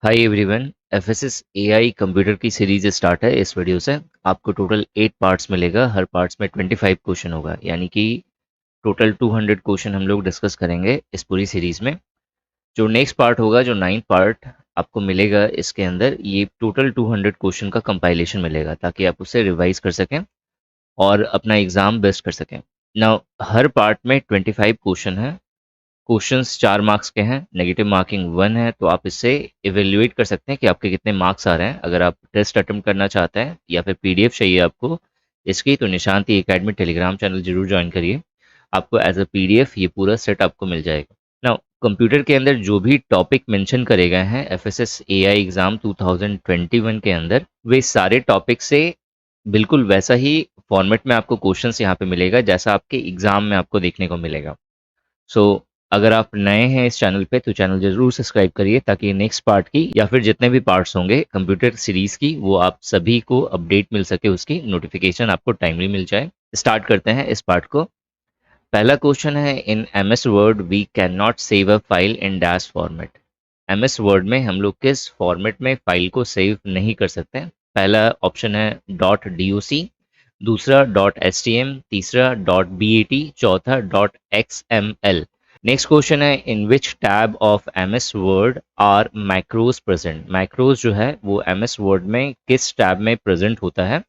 Hi everyone. FSS AI computer की series start है। इस वीडियो से आपको टोटल 8 पार्ट्स मिलेगा। हर पार्ट्स में 25 क्वेश्चन होगा, यानी कि टोटल 200 क्वेश्चन हम लोग डिस्कस करेंगे इस पूरी सीरीज में। जो नेक्स्ट पार्ट होगा, जो 9th पार्ट आपको मिलेगा, इसके अंदर ये टोटल 200 क्वेश्चन का कंपाइलेशन मिलेगा, ताकि आप उसे रिवाइज कर सकें और अपना एग्ज़ाम बेस्ट कर सकें। नाउ हर पार्ट में 25 क्वेश्चन है। क्वेश्चंस 4 मार्क्स के हैं, नेगेटिव मार्किंग 1 है, तो आप इससे इवेल्युएट कर सकते हैं कि आपके कितने मार्क्स आ रहे हैं। अगर आप टेस्ट अटेम्प्ट करना चाहते हैं या फिर पीडीएफ चाहिए आपको इसकी, तो निशांति एकेडमी टेलीग्राम चैनल जरूर ज्वाइन करिए। आपको एज अ पीडीएफ ये पूरा सेट आपको मिल जाएगा। नाउ कंप्यूटर के अंदर जो भी टॉपिक मेंशन करे गए हैं एफएसएस एआई एग्जाम 2021 के अंदर, वे सारे टॉपिक से बिल्कुल वैसा ही फॉर्मेट में आपको क्वेश्चंस यहाँ पे मिलेगा जैसा आपके एग्जाम में आपको देखने को मिलेगा। सो अगर आप नए हैं इस चैनल पे तो चैनल जरूर सब्सक्राइब करिए, ताकि नेक्स्ट पार्ट की या फिर जितने भी पार्ट्स होंगे कंप्यूटर सीरीज की, वो आप सभी को अपडेट मिल सके, उसकी नोटिफिकेशन आपको टाइमली मिल जाए। स्टार्ट करते हैं इस पार्ट को। पहला क्वेश्चन है, in MS Word we can not save a file in dash format. MS Word में हम लोग किस फॉर्मेट में फाइल को सेव नहीं कर सकते हैं? पहला ऑप्शन है डॉट doc, दूसरा डॉट stm, तीसरा डॉट bat, चौथा डॉट xml। नेक्स्ट क्वेश्चन है, in which tab of MS Word are macros present. Macros जो है वो एमएस वर्ड में किस टैब में प्रेजेंट होता है?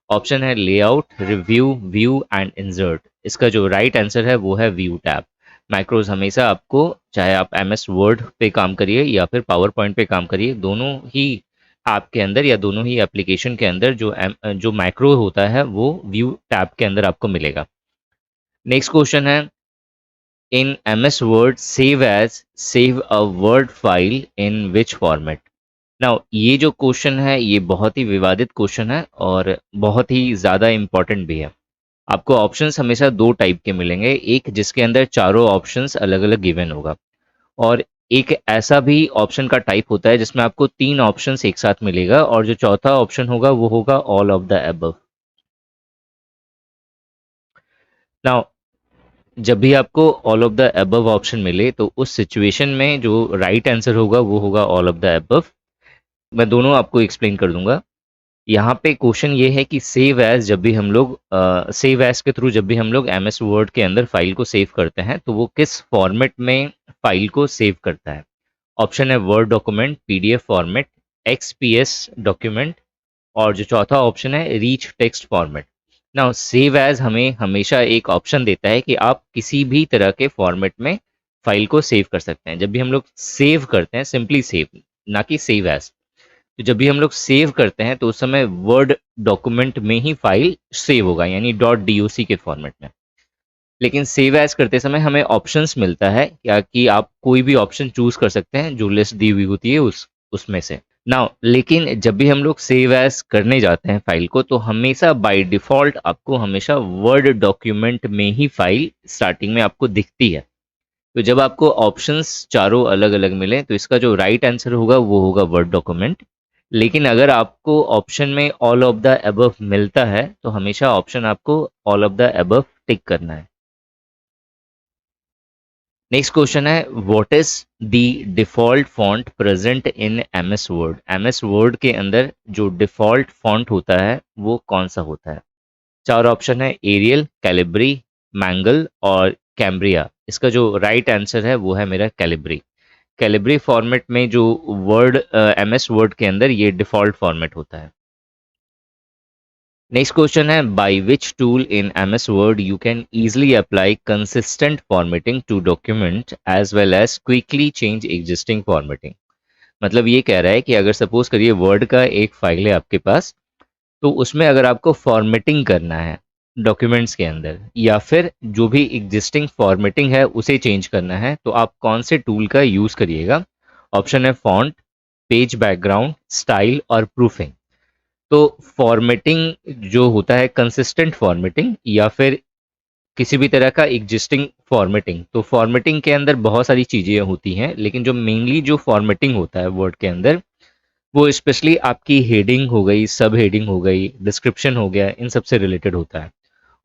ऑप्शन है layout, review, view and insert. इसका जो राइट आंसर है वो है व्यू टैब। मैक्रोज हमेशा आपको, चाहे आप एमएस वर्ड पे काम करिए या फिर पावर पॉइंट पे काम करिए, दोनों ही ऐप के अंदर या दोनों ही एप्लीकेशन के अंदर जो मैक्रो होता है वो व्यू टैब के अंदर आपको मिलेगा। नेक्स्ट क्वेश्चन है, in MS word save a word file in which format. Now ये जो क्वेश्चन है ये बहुत ही विवादित क्वेश्चन है और बहुत ही ज़्यादा इम्पोर्टेंट भी है। आपको ऑप्शंस हमेशा दो टाइप के मिलेंगे, एक जिसके अंदर चारों ऑप्शंस अलग अलग गिवन होगा, और एक ऐसा भी ऑप्शन का टाइप होता है जिसमें आपको तीन ऑप्शंस एक साथ मिलेगा, और जो चौथा ऑप्शन होगा वो होगा all of the above. Now जब भी आपको all of the above option मिले तो उस सिचुएशन में जो राइट आंसर होगा वो होगा ऑल ऑफ द अबव। मैं दोनों आपको एक्सप्लेन कर दूंगा। यहाँ पे क्वेश्चन ये है कि सेव एज, जब भी हम लोग सेव एज के थ्रू जब भी हम लोग एमएस वर्ड के अंदर फाइल को सेव करते हैं तो वो किस फॉर्मेट में फाइल को सेव करता है? ऑप्शन है Word document, PDF format, XPS document, और जो चौथा ऑप्शन है rich text format. Now save as हमें हमेशा एक ऑप्शन देता है कि आप किसी भी तरह के फॉर्मेट में फाइल को सेव कर सकते हैं। जब भी हम लोग सेव करते हैं, सिंपली सेव, ना कि सेव एज, तो जब भी हम लोग सेव करते हैं तो उस समय वर्ड डॉक्यूमेंट में ही फाइल सेव होगा, यानी डॉट doc के फॉर्मेट में। लेकिन सेव एज करते समय हमें ऑप्शंस मिलता है क्या, कि आप कोई भी ऑप्शन चूज कर सकते हैं जो लिस्ट दी हुई होती है उसमें से। नाउ लेकिन जब भी हम लोग सेव एज करने जाते हैं फाइल को, तो हमेशा बाय डिफॉल्ट आपको हमेशा वर्ड डॉक्यूमेंट में ही फाइल स्टार्टिंग में आपको दिखती है। तो जब आपको ऑप्शंस चारों अलग अलग मिले तो इसका जो राइट आंसर होगा वो होगा वर्ड डॉक्यूमेंट। लेकिन अगर आपको ऑप्शन में ऑल ऑफ द अबव मिलता है तो हमेशा ऑप्शन आपको ऑल ऑफ द अबव टिक करना है। नेक्स्ट क्वेश्चन है, what is the default font present in MS word. MS Word के अंदर जो डिफॉल्ट फॉन्ट होता है वो कौन सा होता है? चार ऑप्शन है एरियल, कैलिब्री, मैंगल और कैम्ब्रिया। इसका जो राइट आंसर है वो है मेरा कैलिब्री। कैलिब्री फॉर्मेट में जो वर्ड एमएस वर्ड के अंदर ये डिफॉल्ट फॉर्मेट होता है। नेक्स्ट क्वेश्चन है, by which tool in MS Word you can easily apply consistent formatting to document as well as quickly change existing formatting. मतलब ये कह रहा है कि अगर सपोज करिए वर्ड का एक फाइल है आपके पास, तो उसमें अगर आपको फॉर्मेटिंग करना है डॉक्यूमेंट्स के अंदर, या फिर जो भी एग्जिस्टिंग फॉर्मेटिंग है उसे चेंज करना है, तो आप कौन से टूल का यूज़ करिएगा? ऑप्शन है फॉन्ट, पेज बैकग्राउंड, स्टाइल और प्रूफिंग। तो फॉर्मेटिंग जो होता है कंसिस्टेंट फॉर्मेटिंग या फिर किसी भी तरह का एग्जिस्टिंग फॉर्मेटिंग, तो फॉर्मेटिंग के अंदर बहुत सारी चीज़ें होती हैं, लेकिन जो मेनली जो फॉर्मेटिंग होता है वर्ड के अंदर, वो स्पेशली आपकी हेडिंग हो गई, सब हेडिंग हो गई, डिस्क्रिप्शन हो गया, इन सब से रिलेटेड होता है।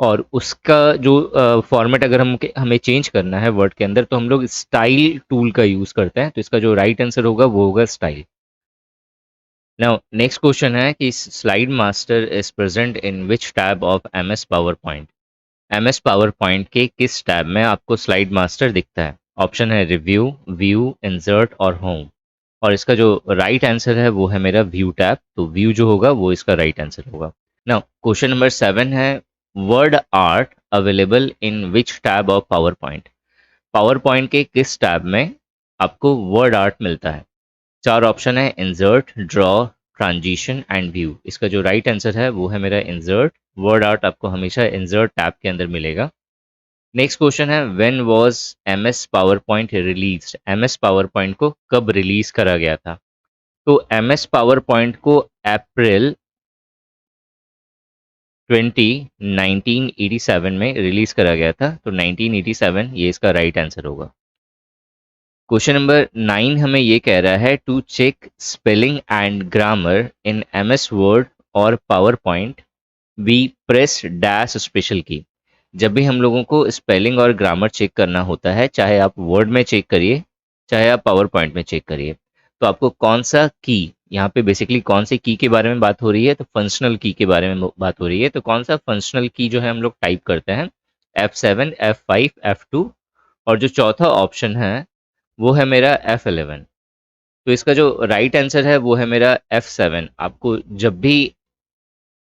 और उसका जो फॉर्मेट अगर हमें चेंज करना है वर्ड के अंदर, तो हम लोग स्टाइल टूल का यूज़ करते हैं। तो इसका जो राइट आंसर होगा वो होगा स्टाइल। नाउ नेक्स्ट क्वेश्चन है कि slide master is present in which tab of MS power point. MS power point के किस टैब में आपको स्लाइड मास्टर दिखता है? ऑप्शन है रिव्यू, व्यू, इंसर्ट और होम। और इसका जो राइट आंसर है वो है मेरा व्यू टैब, तो व्यू जो होगा वो इसका राइट आंसर होगा। नाउ क्वेश्चन नंबर 7 है word art available in which tab of power point. Power point के किस टैब में आपको वर्ड आर्ट मिलता है? चार ऑप्शन है insert, draw, transition and view. इसका जो राइट आंसर है वो है मेरा इंसर्ट। वर्ड आर्ट आपको हमेशा इंसर्ट टैब के अंदर मिलेगा। नेक्स्ट क्वेश्चन है when was MS power point released. MS power point को कब रिलीज करा गया था? तो एमएस पावर पॉइंट को अप्रैल 20 1987 में रिलीज करा गया था, तो 1987 ये इसका राइट आंसर होगा। क्वेश्चन नंबर 9 हमें ये कह रहा है to check spelling and grammar in MS Word or power point we press dash special key. जब भी हम लोगों को स्पेलिंग और ग्रामर चेक करना होता है, चाहे आप वर्ड में चेक करिए चाहे आप पावर पॉइंट में चेक करिए, तो आपको कौन सा की, यहाँ पे बेसिकली कौन से की के बारे में बात हो रही है, तो फंक्शनल की के बारे में बात हो रही है। तो कौन सा फंक्शनल की जो है हम लोग टाइप करते हैं? F7, F5, F2। और जो चौथा ऑप्शन है वो है मेरा F11। तो इसका जो राइट आंसर है वो है मेरा F7। आपको जब भी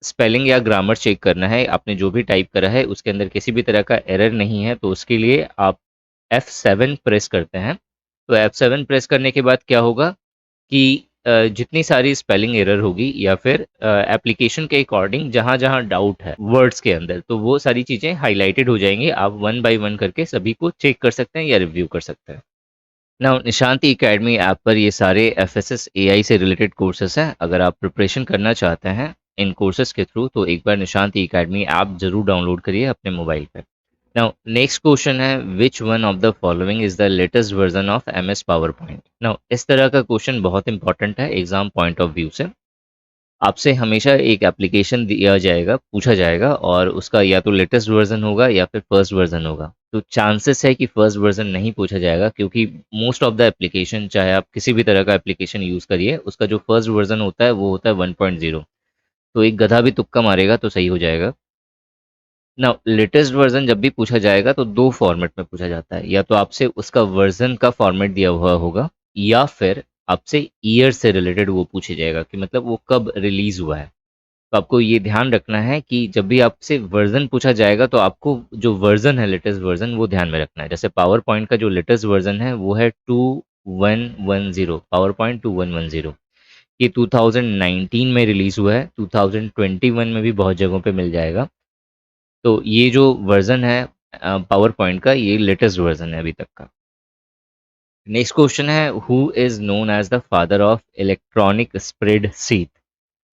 स्पेलिंग या ग्रामर चेक करना है, आपने जो भी टाइप करा है उसके अंदर किसी भी तरह का एरर नहीं है, तो उसके लिए आप F7 प्रेस करते हैं। तो F7 प्रेस करने के बाद क्या होगा कि जितनी सारी स्पेलिंग एरर होगी या फिर एप्लीकेशन के अकॉर्डिंग जहाँ जहाँ डाउट है वर्ड्स के अंदर, तो वो सारी चीज़ें हाईलाइटेड हो जाएंगी। आप वन बाय वन करके सभी को चेक कर सकते हैं या रिव्यू कर सकते हैं। ना निशांति एकेडमी ऐप पर ये सारे एफएसएस एआई से रिलेटेड कोर्सेस हैं। अगर आप प्रिपरेशन करना चाहते हैं इन कोर्सेज के थ्रू, तो एक बार निशांति एकेडमी ऐप जरूर डाउनलोड करिए अपने मोबाइल पर। नाउ नेक्स्ट क्वेश्चन है which one of the following is the latest version of MS power point. Now इस तरह का क्वेश्चन बहुत इंपॉर्टेंट है एग्जाम पॉइंट ऑफ व्यू से। आपसे हमेशा एक एप्लीकेशन दिया जाएगा, पूछा जाएगा, और उसका या तो लेटेस्ट वर्जन होगा या फिर फर्स्ट वर्जन होगा। तो चांसेस है कि फर्स्ट वर्जन नहीं पूछा जाएगा, क्योंकि मोस्ट ऑफ द एप्लीकेशन, चाहे आप किसी भी तरह का एप्लीकेशन यूज़ करिए, उसका जो फर्स्ट वर्जन होता है वो होता है 1.0। तो एक गधा भी तुक्का मारेगा तो सही हो जाएगा ना। लेटेस्ट वर्जन जब भी पूछा जाएगा तो दो फॉर्मेट में पूछा जाता है, या तो आपसे उसका वर्जन का फॉर्मेट दिया हुआ होगा, या फिर आपसे ईयर से रिलेटेड वो पूछा जाएगा कि मतलब वो कब रिलीज हुआ है। तो आपको ये ध्यान रखना है कि जब भी आपसे वर्जन पूछा जाएगा तो आपको जो वर्जन है लेटेस्ट वर्जन वो ध्यान में रखना है। जैसे पावर पॉइंट का जो लेटेस्ट वर्जन है वो है 2110, पावर पॉइंट 2110। ये 2019 में रिलीज हुआ है, 2021 में भी बहुत जगहों पे मिल जाएगा। तो ये जो वर्जन है पावर पॉइंट का, ये लेटेस्ट वर्जन है अभी तक का। नेक्स्ट क्वेश्चन है who is known as the father of electronic spreadsheet.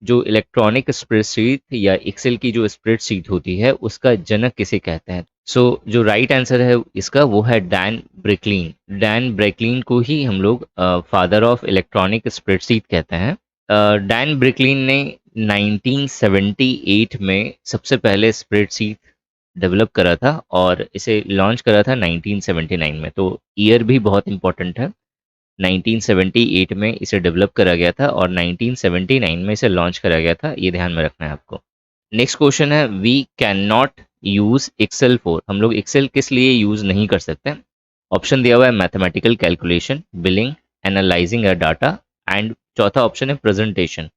जो इलेक्ट्रॉनिक स्प्रेडशीट या एक्सेल की जो स्प्रेडशीट होती है उसका जनक किसे कहते हैं? सो जो राइट आंसर है इसका वो है डैन ब्रेकलिन। डैन ब्रेकलिन को ही हम लोग फादर ऑफ इलेक्ट्रॉनिक स्प्रेडशीट कहते हैं। डैन ब्रेकलिन ने 1978 में सबसे पहले स्प्रेडशीट डेवलप करा था और इसे लॉन्च करा था 1979 में। तो ईयर भी बहुत इंपॉर्टेंट है। 1978 में इसे डेवलप करा गया था और 1979 में इसे लॉन्च करा गया था, ये ध्यान में रखना है आपको। नेक्स्ट क्वेश्चन है we can not use Excel for. हम लोग एक्सेल किस लिए यूज नहीं कर सकते? ऑप्शन दिया हुआ है mathematical calculation, billing, analysing data, and चौथा ऑप्शन है प्रेजेंटेशन।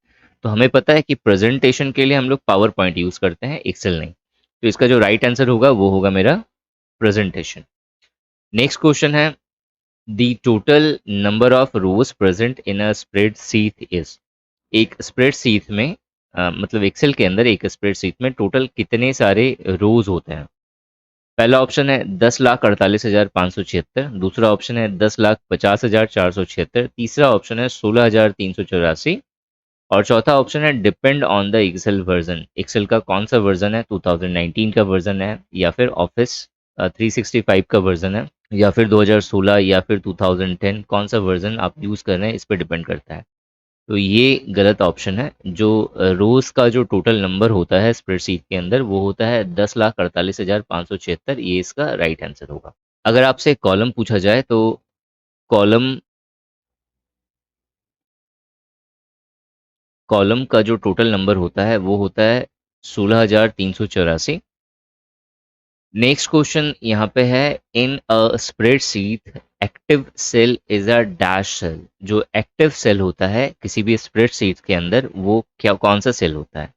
तो हमें पता है कि प्रेजेंटेशन के लिए हम लोग पावर पॉइंट यूज करते हैं, एक्सेल नहीं। तो इसका जो राइट आंसर होगा वो होगा मेरा प्रेजेंटेशन। नेक्स्ट क्वेश्चन है the total number of rose present in a spreadsheet is. एक स्प्रेडशीट में मतलब एक्सेल के अंदर एक स्प्रेडशीट में टोटल कितने सारे रोज होते हैं? पहला ऑप्शन है 10,48,576, दूसरा ऑप्शन है 10,50,476, तीसरा ऑप्शन है 16,384, और चौथा ऑप्शन है depend on the Excel version. Excel का कौन सा वर्जन है? 2019 का वर्जन है, या फिर ऑफिस 365 का वर्जन है, या फिर 2016 या फिर 2010, कौन सा वर्जन आप यूज़ कर रहे हैं इस पर डिपेंड करता है। तो ये गलत ऑप्शन है। जो रोज का जो टोटल नंबर होता है स्प्रेडशीट के अंदर वो होता है 10,48,576, ये इसका राइट आंसर होगा। अगर आपसे कॉलम पूछा जाए तो कॉलम कॉलम का जो टोटल नंबर होता है वो होता है 16,384। नेक्स्ट क्वेश्चन यहाँ पे है, in a spreadsheet active cell is a dash cell. जो एक्टिव सेल होता है किसी भी स्प्रेडशीट के अंदर वो क्या कौन सा सेल होता है?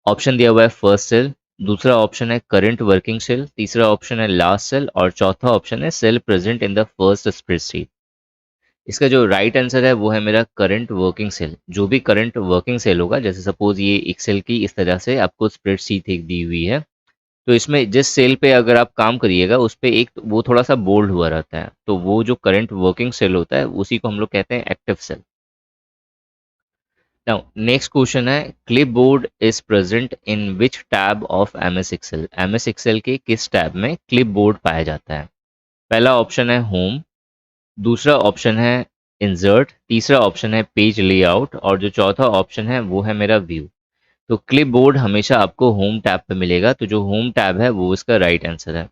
ऑप्शन दिया हुआ है फर्स्ट सेल, दूसरा ऑप्शन है करंट वर्किंग सेल, तीसरा ऑप्शन है लास्ट सेल और चौथा ऑप्शन है cell present in the first spreadsheet. इसका जो राइट आंसर है वो है मेरा करंट वर्किंग सेल। जो भी करंट वर्किंग सेल होगा, जैसे सपोज ये एक्सेल की इस तरह से आपको स्प्रेडशीट एक दी हुई है, तो इसमें जिस सेल पे अगर आप काम करिएगा उस पे एक वो थोड़ा सा बोल्ड हुआ रहता है, तो वो जो करंट वर्किंग सेल होता है उसी को हम लोग कहते हैं active cell. Now next question है, clipboard is present in which tab of MS Excel. MS Excel के किस टैब में क्लिपबोर्ड पाया जाता है? पहला ऑप्शन है होम, दूसरा ऑप्शन है इंसर्ट, तीसरा ऑप्शन है पेज लेआउट और जो चौथा ऑप्शन है वो है मेरा व्यू। तो क्लिपबोर्ड हमेशा आपको होम टैब पे मिलेगा, तो जो होम टैब है वो इसका राइट आंसर है।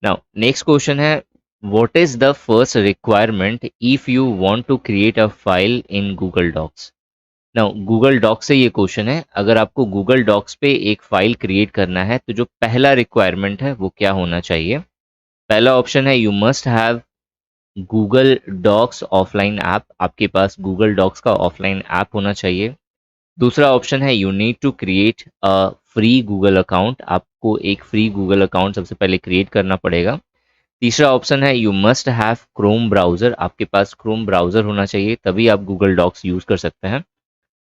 नाउ नेक्स्ट क्वेश्चन है, what is the first requirement if you want to create a file in Google Docs. Now Google Docs से ये क्वेश्चन है, अगर आपको गूगल डॉक्स पे एक फाइल क्रिएट करना है तो जो पहला रिक्वायरमेंट है वो क्या होना चाहिए? पहला ऑप्शन है you must have Google docs offline app, आपके पास गूगल डॉक्स का ऑफलाइन ऐप होना चाहिए। दूसरा ऑप्शन है you need to create a free Google account, आपको एक फ्री गूगल अकाउंट सबसे पहले क्रिएट करना पड़ेगा। तीसरा ऑप्शन है you must have Chrome browser, आपके पास क्रोम ब्राउजर होना चाहिए तभी आप गूगल डॉक्स यूज कर सकते हैं।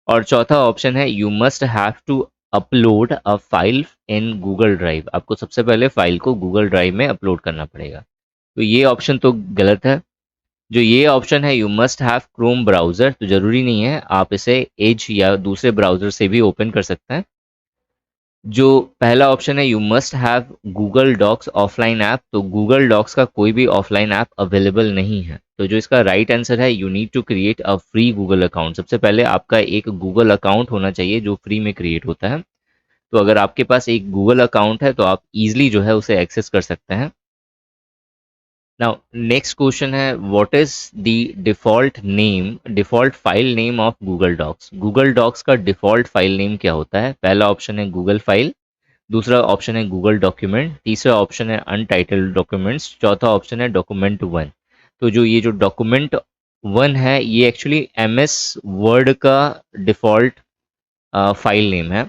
और चौथा ऑप्शन है you must have to upload a file in Google drive, आपको सबसे पहले फाइल को गूगल ड्राइव में अपलोड करना पड़ेगा। तो ये ऑप्शन तो गलत है। जो ये ऑप्शन है you must have Chrome browser, तो जरूरी नहीं है, आप इसे एज या दूसरे ब्राउजर से भी ओपन कर सकते हैं। जो पहला ऑप्शन है you must have Google docs offline app, तो गूगल डॉक्स का कोई भी ऑफलाइन ऐप अवेलेबल नहीं है, तो जो इसका राइट आंसर है you need to create a free Google account. सबसे पहले आपका एक गूगल अकाउंट होना चाहिए जो फ्री में क्रिएट होता है। तो अगर आपके पास एक गूगल अकाउंट है तो आप इजिली जो है उसे एक्सेस कर सकते हैं। नाउ नेक्स्ट क्वेश्चन है, what is the default file name of Google docs. Google docs का डिफॉल्ट फाइल नेम क्या होता है? पहला ऑप्शन है गूगल फाइल, दूसरा ऑप्शन है गूगल डॉक्यूमेंट, तीसरा ऑप्शन है अनटाइटल्ड डॉक्यूमेंट्स, चौथा ऑप्शन है डॉक्यूमेंट वन। तो जो ये जो डॉक्यूमेंट वन है ये एक्चुअली एमएस वर्ड का डिफॉल्ट फाइल नेम है।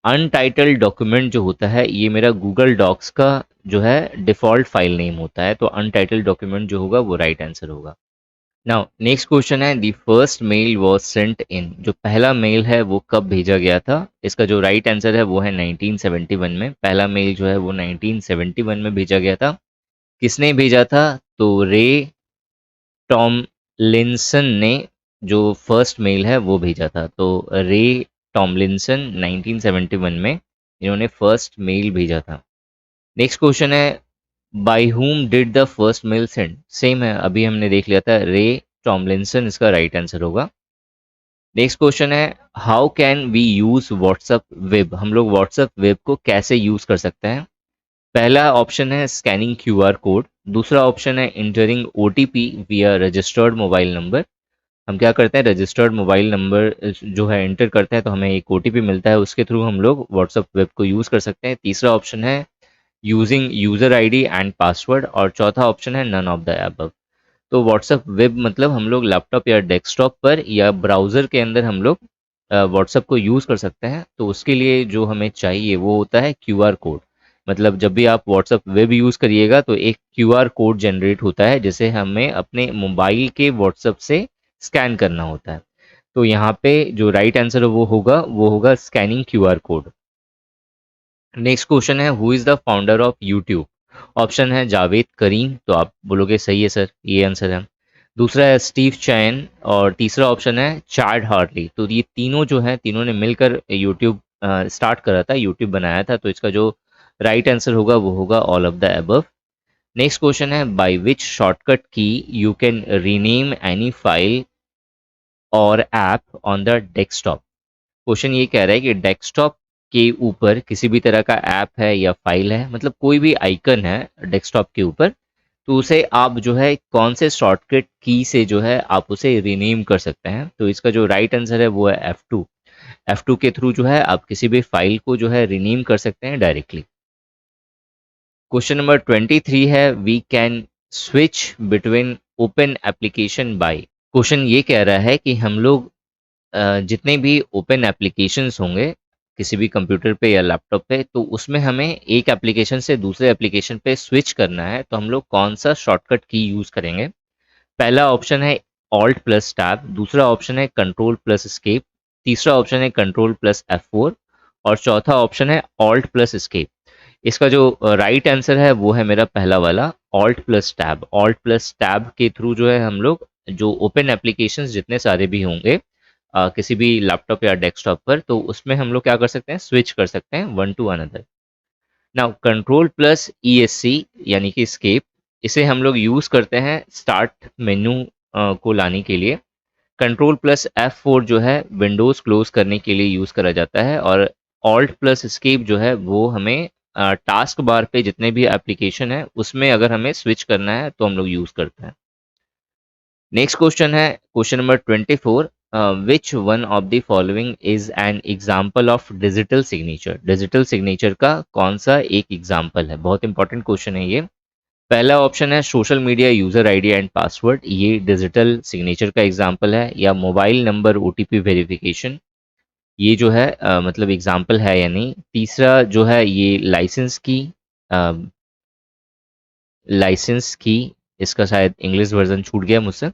अनटाइटल्ड डॉक्यूमेंट जो होता है ये मेरा गूगल डॉक्स का जो है डिफॉल्ट फाइल नेम होता है, तो अनटाइटल्ड डॉक्यूमेंट जो होगा वो राइट आंसर होगा। नाउ नेक्स्ट क्वेश्चन है, the first mail was sent in. जो पहला मेल है वो कब भेजा गया था? इसका जो राइट आंसर है वो है 1971 में। पहला मेल जो है वो 1971 में भेजा गया था। किसने भेजा था? तो रे टॉमलिंसन ने जो फर्स्ट मेल है वो भेजा था। तो रे टॉमलिंसन 1971 में इन्होंने फर्स्ट मेल भेजा था। नेक्स्ट क्वेश्चन है, by whom did the first mail send. Same है, अभी हमने देख लिया था, रे टॉमलिंसन इसका राइट आंसर होगा। नेक्स्ट क्वेश्चन है, how can we use WhatsApp web. हम लोग व्हाट्सएप वेब को कैसे यूज कर सकते हैं? पहला ऑप्शन है स्कैनिंग क्यूआर कोड, दूसरा ऑप्शन है इंटरिंग ओटीपी विया रजिस्टर्ड मोबाइल नंबर। हम क्या करते हैं, रजिस्टर्ड मोबाइल नंबर जो है एंटर करते हैं तो हमें एक ओटीपी मिलता है, उसके थ्रू हम लोग व्हाट्सएप वेब को यूज कर सकते हैं। तीसरा ऑप्शन है using user ID and password और चौथा ऑप्शन है नन ऑफ द अबव। तो व्हाट्सएप वेब मतलब हम लोग लैपटॉप या डेस्कटॉप पर या ब्राउजर के अंदर हम लोग व्हाट्सएप को यूज कर सकते हैं। तो उसके लिए जो हमें चाहिए वो होता है क्यूआर कोड। मतलब जब भी आप व्हाट्सएप वेब यूज करिएगा तो एक क्यूआर कोड जनरेट होता है जिसे हमें अपने मोबाइल के व्हाट्सएप से स्कैन करना होता है। तो यहाँ पे जो राइट आंसर वो होगा scanning QR code. Next question है, who is the founder of YouTube. Option है जावेद करीम, तो आप बोलोगे सही है सर, ये आंसर है। दूसरा है स्टीव चैन और तीसरा ऑप्शन है चार्ड हार्टली। तो ये तीनों जो है तीनों ने मिलकर यूट्यूब स्टार्ट करा था, यूट्यूब बनाया था, तो इसका जो राइट आंसर होगा वो होगा all of the above. Next question है, by which shortcut key you can rename any file or app on the desktop. Question ये कह रहा है कि डेस्कटॉप के ऊपर किसी भी तरह का ऐप है या फाइल है, मतलब कोई भी आइकन है डेस्कटॉप के ऊपर, तो उसे आप जो है कौन से शॉर्टकट की से जो है आप उसे रीनेम कर सकते हैं। तो इसका जो राइट आंसर है वो है F2। F2 के थ्रू जो है आप किसी भी फाइल को जो है रीनेम कर सकते हैं डायरेक्टली। क्वेश्चन नंबर 23 है we can switch between open application by. Question ये कह रहा है कि हम लोग जितने भी ओपन एप्लीकेशंस होंगे किसी भी कंप्यूटर पे या लैपटॉप पे, तो उसमें हमें एक एप्लीकेशन से दूसरे एप्लीकेशन पे स्विच करना है, तो हम लोग कौन सा शॉर्टकट की यूज़ करेंगे। पहला ऑप्शन है ऑल्ट प्लस टैब, दूसरा ऑप्शन है कंट्रोल प्लस एस्केप, तीसरा ऑप्शन है कंट्रोल प्लस F4 और चौथा ऑप्शन है ऑल्ट प्लस एस्केप। इसका जो राइट आंसर है वो है मेरा पहला वाला alt plus tab. Alt plus tab के थ्रू जो है हम लोग जो ओपन एप्लीकेशंस जितने सारे भी होंगे किसी भी लैपटॉप या डेस्कटॉप पर, तो उसमें हम लोग क्या कर सकते हैं, स्विच कर सकते हैं one two another. Now control plus ESC यानी कि स्केप, इसे हम लोग यूज़ करते हैं स्टार्ट मेन्यू को लाने के लिए। कंट्रोल प्लस F4 जो है विंडोज़ क्लोज करने के लिए यूज़ करा जाता है, और ऑल्ट प्लस एस्केप जो है वो हमें टास्क बार पे जितने भी एप्लीकेशन है उसमें अगर हमें स्विच करना है तो हम लोग यूज़ करते हैं। नेक्स्ट क्वेश्चन है question number 24। Which one of the following is an example of digital signature. Digital signature का कौन सा एक एग्जाम्पल है, बहुत इंपॉर्टेंट क्वेश्चन है ये। पहला ऑप्शन है social media user ID and password, ये डिजिटल सिग्नेचर का एग्जाम्पल है। या मोबाइल नंबर OTP वेरिफिकेशन, ये जो है मतलब एग्जाम्पल है या नहीं। तीसरा जो है ये लाइसेंस की, इसका शायद इंग्लिश वर्जन छूट गया मुझसे।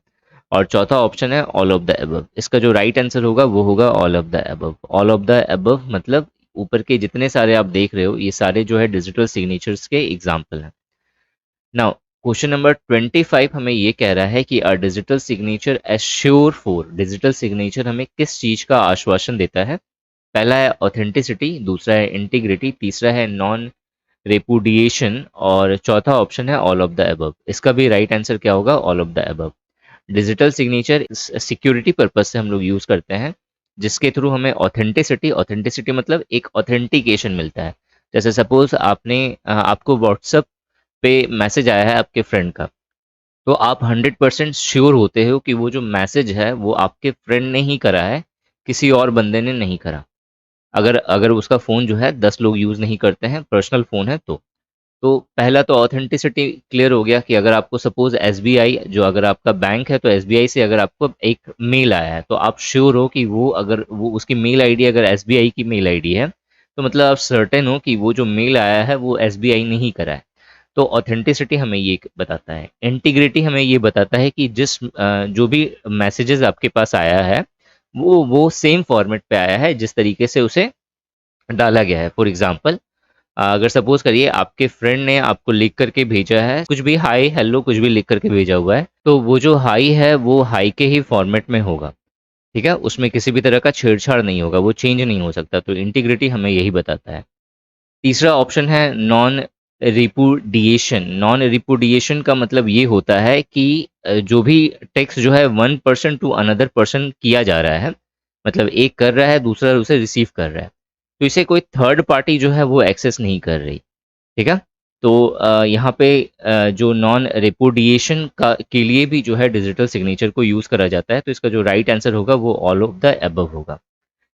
और चौथा ऑप्शन है ऑल ऑफ द अबव। इसका जो राइट आंसर होगा वो होगा all of the above. All of the above मतलब ऊपर के जितने सारे आप देख रहे हो ये सारे जो है डिजिटल सिग्नेचर्स के एग्जाम्पल हैं। नाउ क्वेश्चन नंबर 25 हमें ये कह रहा है कि a digital signature assure for. Digital signature हमें किस चीज का आश्वासन देता है। पहला है ऑथेंटिसिटी, दूसरा है इंटीग्रिटी, तीसरा है नॉन रेपुडिएशन और चौथा ऑप्शन है ऑल ऑफ द अबव। इसका भी राइट आंसर क्या होगा, all of the above. Digital signature security purpose से हम लोग यूज करते हैं, जिसके थ्रू हमें ऑथेंटिसिटी मतलब एक ऑथेंटिकेशन मिलता है। जैसे सपोज आपको व्हाट्सएप पे मैसेज आया है आपके फ्रेंड का, तो आप 100% श्योर होते हो कि वो जो मैसेज है वो आपके फ्रेंड ने ही करा है, किसी और बंदे ने नहीं करा। अगर अगर उसका फ़ोन जो है 10 लोग यूज़ नहीं करते हैं, पर्सनल फ़ोन है तो पहला तो ऑथेंटिसिटी क्लियर हो गया कि अगर आपको सपोज SBI जो अगर आपका बैंक है तो SBI से अगर आपको एक मेल आया है तो आप श्योर हो कि वो अगर वो उसकी मेल आईडी अगर SBI की मेल आईडी है, तो मतलब आप सर्टेन हो कि वो जो मेल आया है वो SBI ने ही करा है। तो ऑथेंटिसिटी हमें ये बताता है। इंटीग्रिटी हमें ये बताता है कि जो भी मैसेजेस आपके पास आया है वो सेम फॉर्मेट पे आया है जिस तरीके से उसे डाला गया है। फॉर एग्जाम्पल अगर सपोज करिए आपके फ्रेंड ने आपको लिख करके भेजा है कुछ भी, हाय हेलो कुछ भी लिख करके भेजा हुआ है, तो वो जो हाई है वो हाई के ही फॉर्मेट में होगा। ठीक है, उसमें किसी भी तरह का छेड़छाड़ नहीं होगा, वो चेंज नहीं हो सकता। तो इंटीग्रिटी हमें यही बताता है। तीसरा ऑप्शन है नॉन रिपुडिएशन। नॉन रिपुडिएशन का मतलब ये होता है कि जो भी टेक्स्ट जो है one person to another person किया जा रहा है, मतलब एक कर रहा है दूसरा उसे रिसीव कर रहा है, तो इसे कोई थर्ड पार्टी जो है वो एक्सेस नहीं कर रही। ठीक है, तो यहाँ पे जो नॉन रिपुडिएशन का के लिए भी जो है डिजिटल सिग्नेचर को यूज़ करा जाता है। तो इसका जो राइट आंसर होगा वो ऑल ऑफ द अबव होगा।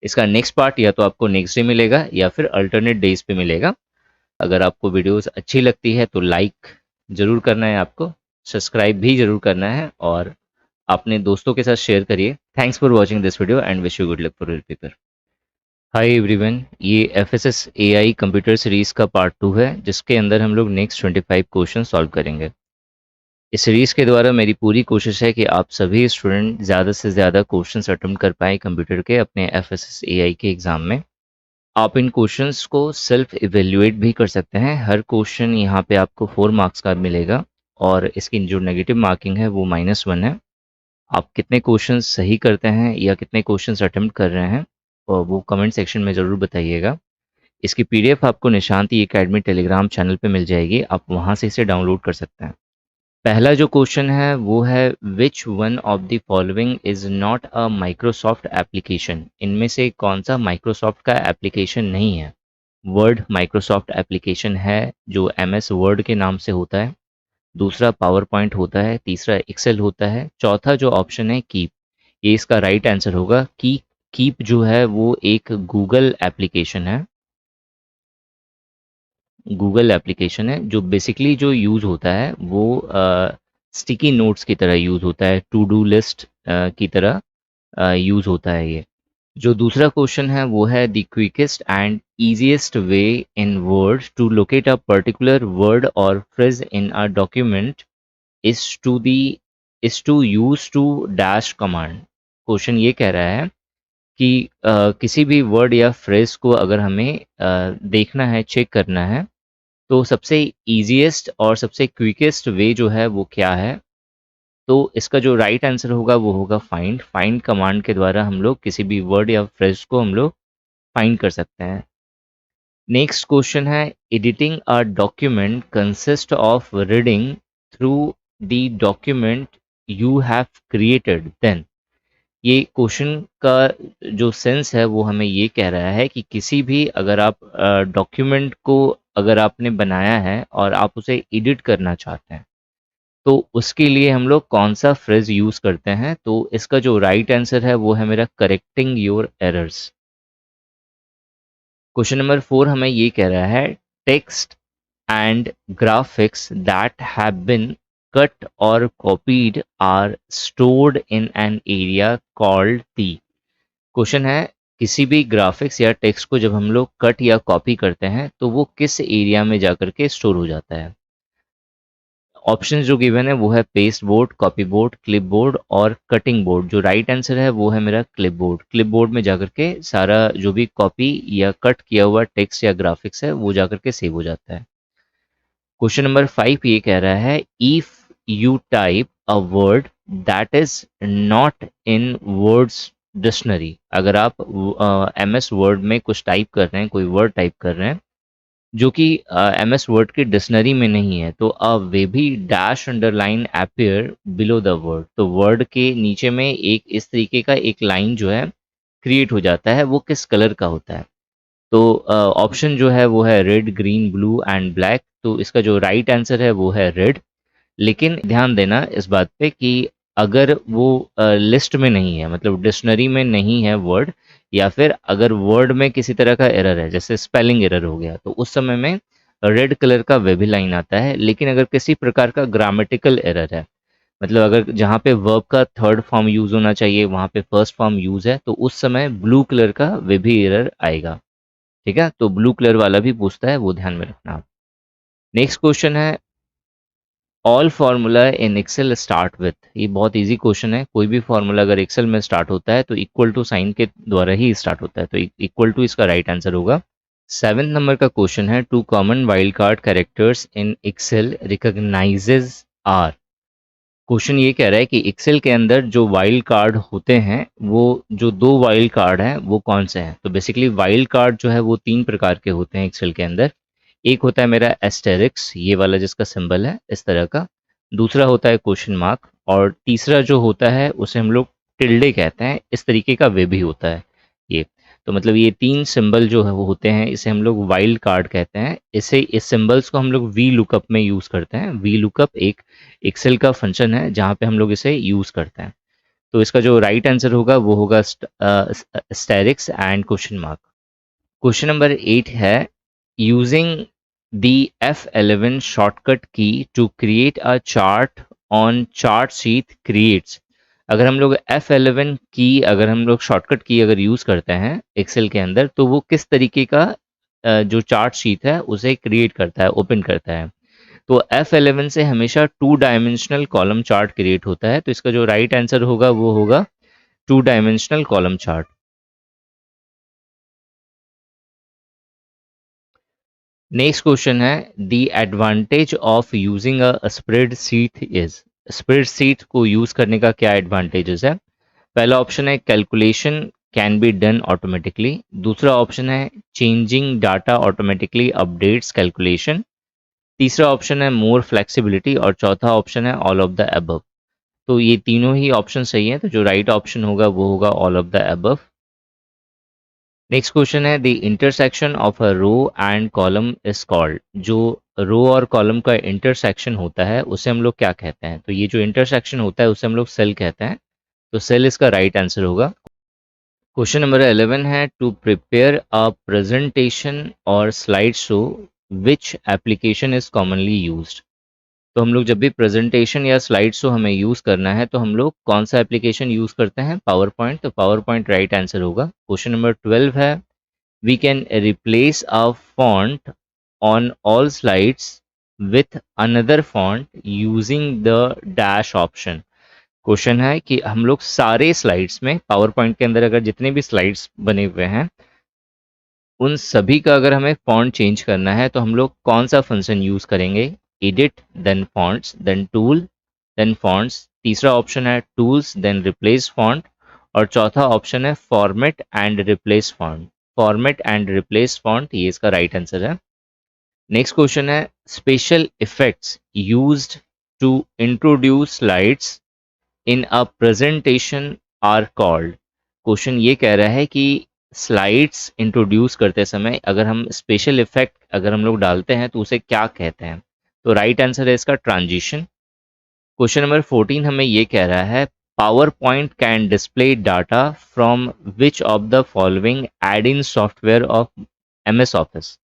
इसका नेक्स्ट पार्ट या तो आपको नेक्स्ट डे मिलेगा या फिर अल्टरनेट डेज पे मिलेगा। अगर आपको वीडियोस अच्छी लगती है तो लाइक ज़रूर करना है, आपको सब्सक्राइब भी ज़रूर करना है और अपने दोस्तों के साथ शेयर करिए। Thanks for watching this video and wish you good luck for your paper. Hi everyone, ये FSS AI कंप्यूटर सीरीज़ का पार्ट 2 है जिसके अंदर हम लोग नेक्स्ट 25 क्वेश्चन सॉल्व करेंगे। इस सीरीज़ के द्वारा मेरी पूरी कोशिश है कि आप सभी स्टूडेंट ज़्यादा से ज़्यादा क्वेश्चंस अटेम्प्ट कर पाएँ कंप्यूटर के अपने FSS AI के एग्ज़ाम में। आप इन क्वेश्चंस को सेल्फ इवेल्युएट भी कर सकते हैं। हर क्वेश्चन यहाँ पे आपको 4 मार्क्स का मिलेगा और इसकी जो नेगेटिव मार्किंग है वो -1 है। आप कितने क्वेश्चंस सही करते हैं या कितने क्वेश्चंस अटेम्प्ट कर रहे हैं और वो कमेंट सेक्शन में ज़रूर बताइएगा। इसकी PDF आपको निशांति एकेडमी टेलीग्राम चैनल पे मिल जाएगी, आप वहाँ से इसे डाउनलोड कर सकते हैं। पहला जो क्वेश्चन है वो है which one of the following is not a Microsoft application. इनमें से कौन सा माइक्रोसॉफ्ट का एप्लीकेशन नहीं है। वर्ड माइक्रोसॉफ्ट एप्लीकेशन है जो MS वर्ड के नाम से होता है। दूसरा पावर पॉइंट होता है, तीसरा एक्सेल होता है, चौथा जो ऑप्शन है कीप, ये इसका राइट आंसर होगा। कीप जो है वो एक गूगल एप्लीकेशन है, गूगल एप्लीकेशन है जो बेसिकली जो यूज़ होता है वो स्टिकी नोट्स की तरह यूज़ होता है, टू डू लिस्ट की तरह यूज़ होता है ये। जो दूसरा क्वेश्चन है वो है the quickest and easiest way in word to locate a particular word और phrase in a document is to the is to use to dash command. Question ये कह रहा है कि किसी भी वर्ड या फ्रेज को अगर हमें देखना है, चेक करना है, तो सबसे ईजीएस्ट और सबसे क्विकेस्ट वे जो है वो क्या है। तो इसका जो राइट आंसर होगा वो होगा फाइंड। फाइंड कमांड के द्वारा हम लोग किसी भी वर्ड या फ्रेज को हम लोग फाइंड कर सकते हैं। नेक्स्ट क्वेश्चन है editing a document consist of reading through the document you have created then. ये क्वेश्चन का जो सेंस है वो हमें ये कह रहा है कि किसी भी अगर आप डॉक्यूमेंट को अगर आपने बनाया है और आप उसे एडिट करना चाहते हैं तो उसके लिए हम लोग कौन सा फ्रेज यूज करते हैं। तो इसका जो राइट आंसर है वो है मेरा correcting your errors. Question number 4 हमें ये कह रहा है text and graphics that have been cut or copied are stored in an area called the. Question है किसी भी ग्राफिक्स या टेक्स्ट को जब हम लोग कट या कॉपी करते हैं तो वो किस एरिया में जाकर के स्टोर हो जाता है। ऑप्शन जो गिवन है वो है paste board, copy board, clip board और कटिंग बोर्ड। जो राइट आंसर है वो है मेरा क्लिप बोर्ड। क्लिप बोर्ड में जाकर के सारा जो भी कॉपी या कट किया हुआ टेक्स्ट या ग्राफिक्स है वो जाकर के सेव हो जाता है। क्वेश्चन नंबर 5 ये कह रहा है if you type a word that is not in words dictionary. अगर आप MS वर्ड में कुछ टाइप कर रहे हैं, कोई वर्ड टाइप कर रहे हैं जो कि MS वर्ड की डिक्शनरी में नहीं है, तो वे भी dash underline appear below the word. तो वर्ड के नीचे में एक इस तरीके का एक लाइन जो है क्रिएट हो जाता है, वो किस कलर का होता है। तो ऑप्शन जो है वो है red, green, blue and black. तो इसका जो राइट आंसर है वो है रेड। लेकिन ध्यान देना इस बात पे कि अगर वो लिस्ट में नहीं है, मतलब डिक्शनरी में नहीं है वर्ड, या फिर अगर वर्ड में किसी तरह का एरर है जैसे स्पेलिंग एरर हो गया, तो उस समय में रेड कलर का वे भी लाइन आता है। लेकिन अगर किसी प्रकार का ग्रामेटिकल एरर है, मतलब अगर जहाँ पे वर्ब का थर्ड फॉर्म यूज होना चाहिए वहाँ पे फर्स्ट फॉर्म यूज है, तो उस समय ब्लू कलर का वे भी एरर आएगा। ठीक है, तो ब्लू कलर वाला भी पूछता है, वो ध्यान में रखना। नेक्स्ट क्वेश्चन है all formula in Excel start with. ये बहुत इजी क्वेश्चन है। कोई भी फार्मूला अगर एक्सेल में स्टार्ट होता है तो इक्वल टू साइन के द्वारा ही स्टार्ट होता है, तो इक्वल टू इसका राइट आंसर होगा। 7 नंबर का क्वेश्चन है two common wild card characters in Excel recognizes are. Question ये कह रहा है कि एक्सेल के अंदर जो वाइल्ड कार्ड होते हैं, वो जो दो वाइल्ड कार्ड हैं वो कौन से हैं। तो बेसिकली वाइल्ड कार्ड जो है वो 3 प्रकार के होते हैं एक्सेल के अंदर। एक होता है मेरा एस्टेरिक्स, ये वाला जिसका सिंबल है इस तरह का। दूसरा होता है क्वेश्चन मार्क, और तीसरा जो होता है उसे हम लोग टिल्डे कहते हैं, इस तरीके का वे भी होता है ये। तो मतलब ये 3 सिंबल जो है वो होते हैं, इसे हम लोग वाइल्ड कार्ड कहते हैं। इस सिंबल्स को हम लोग वी लुकअप में यूज़ करते हैं। वी लुकअप एक एक्सेल का फंक्शन है जहाँ पे हम लोग इसे यूज़ करते हैं। तो इसका जो राइट आंसर होगा वो होगा asterisks and question mark. Question number 8 है using the F11 shortcut key to create a chart on chart sheet creates. अगर हम लोग F11 की अगर हम लोग शॉर्टकट की अगर यूज करते हैं एक्सेल के अंदर, तो वो किस तरीके का जो चार्ट शीट है उसे क्रिएट करता है, ओपन करता है। तो F11 से हमेशा 2 डायमेंशनल कॉलम चार्ट क्रिएट होता है। तो इसका जो राइट आंसर होगा वो होगा 2 dimensional column chart. Next question है the advantage of using a spreadsheet is. Spreadsheet को यूज करने का क्या एडवांटेजेस है। पहला ऑप्शन है calculation can be done automatically. दूसरा ऑप्शन है changing data automatically updates calculation. तीसरा ऑप्शन है मोर फ्लेक्सिबिलिटी, और चौथा ऑप्शन है ऑल ऑफ द अबव। तो ये तीनों ही ऑप्शन सही है, तो जो राइट ऑप्शन होगा वो होगा all of the above. Next question है the intersection of a row and column is called. जो रो और कॉलम का इंटरसेक्शन होता है उसे हम लोग क्या कहते हैं? तो ये जो इंटरसेक्शन होता है उसे हम लोग सेल कहते हैं। तो सेल इसका राइट आंसर होगा। क्वेश्चन नंबर 11 है, टू प्रिपेयर अ प्रेजेंटेशन और slide show which application is commonly used. तो हम लोग जब भी प्रेजेंटेशन या स्लाइड शो हमें यूज़ करना है तो हम लोग कौन सा एप्लीकेशन यूज़ करते हैं? Power point. तो पावर पॉइंट राइट आंसर होगा। क्वेश्चन नंबर 12 है, we can replace a font on all slides with another font using the dash option. Question है कि हम लोग सारे स्लाइड्स में, पावर पॉइंट के अंदर अगर जितने भी स्लाइड्स बने हुए हैं उन सभी का अगर हमें फॉन्ट चेंज करना है तो हम लोग कौन सा फंक्शन यूज करेंगे? Edit, then fonts, then tool, then fonts. तीसरा ऑप्शन है टूल्स देन रिप्लेस फॉन्ट, और चौथा ऑप्शन है format and replace font. Format and replace font, ये इसका राइट आंसर है। नेक्स्ट क्वेश्चन है, special effects used to introduce slides in a presentation are called. Question ये कह रहा है कि स्लाइड्स इंट्रोड्यूस करते समय अगर हम स्पेशल इफेक्ट अगर हम लोग डालते हैं तो उसे क्या कहते हैं? तो राइट आंसर है इसका ट्रांजिशन। क्वेश्चन नंबर 14 हमें ये कह रहा है, power point can display data from which of the following add in software of MS office.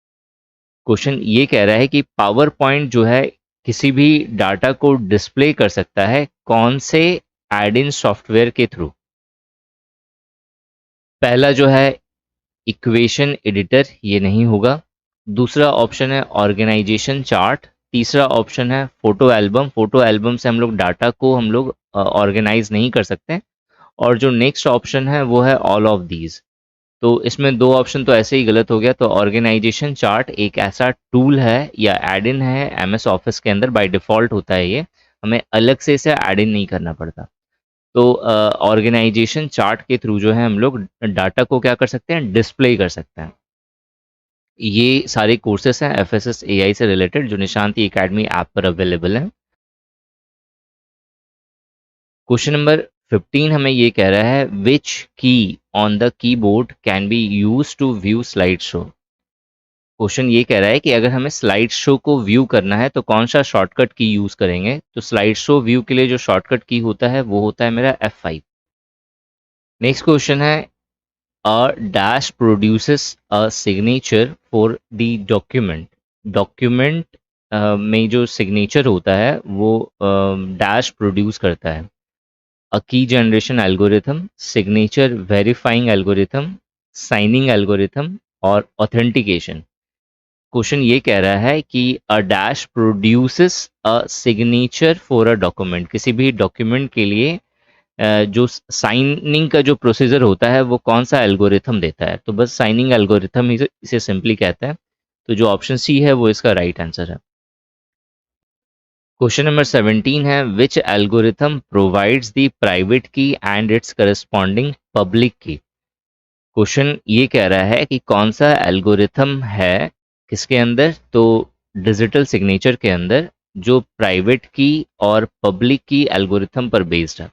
Question ये कह रहा है कि पावर पॉइंट जो है किसी भी डाटा को डिस्प्ले कर सकता है कौन से एड इन सॉफ्टवेयर के थ्रू? पहला जो है इक्वेशन एडिटर, ये नहीं होगा। दूसरा ऑप्शन है ऑर्गेनाइजेशन चार्ट। तीसरा ऑप्शन है फोटो एल्बम। फोटो एल्बम से हम लोग डाटा को हम लोग ऑर्गेनाइज नहीं कर सकते। और जो नेक्स्ट ऑप्शन है वो है ऑल ऑफ दीज। तो इसमें दो ऑप्शन तो ऐसे ही गलत हो गया। तो ऑर्गेनाइजेशन चार्ट एक ऐसा टूल है या एड इन है MS ऑफिस के अंदर, बाय डिफॉल्ट होता है ये, हमें अलग से इसे एड इन नहीं करना पड़ता। तो ऑर्गेनाइजेशन चार्ट के थ्रू जो है हम लोग डाटा को क्या कर सकते हैं? डिस्प्ले कर सकते हैं। ये सारे कोर्सेस हैं FSS AI से रिलेटेड जो निशांति एकेडमी ऐप पर अवेलेबल है। क्वेश्चन नंबर 15 हमें ये कह रहा है, which key on the keyboard can be use to view slide show. Question ये कह रहा है कि अगर हमें स्लाइड शो को व्यू करना है तो कौन सा शॉर्टकट की यूज करेंगे? तो स्लाइड शो व्यू के लिए जो शॉर्टकट की होता है वो होता है मेरा F5। नेक्स्ट क्वेश्चन है, a dash produces a signature for the document। Document में जो सिग्नेचर होता है वो डैश प्रोड्यूस करता है। अ की generation algorithm, signature verifying algorithm, signing algorithm और ऑथेंटिकेशन। क्वेश्चन ये कह रहा है कि a dash produces a signature for a document. किसी भी डॉक्यूमेंट के लिए जो साइनिंग का जो प्रोसीजर होता है वो कौन सा एल्गोरिथम देता है? तो बस साइनिंग एल्गोरिथम इसे सिंपली कहता है। तो जो ऑप्शन सी है वो इसका राइट आंसर है। क्वेश्चन नंबर 17 है, विच एल्गोरिथम प्रोवाइड्स द प्राइवेट की एंड इट्स करस्पॉन्डिंग पब्लिक की। क्वेश्चन ये कह रहा है कि कौन सा एल्गोरिथम है किसके अंदर? तो डिजिटल सिग्नेचर के अंदर, जो प्राइवेट की और पब्लिक की एल्गोरिथम पर बेस्ड है।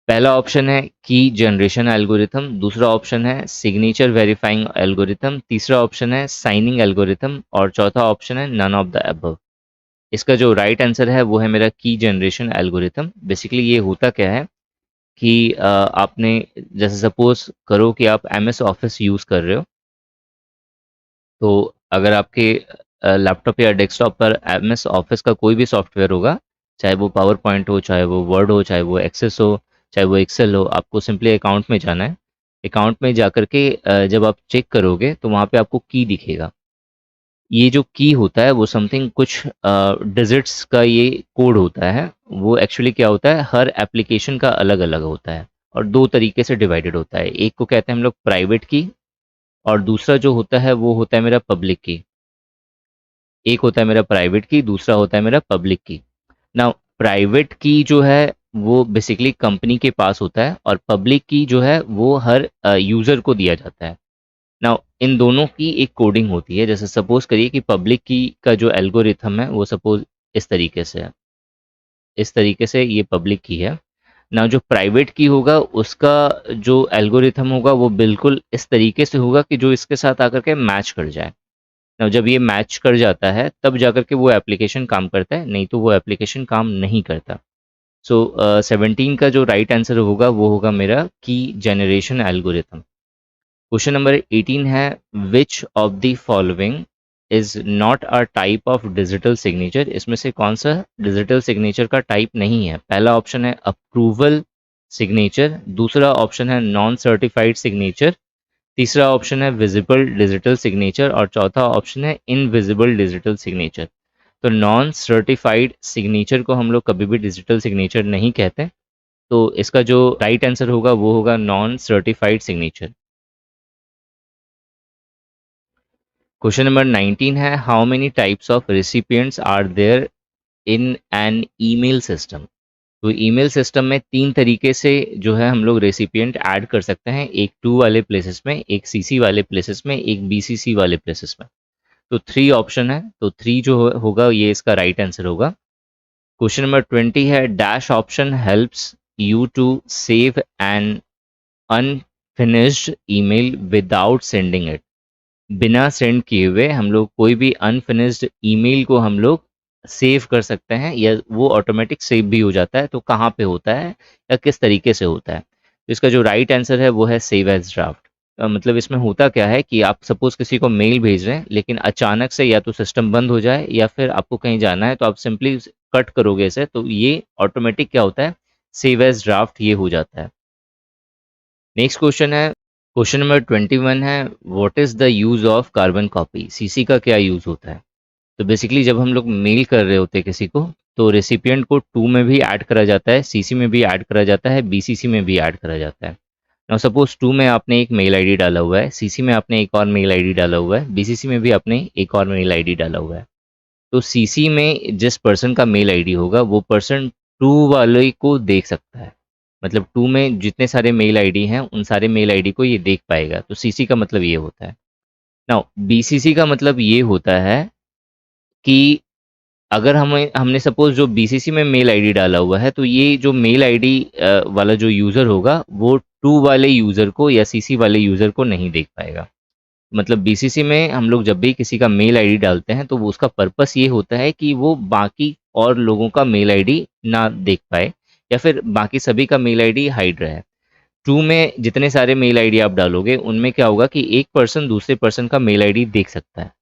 पहला ऑप्शन है की जनरेशन एल्गोरिथम, दूसरा ऑप्शन है सिग्नेचर वेरीफाइंग एल्गोरिथम, तीसरा ऑप्शन है साइनिंग एल्गोरिथम और चौथा ऑप्शन है नन ऑफ द अबव। इसका जो राइट आंसर है वो है मेरा की जनरेशन एल्गोरिथम। बेसिकली ये होता क्या है कि आपने जैसे सपोज करो कि आप MS ऑफिस यूज़ कर रहे हो, तो अगर आपके लैपटॉप या डेस्कटॉप पर MS ऑफिस का कोई भी सॉफ्टवेयर होगा, चाहे वो पावर पॉइंट हो, चाहे वो वर्ड हो, चाहे वो एक्सेस हो, चाहे वो एक्सेल हो, आपको सिंपली अकाउंट में जाना है। अकाउंट में जा कर के जब आप चेक करोगे तो वहाँ पे आपको की दिखेगा। ये जो की होता है वो समथिंग कुछ डिजिट्स का ये कोड होता है। वो एक्चुअली क्या होता है, हर एप्लीकेशन का अलग अलग होता है और दो तरीके से डिवाइडेड होता है। एक को कहते हैं हम लोग प्राइवेट की, और दूसरा जो होता है वो होता है मेरा पब्लिक की। एक होता है मेरा प्राइवेट की, दूसरा होता है मेरा पब्लिक की। ना प्राइवेट की जो है वो बेसिकली कंपनी के पास होता है, और पब्लिक की जो है वो हर यूज़र को दिया जाता है। ना इन दोनों की एक कोडिंग होती है। जैसे सपोज करिए कि पब्लिक की का जो एल्गोरिथम है वो सपोज इस तरीके से है, इस तरीके से ये पब्लिक की है। ना जो प्राइवेट की होगा उसका जो एल्गोरिथम होगा वो बिल्कुल इस तरीके से होगा कि जो इसके साथ आकर के मैच कर जाए। ना जब ये मैच कर जाता है तब जाकर के वो एप्लीकेशन काम करता है, नहीं तो वो एप्लीकेशन काम नहीं करता। सो 17 का जो राइट आंसर होगा वो होगा मेरा की जनरेशन एल्गोरिथम। क्वेश्चन नंबर 18 है, which of the following is not a type of digital signature. इसमें से कौन सा डिजिटल सिग्नेचर का टाइप नहीं है? पहला ऑप्शन है अप्रूवल सिग्नेचर, दूसरा ऑप्शन है नॉन सर्टिफाइड सिग्नेचर, तीसरा ऑप्शन है विजिबल डिजिटल सिग्नेचर और चौथा ऑप्शन है इनविजिबल डिजिटल सिग्नेचर। तो नॉन सर्टिफाइड सिग्नेचर को हम लोग कभी भी डिजिटल सिग्नेचर नहीं कहते। तो इसका जो राइट आंसर होगा वो होगा non certified signature. Question number 19 है, how many types of recipients are there in an email system. तो ईमेल सिस्टम में 3 तरीके से जो है हम लोग रेसिपिएंट ऐड कर सकते हैं, एक टू वाले प्लेसेस में, एक सीसी वाले प्लेसेस में, एक बीसीसी वाले प्लेसेस में। तो 3 ऑप्शन है, तो 3 जो होगा ये इसका राइट आंसर होगा। क्वेश्चन नंबर 20 है, dash option helps you to save an unfinished email without sending it. बिना सेंड किए हुए हम लोग कोई भी अनफिनिश्ड ईमेल को हम लोग सेव कर सकते हैं या वो ऑटोमेटिक सेव भी हो जाता है। तो कहाँ पे होता है या किस तरीके से होता है? तो इसका जो राइट आंसर है वो है सेव एज ड्राफ्ट। मतलब इसमें होता क्या है कि आप सपोज किसी को मेल भेज रहे हैं लेकिन अचानक से या तो सिस्टम बंद हो जाए या फिर आपको कहीं जाना है तो आप सिंपली कट करोगे इसे, तो ये ऑटोमेटिक क्या होता है, सेव एज ड्राफ्ट ये हो जाता है। नेक्स्ट क्वेश्चन है, क्वेश्चन नंबर 21 है, what is the use of carbon copy. CC का क्या यूज होता है? तो बेसिकली जब हम लोग मेल कर रहे होते हैं किसी को, तो रेसिपिएंट को टू में भी ऐड करा जाता है, सीसी में भी ऐड करा जाता है, बीसीसी में भी ऐड करा जाता है। नाउ सपोज टू में आपने एक मेल आईडी डाला हुआ है, सीसी में आपने एक और मेल आईडी डाला हुआ है, बीसीसी में भी आपने एक और मेल आईडी डाला हुआ है। तो सीसी में जिस पर्सन का मेल आईडी होगा वो पर्सन टू वाले को देख सकता है। मतलब टू में जितने सारे मेल आईडी हैं उन सारे मेल आईडी को ये देख पाएगा। तो सीसी का मतलब ये होता है। नाउ बीसीसी का मतलब ये होता है कि अगर हमने सपोज जो बीसीसी में मेल आईडी डाला हुआ है, तो ये जो मेल आईडी वाला जो यूज़र होगा वो टू वाले यूज़र को या सीसी वाले यूज़र को नहीं देख पाएगा। मतलब बीसीसी में हम लोग जब भी किसी का मेल आईडी डालते हैं तो वो उसका पर्पस ये होता है कि वो बाकी और लोगों का मेल आईडी ना देख पाए या फिर बाकी सभी का मेल आईडी हाइड रहे। टू में जितने सारे मेल आईडी आप डालोगे उनमें क्या होगा कि एक पर्सन दूसरे पर्सन का मेल आईडी देख सकता है।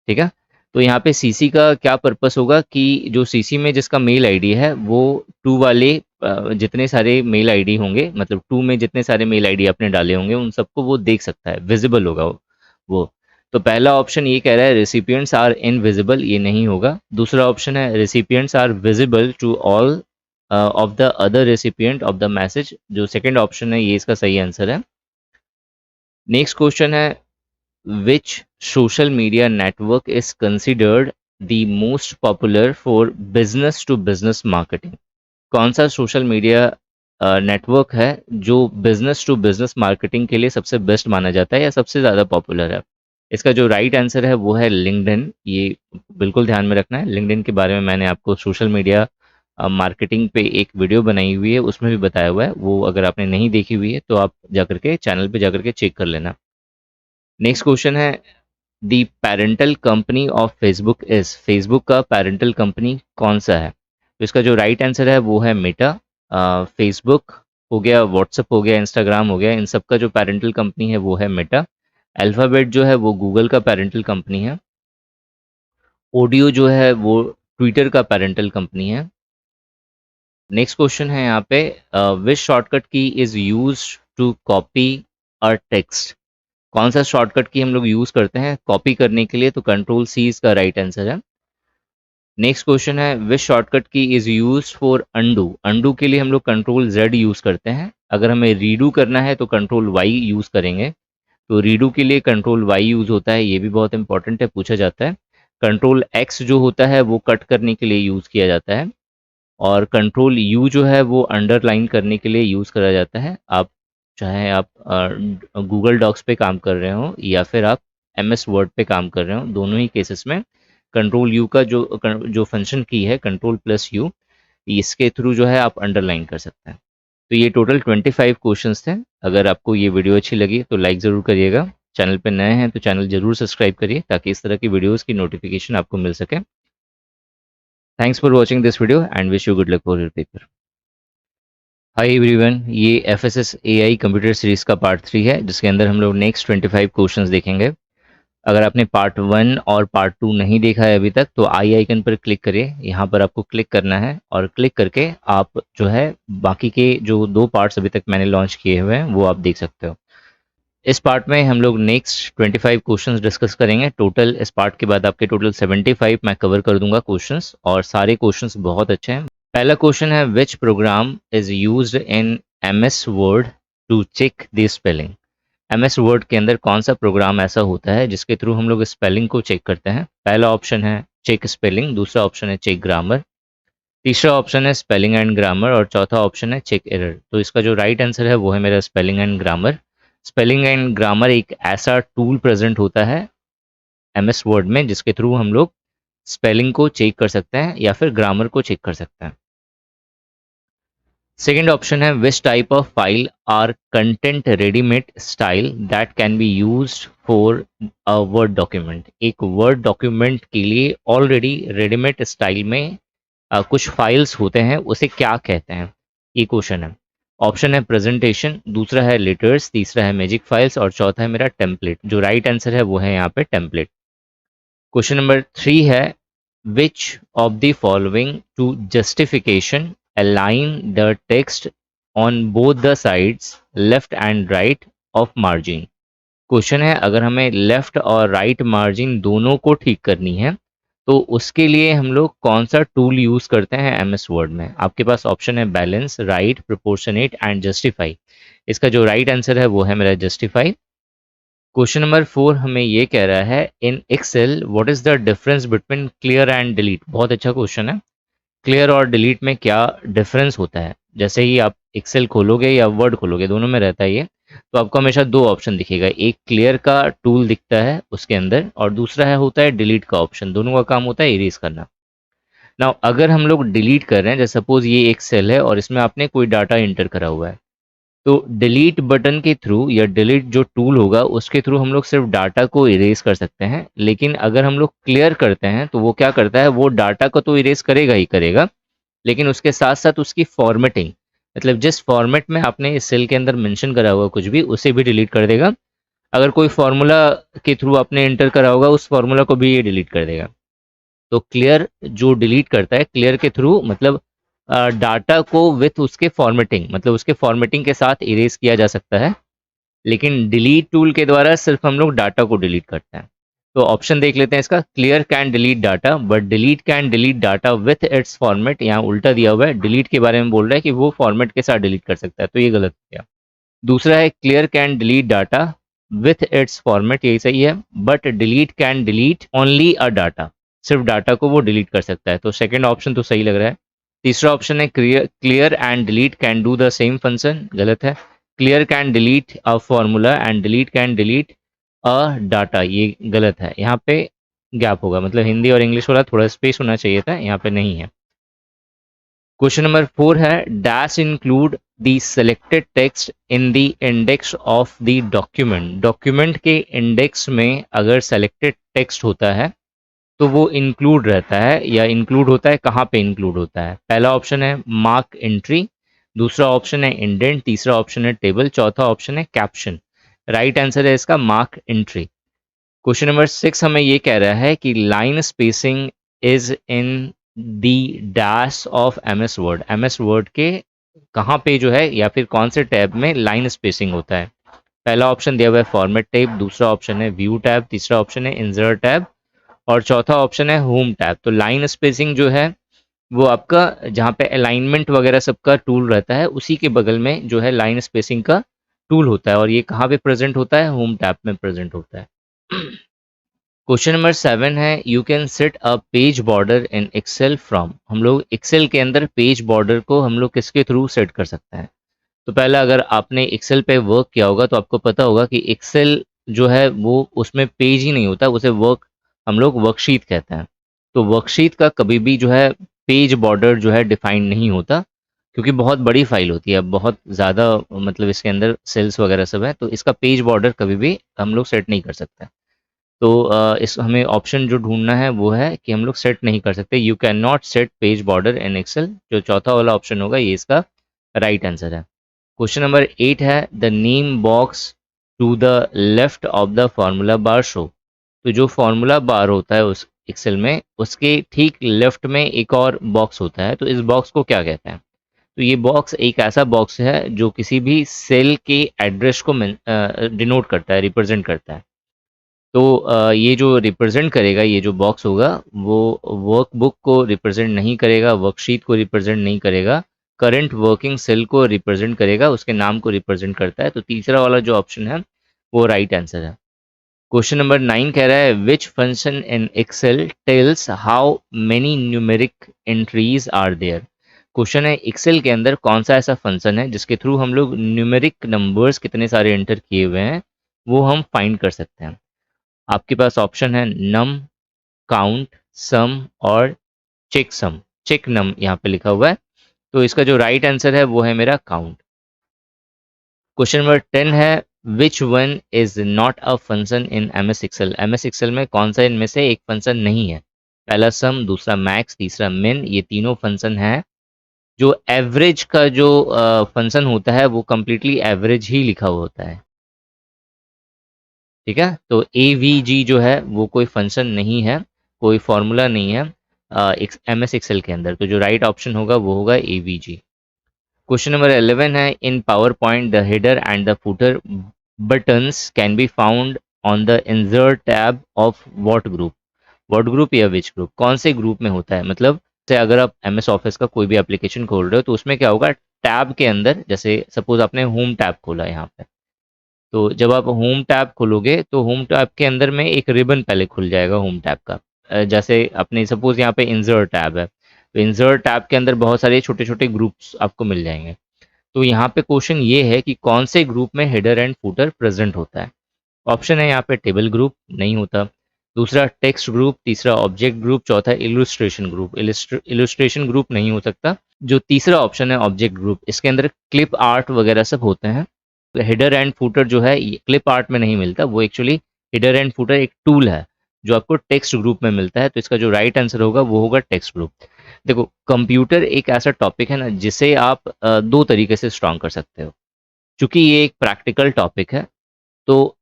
ठीक है। तो यहाँ पे सीसी का क्या पर्पस होगा कि जो सीसी में जिसका मेल आईडी है वो टू वाले जितने सारे मेल आईडी होंगे, मतलब टू में जितने सारे मेल आईडी आपने डाले होंगे उन सबको वो देख सकता है, विजिबल होगा वो। तो पहला ऑप्शन ये कह रहा है रेसिपिएंट्स आर इनविजिबल, ये नहीं होगा। दूसरा ऑप्शन है recipients are visible to all of the other recipient of the message, जो सेकंड ऑप्शन है ये इसका सही आंसर है। नेक्स्ट क्वेश्चन है, which social media network is considered the most popular for business to business marketing। कौन सा social media network है जो बिजनेस टू बिजनेस मार्केटिंग के लिए सबसे बेस्ट माना जाता है या सबसे ज़्यादा पॉपुलर है? इसका जो राइट आंसर है वो है लिंक्डइन। ये बिल्कुल ध्यान में रखना है। लिंक्डइन के बारे में मैंने आपको सोशल मीडिया मार्केटिंग पे एक वीडियो बनाई हुई है, उसमें भी बताया हुआ है। वो अगर आपने नहीं देखी हुई है तो आप जाकर के चैनल पे जाकर के चेक कर लेना। नेक्स्ट क्वेश्चन है, the parental company of Facebook is. Facebook का पेरेंटल कंपनी कौन सा है? तो इसका जो राइट आंसर है वो है मेटा। फेसबुक हो गया, व्हाट्सएप हो गया, इंस्टाग्राम हो गया, इन सब का जो पेरेंटल कंपनी है वो है मेटा। अल्फ़ाबेट जो है वो गूगल का पेरेंटल कंपनी है। ऑडियो जो है वो ट्विटर का पेरेंटल कंपनी है। नेक्स्ट क्वेश्चन है यहाँ पे, which shortcut key is use to copy a text. कौन सा शॉर्टकट की हम लोग यूज़ करते हैं कॉपी करने के लिए? तो कंट्रोल सी इसका राइट आंसर है। नेक्स्ट क्वेश्चन है, विच शॉर्टकट की is use for undo. Undo के लिए हम लोग कंट्रोल जेड यूज़ करते हैं। अगर हमें रीडू करना है तो कंट्रोल वाई यूज़ करेंगे। तो रीडू के लिए कंट्रोल वाई यूज़ होता है, ये भी बहुत इंपॉर्टेंट है, पूछा जाता है। कंट्रोल एक्स जो होता है वो कट करने के लिए यूज़ किया जाता है। और कंट्रोल यू जो है वो अंडरलाइन करने के लिए यूज़ करा जाता है। आप चाहे आप गूगल डॉक्स पे काम कर रहे हो या फिर आप एमएस वर्ड पे काम कर रहे हो, दोनों ही केसेस में कंट्रोल यू का जो फंक्शन की है कंट्रोल प्लस यू, इसके थ्रू जो है आप अंडरलाइन कर सकते हैं। तो ये टोटल 25 क्वेश्चंस थे। अगर आपको ये वीडियो अच्छी लगी तो लाइक ज़रूर करिएगा। चैनल पे नए हैं तो चैनल जरूर सब्सक्राइब करिए ताकि इस तरह की वीडियोस की नोटिफिकेशन आपको मिल सके। Thanks for watching this video and wish you good luck for your paper. Hi everyone, ये एफएसएस एआई कंप्यूटर सीरीज का पार्ट 3 है जिसके अंदर हम लोग नेक्स्ट 25 क्वेश्चंस देखेंगे। अगर आपने पार्ट 1 और पार्ट 2 नहीं देखा है अभी तक तो आई आइकन पर क्लिक करिए। यहाँ पर आपको क्लिक करना है और क्लिक करके आप जो है बाकी के जो 2 पार्ट्स अभी तक मैंने लॉन्च किए हुए हैं वो आप देख सकते हो। इस पार्ट में हम लोग नेक्स्ट 25 क्वेश्चंस डिस्कस करेंगे। टोटल इस पार्ट के बाद आपके टोटल 75 मैं कवर कर दूंगा क्वेश्चंस, और सारे क्वेश्चंस बहुत अच्छे हैं। पहला क्वेश्चन है, which program is used in MS Word to check the spelling. MS Word के अंदर कौन सा प्रोग्राम ऐसा होता है जिसके थ्रू हम लोग स्पेलिंग को चेक करते हैं। पहला ऑप्शन है चेक स्पेलिंग, दूसरा ऑप्शन है चेक ग्रामर, तीसरा ऑप्शन है स्पेलिंग एंड ग्रामर और चौथा ऑप्शन है चेक एरर। तो इसका जो राइट आंसर है वो है मेरा spelling and grammar. Spelling and grammar एक ऐसा टूल प्रेजेंट होता है एमएस वर्ड में जिसके थ्रू हम लोग स्पेलिंग को चेक कर सकते हैं या फिर ग्रामर को चेक कर सकते हैं। सेकेंड ऑप्शन है, which type of file are content readymade style that can be used for a word document. एक वर्ड डॉक्यूमेंट के लिए ऑलरेडी रेडीमेड स्टाइल में कुछ फाइल्स होते हैं, उसे क्या कहते हैं, ये क्वेश्चन है। ऑप्शन है प्रेजेंटेशन, दूसरा है लेटर्स, तीसरा है मैजिक फाइल्स और चौथा है मेरा टेम्पलेट। जो राइट आंसर है वो है यहाँ पे टेम्पलेट। क्वेश्चन नंबर 3 है, which of the following to justification align the text on both the sides left and right of margin। Question है, अगर हमें लेफ्ट और राइट मार्जिन दोनों को ठीक करनी है तो उसके लिए हम लोग कौन सा टूल यूज करते हैं एमएस वर्ड में। आपके पास ऑप्शन है balance, right, proportionate and justify. इसका जो राइट आंसर है वो है मेरा जस्टिफाई। क्वेश्चन नंबर 4 हमें ये कह रहा है, in Excel what is the difference between clear and delete. बहुत अच्छा क्वेश्चन है। क्लियर और डिलीट में क्या डिफरेंस होता है। जैसे ही आप एक्सेल खोलोगे या वर्ड खोलोगे, दोनों में रहता है ये, तो आपको हमेशा 2 ऑप्शन दिखेगा। एक क्लियर का टूल दिखता है उसके अंदर और दूसरा है होता है डिलीट का ऑप्शन। दोनों का काम होता है इरेज करना। नाउ अगर हम लोग डिलीट कर रहे हैं, जैसे सपोज ये एक सेल है और इसमें आपने कोई डाटा इंटर करा हुआ है, तो डिलीट बटन के थ्रू या डिलीट जो टूल होगा उसके थ्रू हम लोग सिर्फ डाटा को इरेज कर सकते हैं। लेकिन अगर हम लोग क्लियर करते हैं तो वो क्या करता है, वो डाटा को तो इरेज करेगा ही करेगा, लेकिन उसके साथ साथ उसकी फॉर्मेटिंग, मतलब जिस फॉर्मेट में आपने इस सेल के अंदर मेंशन करा हुआ कुछ भी, उसे भी डिलीट कर देगा। अगर कोई फॉर्मूला के थ्रू आपने एंटर करा होगा उस फॉर्मूला को भी ये डिलीट कर देगा। तो क्लियर जो डिलीट करता है, क्लियर के थ्रू मतलब डाटा को विथ उसके फॉर्मेटिंग, मतलब उसके फॉर्मेटिंग के साथ इरेज किया जा सकता है। लेकिन डिलीट टूल के द्वारा सिर्फ हम लोग डाटा को डिलीट करते हैं। तो ऑप्शन देख लेते हैं इसका, clear can delete data but delete can delete data with its format. यहाँ उल्टा दिया हुआ है, डिलीट के बारे में बोल रहा है कि वो फॉर्मेट के साथ डिलीट कर सकता है, तो ये गलत हो गया। दूसरा है clear can delete data with its format, यही सही है, but delete can delete only a data, सिर्फ डाटा को वो डिलीट कर सकता है। तो सेकेंड ऑप्शन तो सही लग रहा है। तीसरा ऑप्शन है clear and delete can do the same function, गलत है। Clear can delete a formula and delete can delete a data, ये गलत है। यहाँ पे गैप होगा, मतलब हिंदी और इंग्लिश वाला थोड़ा स्पेस होना चाहिए था, यहाँ पे नहीं है। क्वेश्चन नंबर 4 है, dash include the selected text in the index of the document. Document के इंडेक्स में अगर सेलेक्टेड टेक्स्ट होता है तो वो इंक्लूड रहता है, या इंक्लूड होता है कहाँ पे इंक्लूड होता है। पहला ऑप्शन है मार्क एंट्री, दूसरा ऑप्शन है इंडेंट, तीसरा ऑप्शन है टेबल, चौथा ऑप्शन है कैप्शन। राइट आंसर है इसका मार्क एंट्री। क्वेश्चन नंबर 6 हमें ये कह रहा है कि line spacing is in the dash of MS word. MS Word के कहाँ पे जो है या फिर कौन से टैब में लाइन स्पेसिंग होता है। पहला ऑप्शन दिया हुआ है फॉर्मेट टैब, दूसरा ऑप्शन है व्यू टैब, तीसरा ऑप्शन है इंसर्ट टैब और चौथा ऑप्शन है होम टैब। तो लाइन स्पेसिंग जो है वो आपका जहाँ पे अलाइनमेंट वगैरह सबका टूल रहता है उसी के बगल में जो है लाइन स्पेसिंग का टूल होता है, और ये कहाँ पे प्रेजेंट होता है, होम टैब में प्रेजेंट होता है। क्वेश्चन नंबर 7 है, you can set a page border in Excel from. हम लोग एक्सेल के अंदर पेज बॉर्डर को हम लोग किसके थ्रू सेट कर सकते हैं। तो पहला, अगर आपने एक्सेल पे वर्क किया होगा तो आपको पता होगा कि एक्सेल जो है वो उसमें पेज ही नहीं होता, उसे हम लोग वर्कशीट कहते हैं। तो वर्कशीट का कभी भी जो है पेज बॉर्डर जो है डिफाइंड नहीं होता। क्योंकि बहुत बड़ी फाइल होती है, बहुत ज़्यादा मतलब इसके अंदर सेल्स वगैरह सब है, तो इसका पेज बॉर्डर कभी भी हम लोग सेट नहीं कर सकते। तो इस हमें ऑप्शन जो ढूंढना है वो है कि हम लोग सेट नहीं कर सकते, you can not set page border in Excel. जो चौथा वाला ऑप्शन होगा ये इसका राइट आंसर है। क्वेश्चन नंबर 8 है, the name box to the left of the formula bar show. तो जो फॉर्मूला बार होता है उस एक्सेल में, उसके ठीक लेफ्ट में एक और बॉक्स होता है, तो इस बॉक्स को क्या कहते हैं? तो ये बॉक्स एक ऐसा बॉक्स है जो किसी भी सेल के एड्रेस को डिनोट करता है, रिप्रेजेंट करता है। तो ये जो रिप्रेजेंट करेगा, ये जो बॉक्स होगा वो वर्कबुक को रिप्रेजेंट नहीं करेगा, वर्कशीट को रिप्रेजेंट नहीं करेगा, करंट वर्किंग सेल को रिप्रेजेंट करेगा, उसके नाम को रिप्रेजेंट करता है। तो तीसरा वाला जो ऑप्शन है वो राइट आंसर है। क्वेश्चन नंबर 9 कह रहा है, which function in Excel tells how many numeric entries are there. Question है, एक्सेल के अंदर कौन सा ऐसा फंक्शन है जिसके थ्रू हम लोग न्यूमेरिक नंबर्स कितने सारे एंटर किए हुए हैं वो हम फाइंड कर सकते हैं। आपके पास ऑप्शन है नम, काउंट, सम और चेक सम। चेक नम यहाँ पे लिखा हुआ है, तो इसका जो राइट आंसर है वो है मेरा काउंट। क्वेश्चन नंबर 10 है, which one is not a function in M S Excel. M S Excel में कौन सा इनमें से एक फंक्शन नहीं है? पहला सम, दूसरा मैक्स, तीसरा मिन। ये तीनों फंक्शन है। जो एवरेज का जो फंक्शन होता है वो कंप्लीटली एवरेज ही लिखा हुआ होता है, ठीक है। तो ए वी जी जो है वो कोई फंक्शन नहीं है, कोई फॉर्मूला नहीं है एम एस एक्सेल के अंदर। तो जो राइट ऑप्शन होगा वो होगा A V G. Question number 11 है, in PowerPoint the header and the footer buttons can be found on the insert tab of what group. What group या which group, कौन से ग्रुप में होता है? मतलब से अगर आप एम एस ऑफिस का कोई भी एप्लीकेशन खोल रहे हो तो उसमें क्या होगा, टैब के अंदर, जैसे सपोज आपने होम टैब खोला यहाँ पे, तो जब आप होम टैब खोलोगे तो होम टैब के अंदर में एक रिबन पहले खुल जाएगा होम टैब का। जैसे अपने सपोज यहाँ पे इंसर्ट टैब है, तो इंसर्ट टैब के अंदर बहुत सारे छोटे छोटे ग्रुप्स आपको मिल जाएंगे। तो यहाँ पे क्वेश्चन ये है कि कौन से ग्रुप में हेडर एंड फुटर प्रेजेंट होता है। ऑप्शन है यहाँ पे टेबल ग्रुप, नहीं होता। दूसरा टेक्स्ट ग्रुप, तीसरा ऑब्जेक्ट ग्रुप, चौथा इलुस्ट्रेशन ग्रुप। इलुस्ट्रेशन ग्रुप नहीं हो सकता। जो तीसरा ऑप्शन है ऑब्जेक्ट ग्रुप, इसके अंदर क्लिप आर्ट वगैरह सब होते हैं। हेडर एंड फुटर जो है ये क्लिप आर्ट में नहीं मिलता, वो एक्चुअली हेडर एंड फुटर एक टूल है जो आपको टेक्स्ट ग्रुप में मिलता है। तो इसका जो राइट आंसर होगा वो होगा टेक्स्ट ग्रुप। देखो, कंप्यूटर एक ऐसा टॉपिक है ना जिसे आप दो तरीके से स्ट्रॉन्ग कर सकते हो। क्योंकि ये एक प्रैक्टिकल टॉपिक है, तो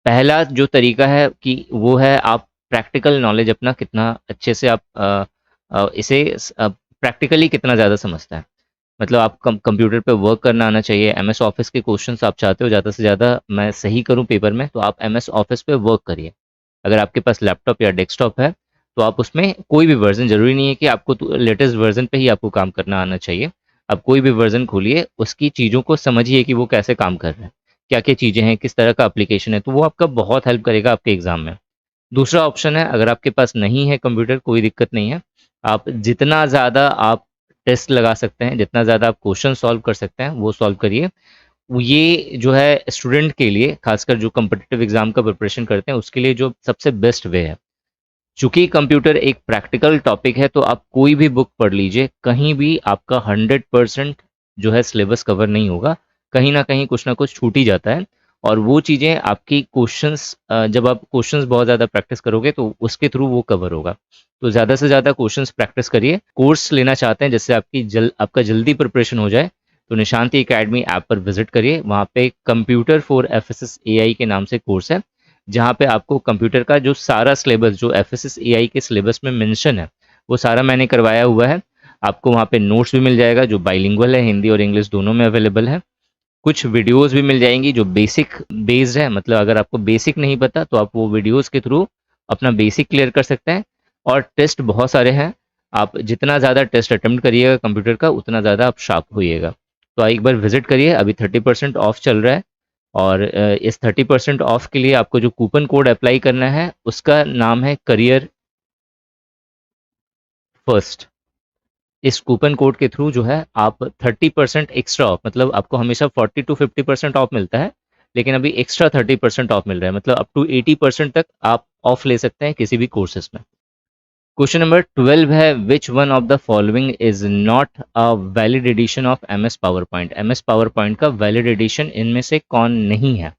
पहला जो तरीका है कि वो है आप प्रैक्टिकल नॉलेज अपना कितना अच्छे से आप इसे प्रैक्टिकली कितना ज़्यादा समझता है। मतलब आप कंप्यूटर पे वर्क करना आना चाहिए। एमएस ऑफिस के क्वेश्चंस आप चाहते हो ज़्यादा से ज़्यादा मैं सही करूं पेपर में, तो आप एमएस ऑफिस पे वर्क करिए। अगर आपके पास लैपटॉप या डेस्कटॉप है तो आप उसमें कोई भी वर्जन, ज़रूरी नहीं है कि आपको लेटेस्ट वर्जन पे ही आपको काम करना आना चाहिए। आप कोई भी वर्जन खोलिए, उसकी चीज़ों को समझिए कि वो कैसे काम कर रहा है, क्या क्या चीज़ें हैं, किस तरह का एप्लीकेशन है, तो वो आपका बहुत हेल्प करेगा आपके एग्जाम में। दूसरा ऑप्शन है, अगर आपके पास नहीं है कंप्यूटर, कोई दिक्कत नहीं है, आप जितना ज़्यादा आप टेस्ट लगा सकते हैं, जितना ज़्यादा आप क्वेश्चन सॉल्व कर सकते हैं वो सॉल्व करिए। ये जो है स्टूडेंट के लिए, खासकर जो कम्पिटिटिव एग्जाम का प्रिपरेशन करते हैं उसके लिए जो सबसे बेस्ट वे है। चूंकि कंप्यूटर एक प्रैक्टिकल टॉपिक है तो आप कोई भी बुक पढ़ लीजिए, कहीं भी आपका 100% जो है सिलेबस कवर नहीं होगा, कहीं ना कुछ छूट ही जाता है। और वो चीज़ें आपकी क्वेश्चंस, जब आप क्वेश्चंस बहुत ज़्यादा प्रैक्टिस करोगे तो उसके थ्रू वो कवर होगा। तो ज़्यादा से ज़्यादा क्वेश्चंस प्रैक्टिस करिए। कोर्स लेना चाहते हैं जिससे आपका जल्दी प्रिपरेशन हो जाए, तो निशांति एकेडमी ऐप पर विजिट करिए। वहाँ पे कंप्यूटर फॉर एफएसएस एआई के नाम से कोर्स है, जहाँ पे आपको कंप्यूटर का जो सारा सिलेबस जो एफएसएस एआई के सिलेबस में मेंशन है वो सारा मैंने करवाया हुआ है। आपको वहाँ पे नोट्स भी मिल जाएगा जो बाइलिंगुअल है, हिंदी और इंग्लिश दोनों में अवेलेबल है। कुछ वीडियोस भी मिल जाएंगी जो बेसिक बेस्ड है, मतलब अगर आपको बेसिक नहीं पता तो आप वो वीडियोस के थ्रू अपना बेसिक क्लियर कर सकते हैं। और टेस्ट बहुत सारे हैं, आप जितना ज़्यादा टेस्ट अटेम्प्ट करिएगा कंप्यूटर का उतना ज़्यादा आप शार्प होइएगा। तो एक बार विजिट करिए, अभी 30% ऑफ चल रहा है। और इस 30% ऑफ के लिए आपको जो कूपन कोड अप्लाई करना है उसका नाम है करियर फर्स्ट। इस कूपन कोड के थ्रू जो है आप 30% एक्स्ट्रा ऑफ, मतलब आपको हमेशा 40 to 50% ऑफ मिलता है, लेकिन अभी एक्स्ट्रा 30% ऑफ मिल रहा है, मतलब अप टू 80% तक आप ऑफ ले सकते हैं किसी भी कोर्सेज में। क्वेश्चन नंबर 12 है, which one of the following is not a valid edition of M S power point. M S power point का वैलिड एडिशन इनमें से कौन नहीं है?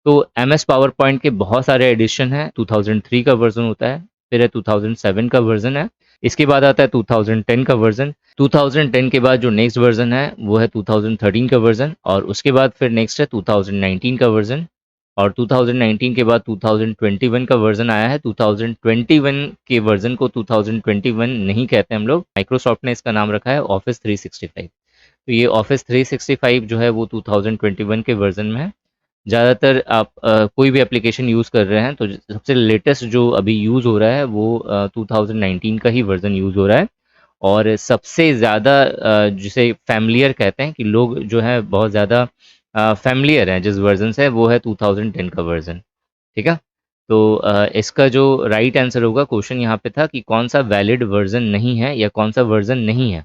तो एम एस पावर पॉइंट के बहुत सारे एडिशन हैं। 2003 का वर्जन होता है, फिर है 2007 का वर्जन है, इसके बाद आता है 2010 का वर्जन। 2010 के बाद जो नेक्स्ट वर्जन है वो है 2013 का वर्जन, और उसके बाद फिर नेक्स्ट है 2019 का वर्जन, और 2019 के बाद 2021 का वर्जन आया है। 2021 के वर्जन को 2021 नहीं कहते हम लोग, माइक्रोसॉफ्ट ने इसका नाम रखा है ऑफिस 365। तो ये ऑफिस 365 जो है वो 2021 के वर्जन में है। ज़्यादातर आप कोई भी एप्लीकेशन यूज़ कर रहे हैं तो सबसे लेटेस्ट जो अभी यूज़ हो रहा है वो 2019 का ही वर्जन यूज़ हो रहा है। और सबसे ज़्यादा जिसे फैमिलियर कहते हैं कि लोग जो है बहुत ज़्यादा फैमिलियर हैं जिस वर्जन से, वो है 2010 का वर्जन। ठीक है। तो इसका जो राइट आंसर होगा, क्वेश्चन यहाँ पे था कि कौन सा वैलिड वर्जन नहीं है या कौन सा वर्जन नहीं है।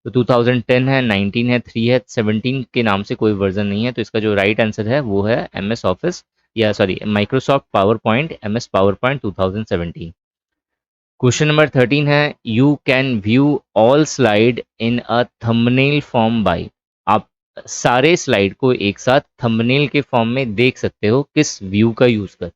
तो 2010 है, 19 है, 3 है, 17 के नाम से कोई वर्जन नहीं है। तो इसका जो राइट आंसर है वो है एम एस ऑफिस, या sorry Microsoft power point, M S power point 2017। Question number 13 है, you can view all slide in a thumbnail form by. आप सारे स्लाइड को एक साथ थंबनेल के फॉर्म में देख सकते हो किस व्यू का यूज कर?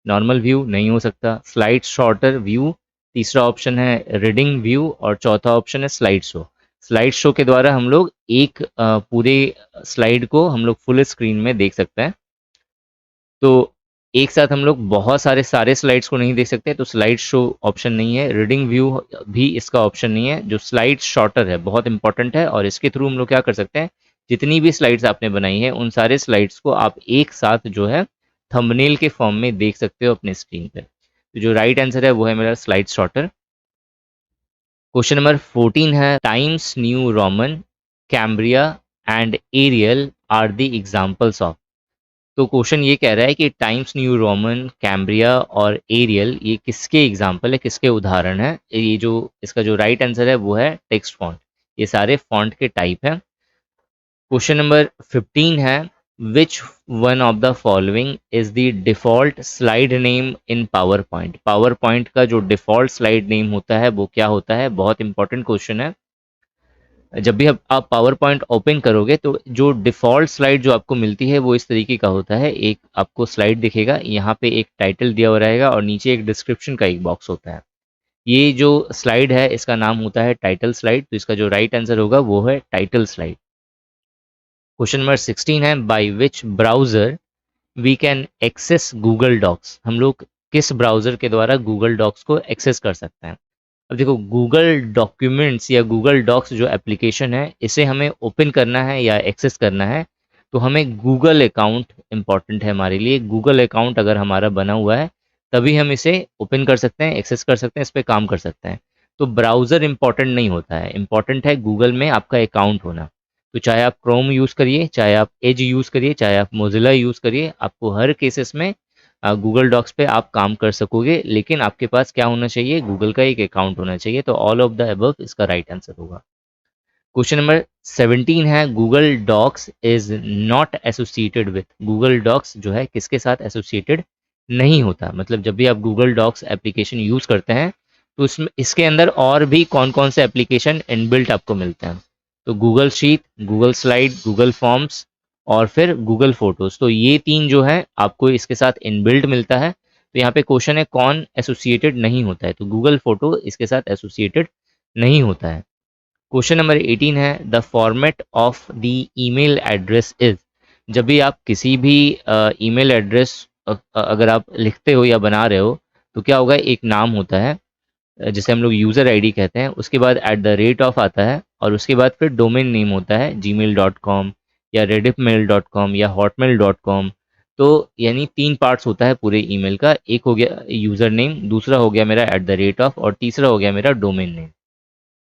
नॉर्मल व्यू नहीं हो सकता, स्लाइड शॉर्टर व्यू, तीसरा ऑप्शन है रीडिंग व्यू, और चौथा ऑप्शन है स्लाइड शो। स्लाइड शो के द्वारा हम लोग एक पूरे स्लाइड को हम लोग फुल स्क्रीन में देख सकते हैं। तो एक साथ हम लोग बहुत सारे स्लाइड्स को नहीं देख सकते, तो स्लाइड शो ऑप्शन नहीं है। रीडिंग व्यू भी इसका ऑप्शन नहीं है। जो स्लाइड शॉर्टर है बहुत इंपॉर्टेंट है, और इसके थ्रू हम लोग क्या कर सकते हैं, जितनी भी स्लाइड्स आपने बनाई है उन सारे स्लाइड्स को आप एक साथ जो है थंबनेल के फॉर्म में देख सकते हो अपने स्क्रीन पे। तो जो राइट आंसर है वो है मेरा स्लाइड शॉर्टर। क्वेश्चन नंबर 14 है, Times New Roman, Cambria and Arial are the examples of. तो क्वेश्चन ये कह रहा है कि टाइम्स न्यू रोमन, कैम्ब्रिया और एरियल ये किसके एग्जाम्पल है, किसके उदाहरण है? ये जो इसका जो राइट आंसर है वो है टेक्स्ट फॉन्ट। ये सारे फॉन्ट के टाइप हैं। क्वेश्चन नंबर 15 है, which one of the following is the default slide name in PowerPoint. Power point का जो डिफॉल्ट स्लाइड नेम होता है वो क्या होता है? बहुत इंपॉर्टेंट क्वेश्चन है। जब भी आप पावर पॉइंट ओपन करोगे तो जो डिफ़ॉल्ट स्लाइड जो आपको मिलती है वो इस तरीके का होता है। एक आपको स्लाइड दिखेगा, यहाँ पे एक टाइटल दिया हुआ रहेगा और नीचे एक डिस्क्रिप्शन का एक बॉक्स होता है। ये जो स्लाइड है इसका नाम होता है टाइटल स्लाइड। तो इसका जो राइट आंसर होगा वो है टाइटल स्लाइड। क्वेश्चन नंबर 16 है, by which browser we can access Google docs. हम लोग किस ब्राउजर के द्वारा गूगल डॉक्स को एक्सेस कर सकते हैं? अब देखो, गूगल डॉक्यूमेंट्स या गूगल डॉक्स जो एप्लीकेशन है इसे हमें ओपन करना है या एक्सेस करना है तो हमें गूगल अकाउंट इम्पॉर्टेंट है हमारे लिए। गूगल अकाउंट अगर हमारा बना हुआ है तभी हम इसे ओपन कर सकते हैं, एक्सेस कर सकते हैं, इस पर काम कर सकते हैं। तो ब्राउज़र इम्पॉर्टेंट नहीं होता है, इम्पॉर्टेंट है गूगल में आपका अकाउंट होना। तो चाहे आप क्रोम यूज़ करिए, चाहे आप एज यूज़ करिए, चाहे आप मोजिला यूज़ करिए, आपको हर केसेस में गूगल डॉक्स पे आप काम कर सकोगे। लेकिन आपके पास क्या होना चाहिए? गूगल का एक अकाउंट होना चाहिए। तो ऑल ऑफ द अबव इसका राइट आंसर होगा। क्वेश्चन नंबर 17 है, Google docs is not associated with. Google docs जो है किसके साथ एसोसिएटेड नहीं होता? मतलब जब भी आप गूगल डॉक्स एप्लीकेशन यूज़ करते हैं तो इसमें इसके अंदर और भी कौन कौन से एप्लीकेशन इनबिल्ट आपको मिलते हैं? तो Google sheet, Google slide, Google forms और फिर गूगल फोटोज। तो ये तीन जो है आपको इसके साथ इनबिल्ट मिलता है। तो यहाँ पे क्वेश्चन है कौन एसोसिएटेड नहीं होता है? तो गूगल फोटो इसके साथ एसोसिएटेड नहीं होता है। क्वेश्चन नंबर 18 है, the format of the email address is. जब भी आप किसी भी ईमेल एड्रेस अगर आप लिखते हो या बना रहे हो तो क्या होगा? एक नाम होता है जिसे हम लोग यूज़र आईडी कहते हैं, उसके बाद एट द रेट ऑफ आता है और उसके बाद फिर डोमेन नेम होता है gmail.com या rediffmail.com या hotmail.com। तो यानी तीन पार्ट्स होता है पूरे ईमेल का। एक हो गया यूज़र नेम, दूसरा हो गया मेरा एट द रेट ऑफ, और तीसरा हो गया मेरा डोमेन नेम।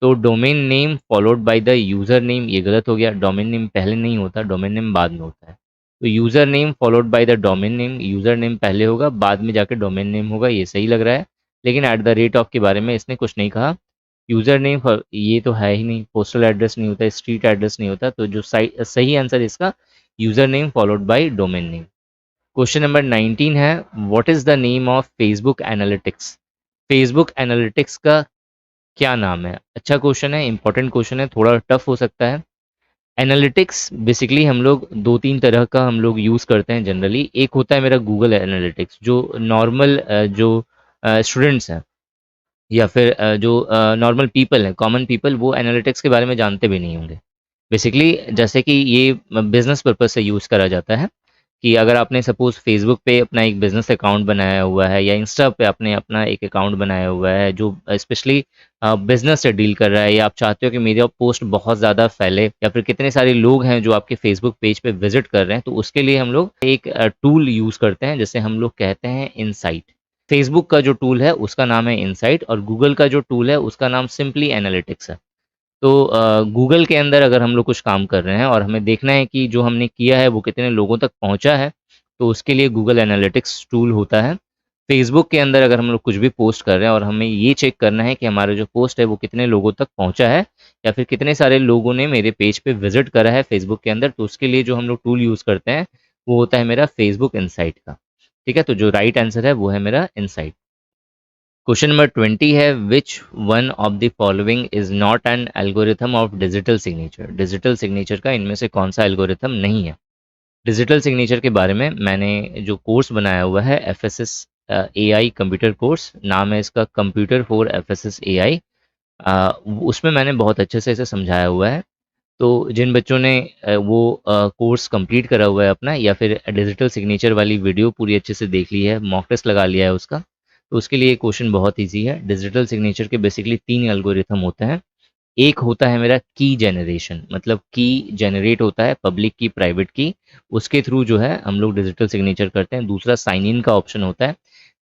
तो domain name followed by the user name ये गलत हो गया। डोमेन नेम पहले नहीं होता, डोमेन नेम बाद में होता है। तो user name followed by the domain name, user name पहले होगा बाद में जाके डोमेन नेम होगा, ये सही लग रहा है। लेकिन एट द रेट ऑफ के बारे में इसने कुछ नहीं कहा। यूज़र नेम ये तो है ही नहीं, पोस्टल एड्रेस नहीं होता, स्ट्रीट एड्रेस नहीं होता। तो जो सही आंसर इसका user name followed by domain name. Question number 19 है, what is the name of Facebook analytics. Facebook analytics का क्या नाम है? अच्छा क्वेश्चन है, इंपॉर्टेंट क्वेश्चन है, थोड़ा टफ हो सकता है। एनालिटिक्स बेसिकली हम लोग दो तीन तरह का हम लोग यूज़ करते हैं जनरली। एक होता है मेरा गूगल एनालिटिक्स, जो नॉर्मल जो स्टूडेंट्स हैं या फिर जो नॉर्मल पीपल हैं, कॉमन पीपल, वो एनालिटिक्स के बारे में जानते भी नहीं होंगे। बेसिकली जैसे कि ये बिजनेस पर्पज से यूज़ करा जाता है कि अगर आपने सपोज फेसबुक पे अपना एक बिजनेस अकाउंट बनाया हुआ है या इंस्टा पे आपने अपना एक अकाउंट बनाया हुआ है जो स्पेशली बिजनेस से डील कर रहा है, या आप चाहते हो कि मेरा पोस्ट बहुत ज़्यादा फैले, या फिर कितने सारे लोग हैं जो आपके फेसबुक पेज पे विजिट कर रहे हैं, तो उसके लिए हम लोग एक टूल यूज़ करते हैं जिसे हम लोग कहते हैं इनसाइट। फेसबुक का जो टूल है उसका नाम है इनसाइट, और गूगल का जो टूल है उसका नाम सिंपली एनालिटिक्स है। तो गूगल के अंदर अगर हम लोग कुछ काम कर रहे हैं और हमें देखना है कि जो हमने किया है वो कितने लोगों तक पहुंचा है, तो उसके लिए गूगल एनालिटिक्स टूल होता है। फेसबुक के अंदर अगर हम लोग कुछ भी पोस्ट कर रहे हैं और हमें ये चेक करना है कि हमारा जो पोस्ट है वो कितने लोगों तक पहुंचा है, या फिर कितने सारे लोगों ने मेरे पेज पे विजिट करा है फेसबुक के अंदर, तो उसके लिए जो हम लोग टूल यूज़ करते हैं वो होता है मेरा फेसबुक इनसाइट का। ठीक है, तो जो राइट आंसर है वो है मेरा इनसाइट। क्वेश्चन नंबर 20 है, which one of the following is not an algorithm of digital signature? Digital signature का इनमें से कौन सा एल्गोरिथम नहीं है? डिजिटल सिग्नेचर के बारे में मैंने जो कोर्स बनाया हुआ है FSS AI कंप्यूटर कोर्स, नाम है इसका कंप्यूटर फॉर FSS AI, उसमें मैंने बहुत अच्छे से इसे समझाया हुआ है। तो जिन बच्चों ने वो कोर्स कंप्लीट करा हुआ है अपना, या फिर डिजिटल सिग्नेचर वाली वीडियो पूरी अच्छे से देख ली है, मॉक टेस्ट लगा लिया है उसका, तो उसके लिए क्वेश्चन बहुत इजी है। डिजिटल सिग्नेचर के बेसिकली तीन एल्गोरिथम होते हैं। एक होता है मेरा की जनरेशन, मतलब की जनरेट होता है पब्लिक की, प्राइवेट की, उसके थ्रू जो है हम लोग डिजिटल सिग्नेचर करते हैं। दूसरा साइन इन का ऑप्शन होता है।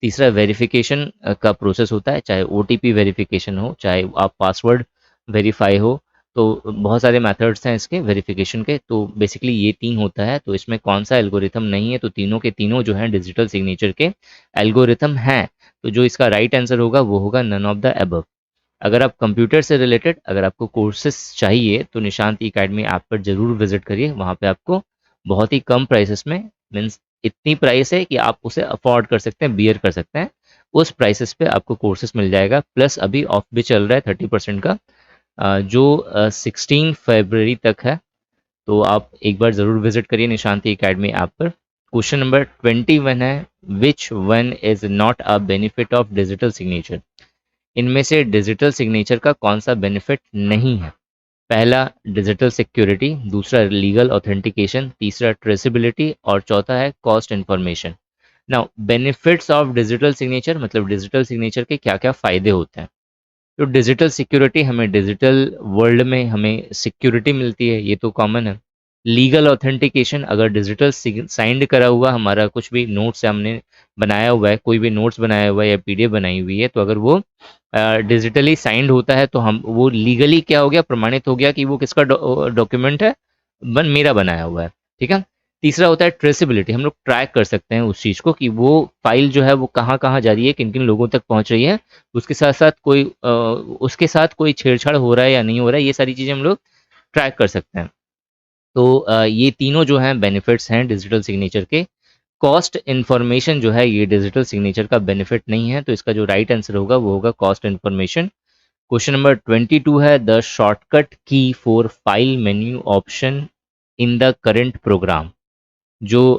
तीसरा वेरिफिकेशन का प्रोसेस होता है, चाहे OTP वेरिफिकेशन हो, चाहे आप पासवर्ड वेरीफाई हो। तो बहुत सारे मेथड्स हैं इसके वेरिफिकेशन के, तो बेसिकली ये तीन होता है। तो इसमें कौन सा एल्गोरिथम नहीं है? तो तीनों के तीनों जो हैं डिजिटल सिग्नेचर के एल्गोरिथम हैं। तो जो इसका राइट आंसर होगा वो होगा नन ऑफ द अबव। अगर आप कंप्यूटर से रिलेटेड अगर आपको कोर्सेज चाहिए तो निशांत एकेडमी ऐप पर जरूर विजिट करिए। वहाँ पे आपको बहुत ही कम प्राइसेस में, मीन्स इतनी प्राइस है कि आप उसे अफोर्ड कर सकते हैं, बियर कर सकते हैं, उस प्राइसेस पे आपको कोर्सेज मिल जाएगा। प्लस अभी ऑफ भी चल रहा है 30% का, जो 16 फरवरी तक है। तो आप एक बार ज़रूर विजिट करिए निशांति एकेडमी ऐप पर। क्वेश्चन नंबर 21 है, which one is not a benefit of digital signature? इनमें से डिजिटल सिग्नेचर का कौन सा बेनिफिट नहीं है? पहला डिजिटल सिक्योरिटी, दूसरा लीगल ऑथेंटिकेशन, तीसरा ट्रेसिबिलिटी, और चौथा है cost information. Now benefits of digital signature, मतलब डिजिटल सिग्नेचर के क्या क्या फायदे होते हैं? तो डिजिटल सिक्योरिटी, हमें डिजिटल वर्ल्ड में हमें सिक्योरिटी मिलती है, ये तो कॉमन है। लीगल ऑथेंटिकेशन, अगर डिजिटल साइंड करा हुआ हमारा कुछ भी नोट्स हमने बनाया हुआ है, कोई भी नोट्स बनाया हुआ है या PDF बनाई हुई है, तो अगर वो डिजिटली साइंड होता है तो हम वो लीगली क्या हो गया, प्रमाणित हो गया कि वो किसका डॉक्यूमेंट है, मेरा बनाया हुआ है। ठीक है। तीसरा होता है ट्रेसिबिलिटी, हम लोग ट्रैक कर सकते हैं उस चीज़ को कि वो फाइल जो है वो कहाँ कहाँ जा रही है, किन किन लोगों तक पहुँच रही है, उसके साथ साथ उसके साथ कोई छेड़छाड़ हो रहा है या नहीं हो रहा है, ये सारी चीज़ें हम लोग ट्रैक कर सकते हैं। तो ये तीनों जो हैं बेनिफिट्स हैं डिजिटल सिग्नेचर के। कॉस्ट इन्फॉर्मेशन जो है ये डिजिटल सिग्नेचर का बेनिफिट नहीं है, तो इसका जो राइट आंसर होगा वो होगा कॉस्ट इन्फॉर्मेशन। क्वेश्चन नंबर 22 है, the shortcut key for file menu option in the current program. जो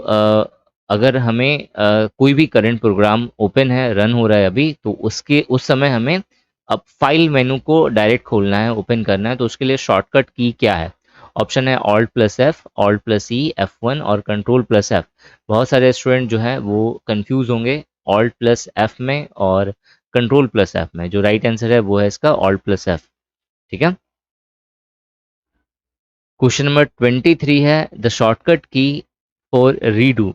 अगर हमें कोई भी करंट प्रोग्राम ओपन है, रन हो रहा है अभी, तो उसके उस समय हमें अब फाइल मेनू को डायरेक्ट खोलना है, ओपन करना है, तो उसके लिए शॉर्टकट की क्या है? ऑप्शन है Alt+F, Alt+E, F1 और Control+F। बहुत सारे स्टूडेंट जो है वो कंफ्यूज होंगे Alt+F में और Control+F में। जो राइट आंसर है वो है इसका Alt+F। ठीक है। क्वेश्चन नंबर 23 है, the shortcut key for redo.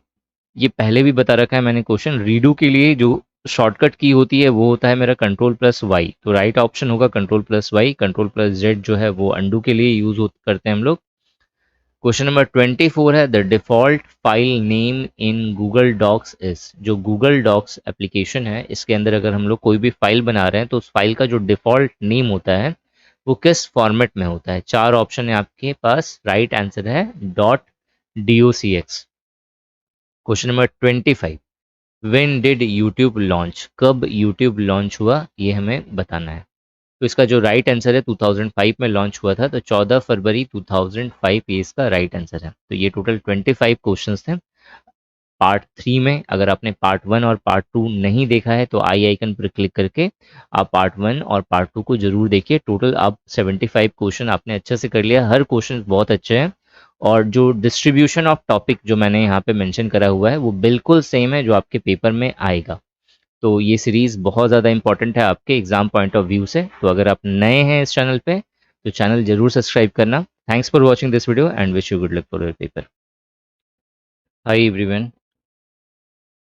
ये पहले भी बता रखा है मैंने क्वेश्चन। रीडू के लिए जो शॉर्टकट की होती है वो होता है मेरा Ctrl+Y, तो राइट ऑप्शन होगा Ctrl+Y। Ctrl+Z जो है वो अंडू के लिए यूज करते हैं हम लोग। क्वेश्चन नंबर 24 है, the default file name in Google docs is. जो गूगल डॉक्स एप्लीकेशन है इसके अंदर अगर हम लोग कोई भी फाइल बना रहे हैं तो उस फाइल का जो डिफॉल्ट नेम होता है वो किस फॉर्मेट में होता है? चार ऑप्शन है आपके पास, राइट आंसर है .docx। Question number 25, when did YouTube launch, कब यूट्यूब लॉन्च हुआ ये हमें बताना है। तो इसका जो राइट आंसर है 2005 में लॉन्च हुआ था, तो 14 फरवरी 2005 ये इसका राइट आंसर है। तो ये टोटल 25 क्वेश्चंस थे। पार्ट 3 में अगर आपने पार्ट 1 और पार्ट 2 नहीं देखा है तो आई आइकन पर क्लिक करके आप पार्ट 1 और पार्ट 2 को जरूर देखिए। टोटल आप 75 क्वेश्चन आपने अच्छे से कर लिया, हर क्वेश्चन बहुत अच्छे हैं और जो डिस्ट्रीब्यूशन ऑफ टॉपिक जो मैंने यहाँ पे मेंशन करा हुआ है वो बिल्कुल सेम है जो आपके पेपर में आएगा। तो ये सीरीज बहुत ज़्यादा इंपॉर्टेंट है आपके एग्जाम पॉइंट ऑफ व्यू से। तो अगर आप नए हैं इस चैनल पे तो चैनल जरूर सब्सक्राइब करना। Thanks for watching this video and wish you good luck for your paper. Hi everyone,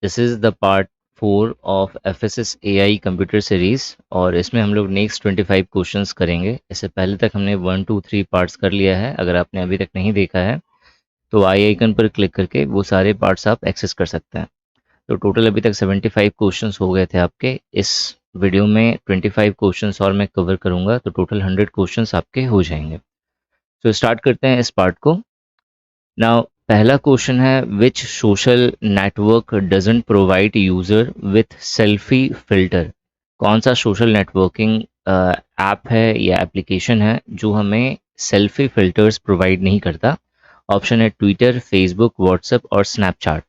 this is the part 4 of FSS AI computer series और इसमें हम लोग नेक्स्ट 25 क्वेश्चंस करेंगे। इससे पहले तक हमने 1 2 3 पार्ट्स कर लिया है। अगर आपने अभी तक नहीं देखा है तो आई आइकन पर क्लिक करके वो सारे पार्ट्स आप एक्सेस कर सकते हैं। तो टोटल अभी तक 75 क्वेश्चंस हो गए थे आपके। इस वीडियो में 25 क्वेश्चंस और मैं कवर करूंगा तो टोटल 100 क्वेश्चंस आपके हो जाएंगे। तो स्टार्ट करते हैं इस पार्ट को। नाउ पहला क्वेश्चन है, which social network doesn't provide user with selfie filter. कौन सा सोशल नेटवर्किंग ऐप है या एप्लीकेशन है जो हमें सेल्फी फिल्टर्स प्रोवाइड नहीं करता। ऑप्शन है ट्विटर, फेसबुक, व्हाट्सएप और स्नैपचैट।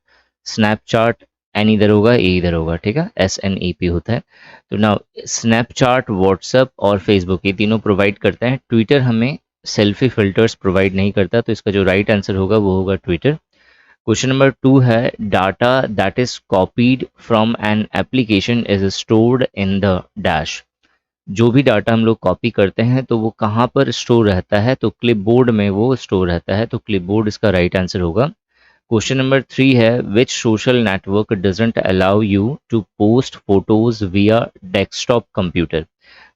स्नैपचैट एन इधर होगा, ए इधर होगा, ठीक है, SNAP होता है। तो नाउ स्नैपचैट, व्हाट्सएप और फेसबुक ये तीनों प्रोवाइड करते हैं। ट्विटर हमें सेल्फी फिल्टर्स प्रोवाइड नहीं करता, तो इसका जो राइट आंसर होगा वो होगा ट्विटर। क्वेश्चन नंबर 2 है, data that is copied from an application is stored in the dash. जो भी डाटा हम लोग कॉपी करते हैं तो वो कहाँ पर स्टोर रहता है, तो क्लिपबोर्ड में वो स्टोर रहता है, तो क्लिपबोर्ड इसका राइट आंसर होगा। क्वेश्चन नंबर 3 है, which social network doesn't allow you to post photos via desktop computer.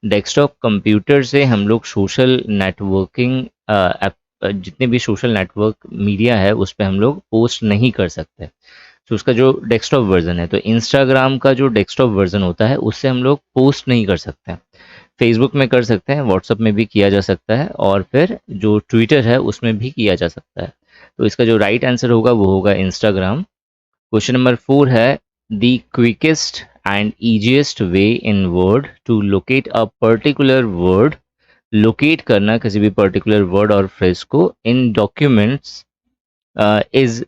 Desktop computer से हम लोग सोशल नेटवर्किंग जितने भी सोशल नेटवर्क मीडिया है उस पर हम लोग पोस्ट नहीं कर सकते। तो उसका जो डेस्कटॉप वर्जन है, तो इंस्टाग्राम का जो डेस्कटॉप वर्जन होता है उससे हम लोग पोस्ट नहीं कर सकते। फेसबुक में कर सकते हैं, व्हाट्सएप में भी किया जा सकता है और फिर जो ट्विटर है उसमें भी किया जा सकता है। तो इसका जो राइट आंसर होगा वो होगा इंस्टाग्राम। क्वेश्चन नंबर 4 है, the quickest and easiest way in word to locate a particular word. Locate करना किसी भी पर्टिकुलर वर्ड और फ्रेज को in documents is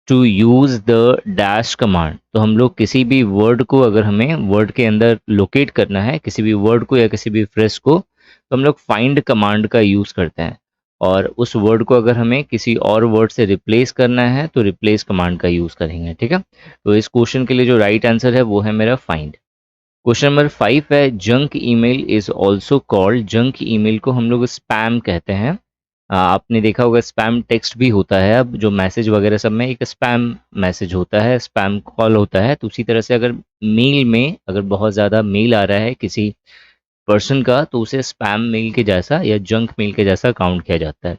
to use the dash command. तो हम लोग किसी भी वर्ड को, अगर हमें वर्ड के अंदर लोकेट करना है किसी भी वर्ड को या किसी भी फ्रेज को, तो हम लोग फाइंड कमांड का यूज करते हैं। और उस वर्ड को अगर हमें किसी और वर्ड से रिप्लेस करना है तो रिप्लेस कमांड का यूज करेंगे, ठीक है। तो इस क्वेश्चन के लिए जो राइट आंसर है वो है मेरा फाइंड। क्वेश्चन नंबर 5 है, junk email is also called. Junk email को हम लोग स्पैम कहते हैं। आपने देखा होगा स्पैम टेक्स्ट भी होता है, अब जो मैसेज वगैरह सब में एक स्पैम मैसेज होता है, स्पैम कॉल होता है। तो उसी तरह से अगर मेल में अगर बहुत ज़्यादा मेल आ रहा है किसी पर्सन का तो उसे स्पैम मेल के जैसा या जंक मेल के जैसा काउंट किया जाता है।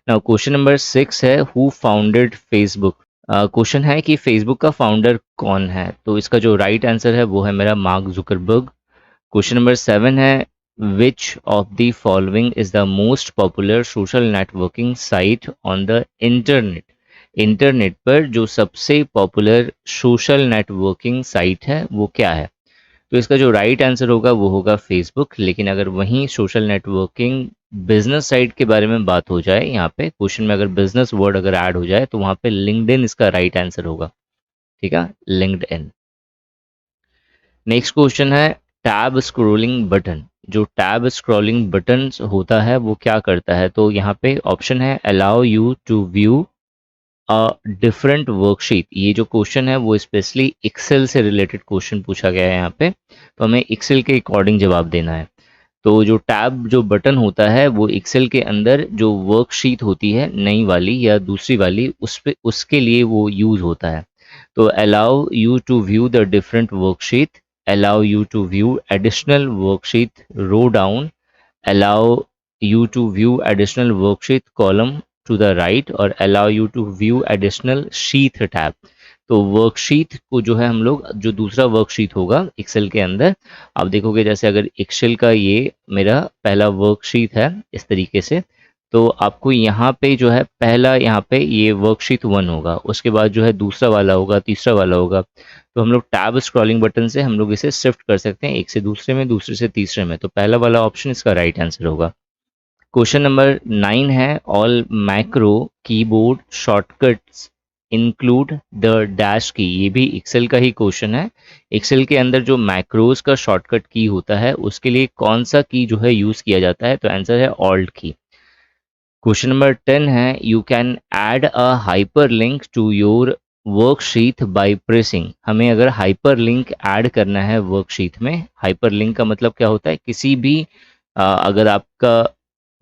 नाउ क्वेश्चन नंबर 6 है, हु फाउंडेड फेसबुक। क्वेश्चन है कि फेसबुक का फाउंडर कौन है, तो इसका जो राइट आंसर है वो है मेरा मार्क जुकरबर्ग। क्वेश्चन नंबर 7 है, which of the following is the most popular social networking site on the internet. Internet पर जो सबसे पॉपुलर सोशल नेटवर्किंग साइट है वो क्या है। तो इसका जो राइट आंसर होगा वो होगा फेसबुक। लेकिन अगर वहीं सोशल नेटवर्किंग बिजनेस साइट के बारे में बात हो जाए, यहाँ पे क्वेश्चन में अगर बिजनेस वर्ड अगर ऐड हो जाए तो वहाँ पे लिंक्डइन इसका राइट आंसर होगा, ठीक है, लिंक्डइन। नेक्स्ट क्वेश्चन है, टैब स्क्रॉलिंग बटन। जो टैब स्क्रॉलिंग बटन होता है वो क्या करता है, तो यहाँ पे ऑप्शन है allow you to view a different worksheet. ये जो क्वेश्चन है वो स्पेशली एक्सेल से रिलेटेड क्वेश्चन पूछा गया है यहाँ पे, तो हमें एक्सेल के अकॉर्डिंग जवाब देना है। तो जो टैब जो बटन होता है वो एक्सेल के अंदर जो वर्कशीट होती है नई वाली या दूसरी वाली उस पे उसके लिए वो यूज होता है। तो allow you to view the different worksheet, allow you to view additional worksheet row down, allow you to view additional worksheet column to the right और allow you to view additional sheet tab। तो worksheet को जो है हम लोग जो दूसरा worksheet होगा एक्सेल के अंदर, आप देखोगे जैसे अगर एक्सेल का ये मेरा पहला वर्कशीट है इस तरीके से, तो आपको यहाँ पे जो है पहला यहाँ पे ये वर्कशीट 1 होगा, उसके बाद जो है दूसरा वाला होगा, तीसरा वाला होगा। तो हम लोग टैब स्क्रॉलिंग बटन से हम लोग इसे शिफ्ट कर सकते हैं एक से दूसरे में, दूसरे से तीसरे में। तो पहला वाला ऑप्शन इसका राइट आंसर होगा। क्वेश्चन नंबर 9 है, all macro keyboard shortcuts include the dash की। ये भी एक्सेल का ही क्वेश्चन है। एक्सेल के अंदर जो मैक्रोज का शॉर्टकट की होता है उसके लिए कौन सा की जो है यूज किया जाता है? तो आंसर है ऑल्ट की। क्वेश्चन नंबर 10 है, you can add a hyper link to your worksheet by pressing. हमें अगर हाइपर लिंक ऐड करना है वर्कशीट में, हाइपर लिंक का मतलब क्या होता है? किसी भी अगर आपका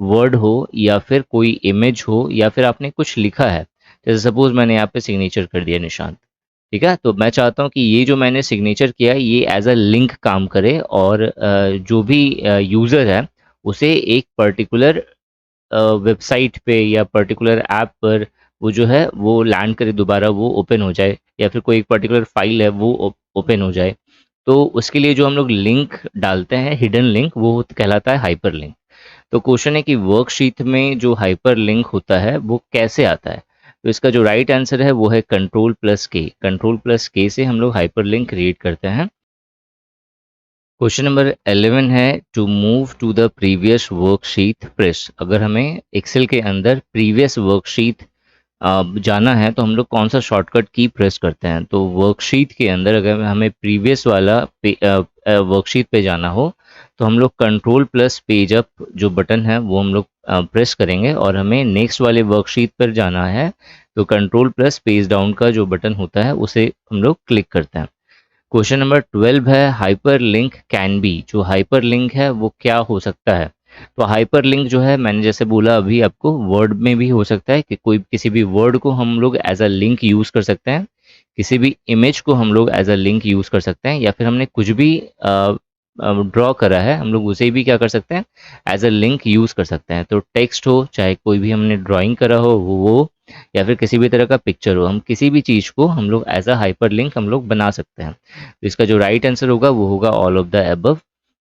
वर्ड हो या फिर कोई इमेज हो या फिर आपने कुछ लिखा है, जैसे सपोज मैंने यहाँ पे सिग्नेचर कर दिया निशांत, ठीक है, तो मैं चाहता हूँ कि ये जो मैंने सिग्नेचर किया है ये एज अ लिंक काम करे और जो भी यूज़र है उसे एक पर्टिकुलर वेबसाइट पे या पर्टिकुलर ऐप पर वो जो है वो लैंड करे, दोबारा वो ओपन हो जाए, या फिर कोई एक पर्टिकुलर फाइल है वो ओपन हो जाए। तो उसके लिए जो हम लोग लिंक डालते हैं, हिडन लिंक, वो कहलाता है हाइपर लिंक। तो क्वेश्चन है कि वर्कशीट में जो हाइपर लिंक होता है वो कैसे आता है? तो इसका जो राइट आंसर है वो है कंट्रोल प्लस के। कंट्रोल प्लस के से हम लोग हाइपर लिंक क्रिएट करते हैं। क्वेश्चन नंबर 11 है, to move to the previous worksheet press. अगर हमें एक्सेल के अंदर प्रीवियस वर्कशीट जाना है तो हम लोग कौन सा शॉर्टकट की प्रेस करते हैं? तो वर्कशीट के अंदर अगर हमें प्रीवियस वाला वर्कशीट पे जाना हो तो हम लोग कंट्रोल प्लस पेज अप जो बटन है वो हम लोग प्रेस करेंगे, और हमें नेक्स्ट वाले वर्कशीट पर जाना है तो कंट्रोल प्लस पेज डाउन का जो बटन होता है उसे हम लोग क्लिक करते हैं। क्वेश्चन नंबर 12 है, हाइपर लिंक कैन बी। जो हाइपर लिंक है वो क्या हो सकता है? तो हाइपर लिंक जो है मैंने जैसे बोला अभी आपको, वर्ड में भी हो सकता है कि कोई किसी भी वर्ड को हम लोग एज अ लिंक यूज़ कर सकते हैं, किसी भी इमेज को हम लोग एज अ लिंक यूज़ कर सकते हैं, या फिर हमने कुछ भी ड्रॉ करा है हम लोग उसे भी क्या कर सकते हैं? एज अ लिंक यूज़ कर सकते हैं। तो टेक्स्ट हो, चाहे कोई भी हमने ड्राइंग करा हो वो, या फिर किसी भी तरह का पिक्चर हो, हम किसी भी चीज़ को हम लोग एज अ हाइपर लिंक हम लोग बना सकते हैं। तो इसका जो राइट आंसर होगा वो होगा all of the above.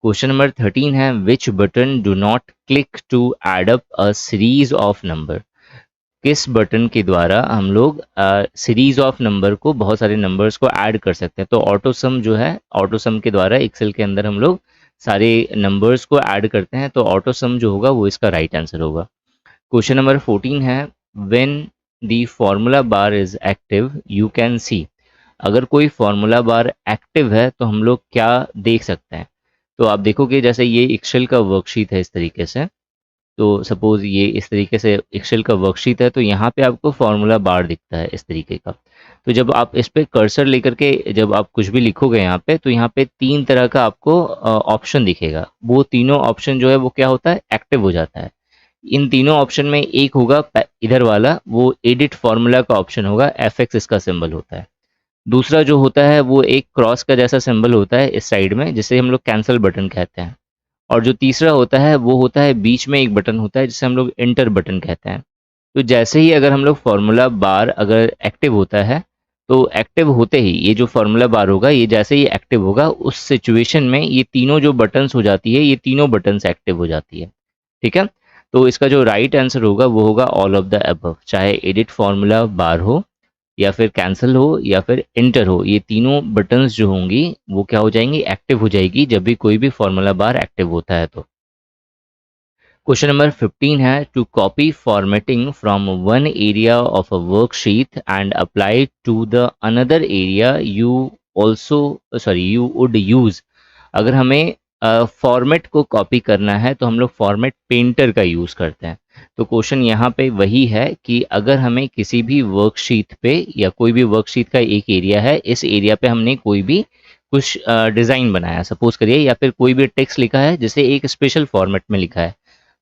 Question number 13 है, which button do not click to add up a series of number. किस बटन के द्वारा हम लोग सीरीज ऑफ नंबर को, बहुत सारे नंबर्स को ऐड कर सकते हैं? तो ऑटो सम जो है, ऑटो सम के द्वारा एक्सेल के अंदर हम लोग सारे नंबर्स को ऐड करते हैं, तो ऑटो सम जो होगा वो इसका राइट आंसर होगा। क्वेश्चन नंबर 14 है, when the formula bar is active you can see. अगर कोई फॉर्मूला बार एक्टिव है तो हम लोग क्या देख सकते हैं? तो आप देखोगे जैसे ये एक्सेल का वर्कशीट है इस तरीके से, तो सपोज ये इस तरीके से एक्सेल का वर्कशीट है, तो यहाँ पे आपको फॉर्मूला बार दिखता है इस तरीके का। तो जब आप इस पे कर्सर लेकर के जब आप कुछ भी लिखोगे यहाँ पे, तो यहाँ पे 3 तरह का आपको ऑप्शन दिखेगा। वो तीनों ऑप्शन जो है वो क्या होता है? एक्टिव हो जाता है। इन तीनों ऑप्शन में एक होगा इधर वाला, वो एडिट फॉर्मूला का ऑप्शन होगा, FX इसका सिंबल होता है। दूसरा जो होता है वो एक क्रॉस का जैसा सिंबल होता है इस साइड में, जिसे हम लोग कैंसिल बटन कहते हैं। और जो तीसरा होता है वो होता है बीच में एक बटन होता है जिसे हम लोग इंटर बटन कहते हैं। तो जैसे ही अगर हम लोग फॉर्मूला बार अगर एक्टिव होता है, तो एक्टिव होते ही ये जो फॉर्मूला बार होगा ये जैसे ही एक्टिव होगा उस सिचुएशन में ये तीनों जो बटन्स हो जाती है, ये तीनों बटन्स एक्टिव हो जाती है। ठीक है, तो इसका जो राइट आंसर होगा वो होगा ऑल ऑफ द अबव। चाहे एडिट फॉर्मूला बार हो या फिर कैंसिल हो या फिर इंटर हो, ये तीनों बटन्स जो होंगी वो क्या हो जाएंगी? एक्टिव हो जाएगी जब भी कोई भी फॉर्मूला बार एक्टिव होता है। तो क्वेश्चन नंबर 15 है, to copy formatting from one area of a worksheet and apply to the another area you also you would use. अगर हमें फॉर्मेट को कॉपी करना है तो हम लोग फॉर्मेट पेंटर का यूज़ करते हैं। तो क्वेश्चन यहाँ पे वही है कि अगर हमें किसी भी वर्कशीट पे या कोई भी वर्कशीट का एक एरिया है, इस एरिया पे हमने कोई भी कुछ डिज़ाइन बनाया सपोज करिए, या फिर कोई भी टेक्स्ट लिखा है जिसे एक स्पेशल फॉर्मेट में लिखा है,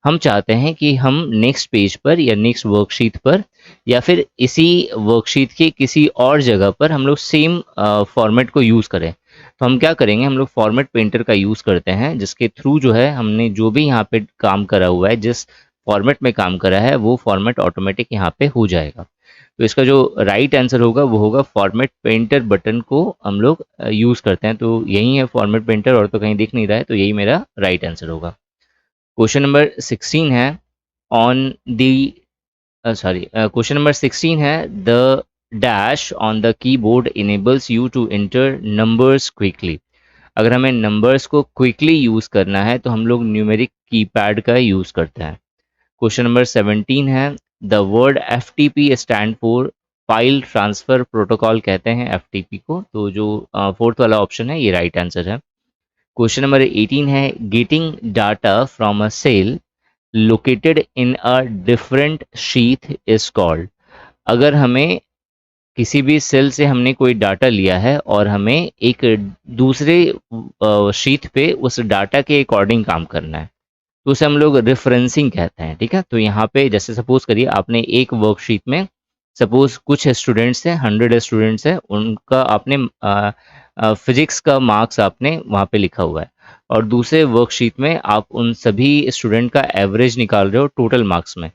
हम चाहते हैं कि हम नेक्स्ट पेज पर या नेक्स्ट वर्कशीट पर या फिर इसी वर्कशीट के किसी और जगह पर हम लोग सेम फॉर्मेट को यूज़ करें। तो हम क्या करेंगे? हम लोग फॉर्मेट पेंटर का यूज़ करते हैं, जिसके थ्रू जो है हमने जो भी यहाँ पे काम करा हुआ है, जिस फॉर्मेट में काम करा है वो फॉर्मेट ऑटोमेटिक यहाँ पे हो जाएगा। तो इसका जो राइट आंसर होगा वो होगा फॉर्मेट पेंटर बटन को हम लोग यूज़ करते हैं। तो यही है फॉर्मेट पेंटर, और तो कहीं दिख नहीं रहा है, तो यही मेरा राइट आंसर होगा। क्वेश्चन नंबर 16 है, on the sorry question number 16 है the dash on the keyboard enables you to enter numbers quickly. अगर हमें नंबर्स को क्विकली यूज करना है तो हम लोग न्यूमेरिक कीपैड का यूज करते हैं। क्वेश्चन नंबर 17 है the word FTP stand for file transfer protocol कहते हैं एफटीपी को, तो जो फोर्थ वाला ऑप्शन है ये राइट आंसर है। क्वेश्चन नंबर 18 है getting data from a cell located in a different sheet is called. अगर हमें किसी भी सेल से हमने कोई डाटा लिया है और हमें एक दूसरे शीट पे उस डाटा के अकॉर्डिंग काम करना है तो उसे हम लोग रेफरेंसिंग कहते हैं। ठीक है, तो यहाँ पे जैसे सपोज करिए आपने एक वर्कशीट में सपोज कुछ स्टूडेंट्स हैं, 100 स्टूडेंट्स हैं, उनका आपने फिजिक्स का मार्क्स आपने वहाँ पे लिखा हुआ है और दूसरे वर्कशीट में आप उन सभी स्टूडेंट का एवरेज निकाल रहे हो टोटल मार्क्स में,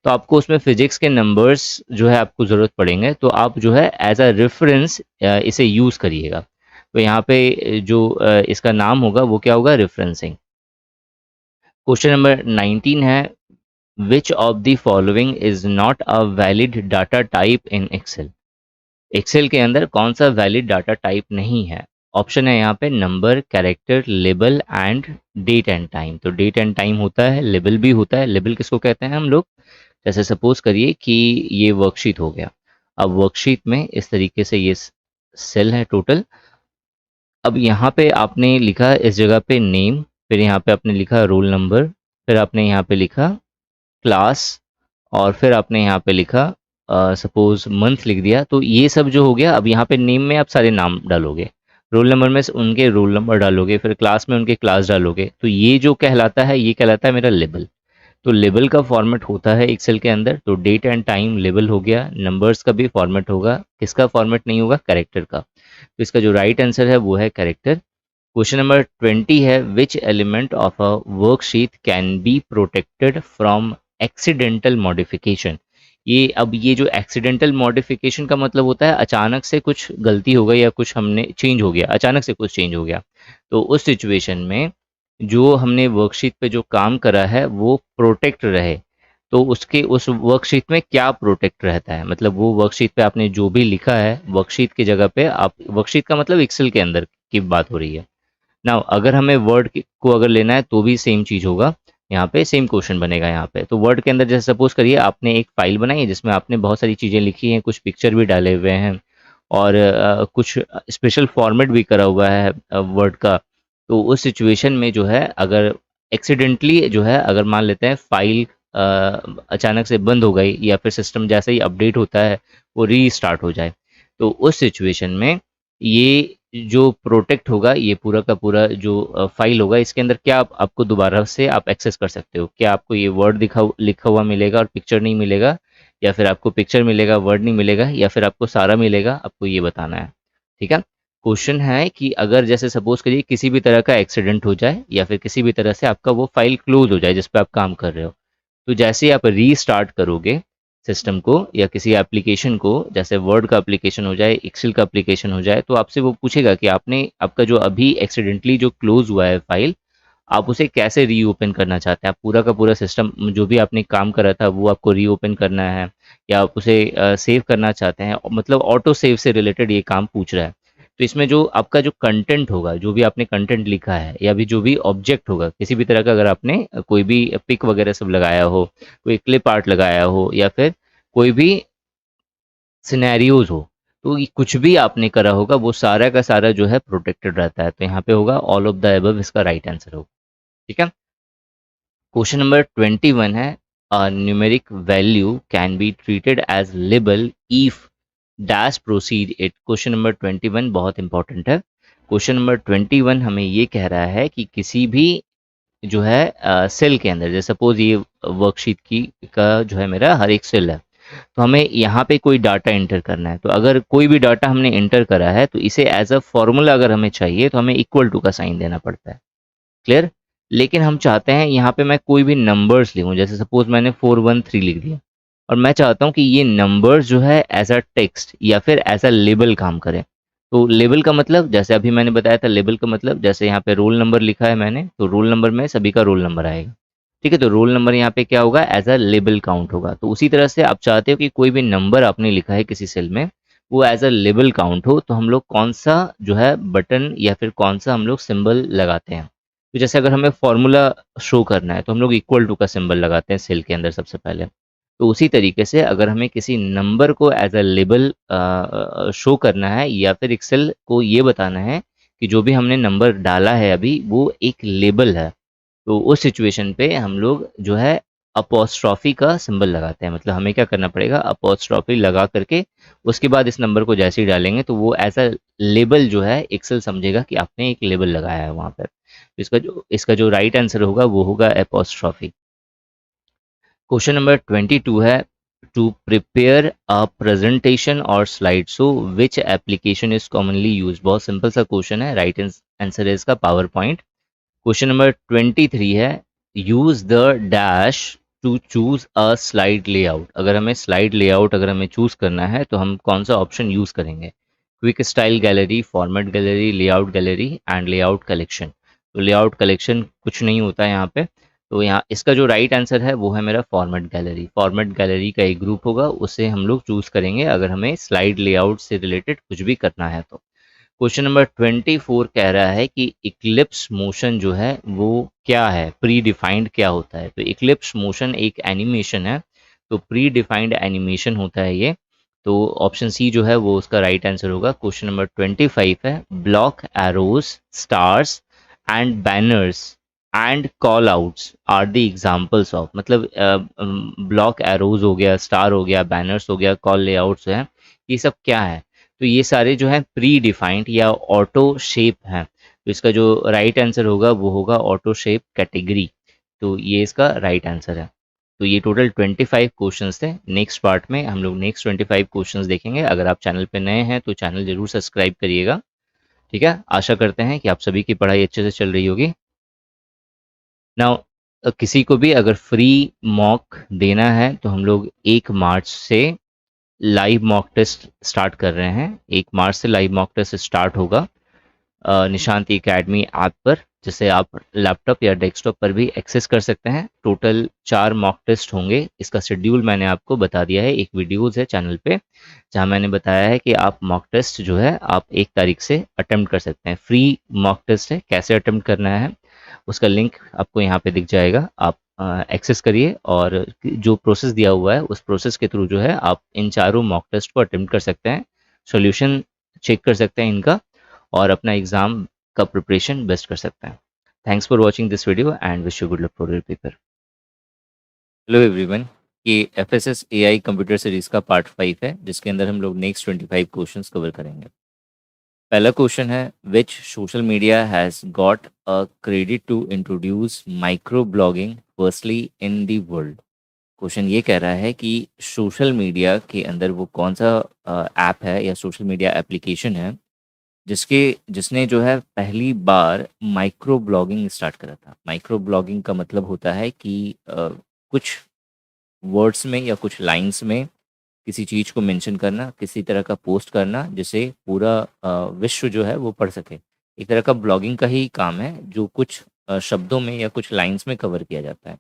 तो आपको उसमें फिजिक्स के नंबर्स जो है आपको ज़रूरत पड़ेंगे, तो आप जो है एज अ रेफरेंस इसे यूज़ करिएगा। तो यहाँ पे जो इसका नाम होगा वो क्या होगा, रेफरेंसिंग। क्वेश्चन नंबर 19 है which of the following is not a valid data type in Excel. Excel के अंदर कौन सा वैलिड डाटा टाइप नहीं है। ऑप्शन है यहाँ पे number, character, label and date and time. तो डेट एंड टाइम होता है, लेबल भी होता है। लेबल किसको कहते हैं हम लोग, जैसे सपोज करिए कि ये वर्कशीट हो गया, अब वर्कशीट में इस तरीके से ये सेल है टोटल। अब यहाँ पे आपने लिखा इस जगह पे नेम, फिर यहाँ पे आपने लिखा रोल नंबर, फिर आपने यहाँ पे लिखा क्लास और फिर आपने यहाँ पे लिखा सपोज मंथ लिख दिया। तो ये सब जो हो गया, अब यहाँ पे नेम में आप सारे नाम डालोगे, रोल नंबर में उनके रोल नंबर डालोगे, फिर क्लास में उनके क्लास डालोगे, तो ये जो कहलाता है ये कहलाता है मेरा लेबल। तो लेबल का फॉर्मेट होता है एक्सेल के अंदर, तो डेट एंड टाइम लेबल हो गया। नंबर्स का भी फॉर्मेट होगा, किसका फॉर्मेट नहीं होगा, कैरेक्टर का। तो इसका जो राइट आंसर है वो है कैरेक्टर। क्वेश्चन नंबर 20 है which element of a worksheet can be protected from accidental modification. ये अब ये जो एक्सीडेंटल मॉडिफिकेशन का मतलब होता है अचानक से कुछ गलती हो गई या कुछ हमने चेंज हो गया, अचानक से कुछ चेंज हो गया, तो उस सिचुएशन में जो हमने वर्कशीट पे जो काम करा है वो प्रोटेक्ट रहे। तो उसके उस वर्कशीट में क्या प्रोटेक्ट रहता है, मतलब वो वर्कशीट पे आपने जो भी लिखा है वर्कशीट की जगह पे, आप वर्कशीट का मतलब एक्सेल के अंदर की बात हो रही है ना। अगर हमें वर्ड को अगर लेना है तो भी सेम चीज़ होगा, यहाँ पे सेम क्वेश्चन बनेगा। यहाँ पे तो वर्ड के अंदर जैसे सपोज करिए आपने एक फाइल बनाई है जिसमें आपने बहुत सारी चीज़ें लिखी हैं, कुछ पिक्चर भी डाले हुए हैं और कुछ स्पेशल फॉर्मेट भी करा हुआ है वर्ड का। तो उस सिचुएशन में जो है अगर एक्सीडेंटली जो है अगर मान लेते हैं फाइल अचानक से बंद हो गई या फिर सिस्टम जैसे ही अपडेट होता है वो रीस्टार्ट हो जाए, तो उस सिचुएशन में ये जो प्रोटेक्ट होगा, ये पूरा का पूरा जो फाइल होगा इसके अंदर क्या आपको दोबारा से आप एक्सेस कर सकते हो। क्या आपको ये वर्ड लिखा हुआ मिलेगा और पिक्चर नहीं मिलेगा, या फिर आपको पिक्चर मिलेगा वर्ड नहीं मिलेगा, या फिर आपको सारा मिलेगा, आपको ये बताना है। ठीक है, क्वेश्चन है कि अगर जैसे सपोज करिए किसी भी तरह का एक्सीडेंट हो जाए या फिर किसी भी तरह से आपका वो फाइल क्लोज हो जाए जिस पे आप काम कर रहे हो, तो जैसे ही आप रीस्टार्ट करोगे सिस्टम को या किसी एप्लीकेशन को, जैसे वर्ड का एप्लीकेशन हो जाए, एक्सेल का एप्लीकेशन हो जाए, तो आपसे वो पूछेगा कि आपने आपका जो अभी एक्सीडेंटली जो क्लोज हुआ है फाइल, आप उसे कैसे रीओपन करना चाहते हैं। आप पूरा का पूरा सिस्टम जो भी आपने काम करा था वो आपको रीओपन करना है या आप उसे सेव करना चाहते हैं, मतलब ऑटो सेव से रिलेटेड ये काम पूछ रहा है। तो इसमें जो आपका जो कंटेंट होगा, जो भी आपने कंटेंट लिखा है या भी जो भी ऑब्जेक्ट होगा किसी भी तरह का, अगर आपने कोई भी पिक वगैरह सब लगाया हो, कोई क्लिप आर्ट लगाया हो या फिर कोई भी सिनेरियोज हो, तो ये कुछ भी आपने करा होगा वो सारा का सारा जो है प्रोटेक्टेड रहता है। तो यहाँ पे होगा ऑल ऑफ द अबव, इसका राइट आंसर होगा। ठीक है, क्वेश्चन नंबर 21 है a numeric value can be treated as label if dash proceed it. Question number 21 बहुत इंपॉर्टेंट है। क्वेश्चन नंबर 21 हमें ये कह रहा है कि किसी भी जो है सेल के अंदर, जैसे सपोज ये वर्कशीट की का जो है मेरा हर एक सेल है, तो हमें यहाँ पे कोई डाटा एंटर करना है। तो अगर कोई भी डाटा हमने एंटर करा है तो इसे एज अ फॉर्मूला अगर हमें चाहिए तो हमें इक्वल टू का साइन देना पड़ता है। क्लियर, लेकिन हम चाहते हैं यहाँ पे मैं कोई भी नंबर्स लिखूँ, जैसे सपोज मैंने 413 लिख दिया और मैं चाहता हूँ कि ये नंबर्स जो है एज अ टेक्स्ट या फिर एज अ लेबल काम करें। तो लेबल का मतलब जैसे अभी मैंने बताया था, लेबल का मतलब जैसे यहाँ पे रोल नंबर लिखा है मैंने, तो रोल नंबर में सभी का रोल नंबर आएगा। ठीक है, तो रोल नंबर यहाँ पे क्या होगा, एज अ लेबल काउंट होगा। तो उसी तरह से आप चाहते हो कि कोई भी नंबर आपने लिखा है किसी सेल में, वो एज अ लेबल काउंट हो, तो हम लोग कौन सा जो है बटन या फिर कौन सा हम लोग सिंबल लगाते हैं। तो जैसे अगर हमें फॉर्मूला शो करना है तो हम लोग इक्वल टू का सिंबल लगाते हैं सेल के अंदर सबसे पहले। तो उसी तरीके से अगर हमें किसी नंबर को एज अ लेबल शो करना है या फिर एक्सेल को ये बताना है कि जो भी हमने नंबर डाला है अभी वो एक लेबल है, तो उस सिचुएशन पे हम लोग जो है अपोस्ट्रॉफी का सिंबल लगाते हैं। मतलब हमें क्या करना पड़ेगा, अपोस्ट्रॉफी लगा करके उसके बाद इस नंबर को जैसे ही डालेंगे तो वो एज अ लेबल जो है एक्सेल समझेगा कि आपने एक लेबल लगाया है वहाँ पर। तो इसका जो राइट आंसर होगा वो होगा अपोस्ट्रॉफी। क्वेश्चन नंबर 22 है, टू प्रिपेयर अ प्रेजेंटेशन और slide show which application is commonly use. बहुत सिंपल सा क्वेश्चन है, राइट आंसर है इसका पावर पॉइंट। क्वेश्चन नंबर 23 है, use the dash to choose a slide layout. अगर हमें स्लाइड लेआउट अगर हमें चूज करना है तो हम कौन सा ऑप्शन यूज करेंगे, quick style gallery, format gallery, layout gallery and layout collection. तो लेआउट कलेक्शन कुछ नहीं होता है यहाँ पे, तो यहाँ इसका जो राइट आंसर है वो है मेरा फॉर्मेट गैलरी। फॉर्मेट गैलरी का एक ग्रुप होगा, उसे हम लोग चूज करेंगे अगर हमें स्लाइड लेआउट से रिलेटेड कुछ भी करना है तो। क्वेश्चन नंबर 24 कह रहा है कि इक्लिप्स मोशन जो है वो क्या है, प्री डिफाइंड क्या होता है। तो इक्लिप्स मोशन एक एनिमेशन है, तो प्री डिफाइंड एनिमेशन होता है ये। तो ऑप्शन सी जो है वो उसका राइट आंसर होगा। क्वेश्चन नंबर 25 है, block arrows, stars and banners and call outs are the examples of. मतलब ब्लॉक एरोज हो गया, स्टार हो गया, बैनर्स हो गया, कॉल लेआउट्स है, ये सब क्या है। तो ये सारे जो है प्री डिफाइंड या ऑटो शेप हैं। तो इसका जो राइट आंसर होगा वो होगा ऑटो शेप कैटेगरी। तो ये इसका राइट आंसर है। तो ये टोटल 25 क्वेश्चंस थे। नेक्स्ट पार्ट में हम लोग नेक्स्ट 25 क्वेश्चंस देखेंगे। अगर आप चैनल पे नए हैं तो चैनल जरूर सब्सक्राइब करिएगा। ठीक है, आशा करते हैं कि आप सभी की पढ़ाई अच्छे से चल रही होगी। नाउ किसी को भी अगर फ्री मॉक देना है तो हम लोग 1 मार्च से लाइव मॉक टेस्ट स्टार्ट कर रहे हैं। 1 मार्च से लाइव मॉक टेस्ट स्टार्ट होगा निशांत एकेडमी ऐप पर, जिसे आप लैपटॉप या डेस्कटॉप पर भी एक्सेस कर सकते हैं। टोटल 4 मॉक टेस्ट होंगे। इसका शेड्यूल मैंने आपको बता दिया है, एक वीडियोज़ है चैनल पे जहां मैंने बताया है कि आप मॉक टेस्ट जो है आप 1 तारीख से अटेम्प्ट कर सकते हैं। फ्री मॉक टेस्ट है, कैसे अटेम्प्ट करना है उसका लिंक आपको यहाँ पे दिख जाएगा। आप एक्सेस करिए और जो प्रोसेस दिया हुआ है उस प्रोसेस के थ्रू जो है आप इन चारों मॉक टेस्ट को अटेम्प्ट कर सकते हैं, सॉल्यूशन चेक कर सकते हैं इनका, और अपना एग्ज़ाम का प्रिपरेशन बेस्ट कर सकते हैं। Thanks for watching this video and wish you good luck for your paper. Hello everyone, ये F S S A I computer series का पार्ट 5 है, जिसके अंदर हम लोग नेक्स्ट 25 क्वेश्चंस कवर करेंगे। पहला क्वेश्चन है, which social media has got a credit to introduce micro blogging firstly in the world. Question ये कह रहा है कि सोशल मीडिया के अंदर वो कौन सा ऐप है या सोशल मीडिया एप्लीकेशन है जिसने जो है पहली बार माइक्रो ब्लॉगिंग स्टार्ट करा था। माइक्रो ब्लॉगिंग का मतलब होता है कि कुछ वर्ड्स में या कुछ लाइंस में किसी चीज़ को मेंशन करना, किसी तरह का पोस्ट करना जिसे पूरा विश्व जो है वो पढ़ सके। एक तरह का ब्लॉगिंग का ही काम है जो कुछ शब्दों में या कुछ लाइंस में कवर किया जाता है।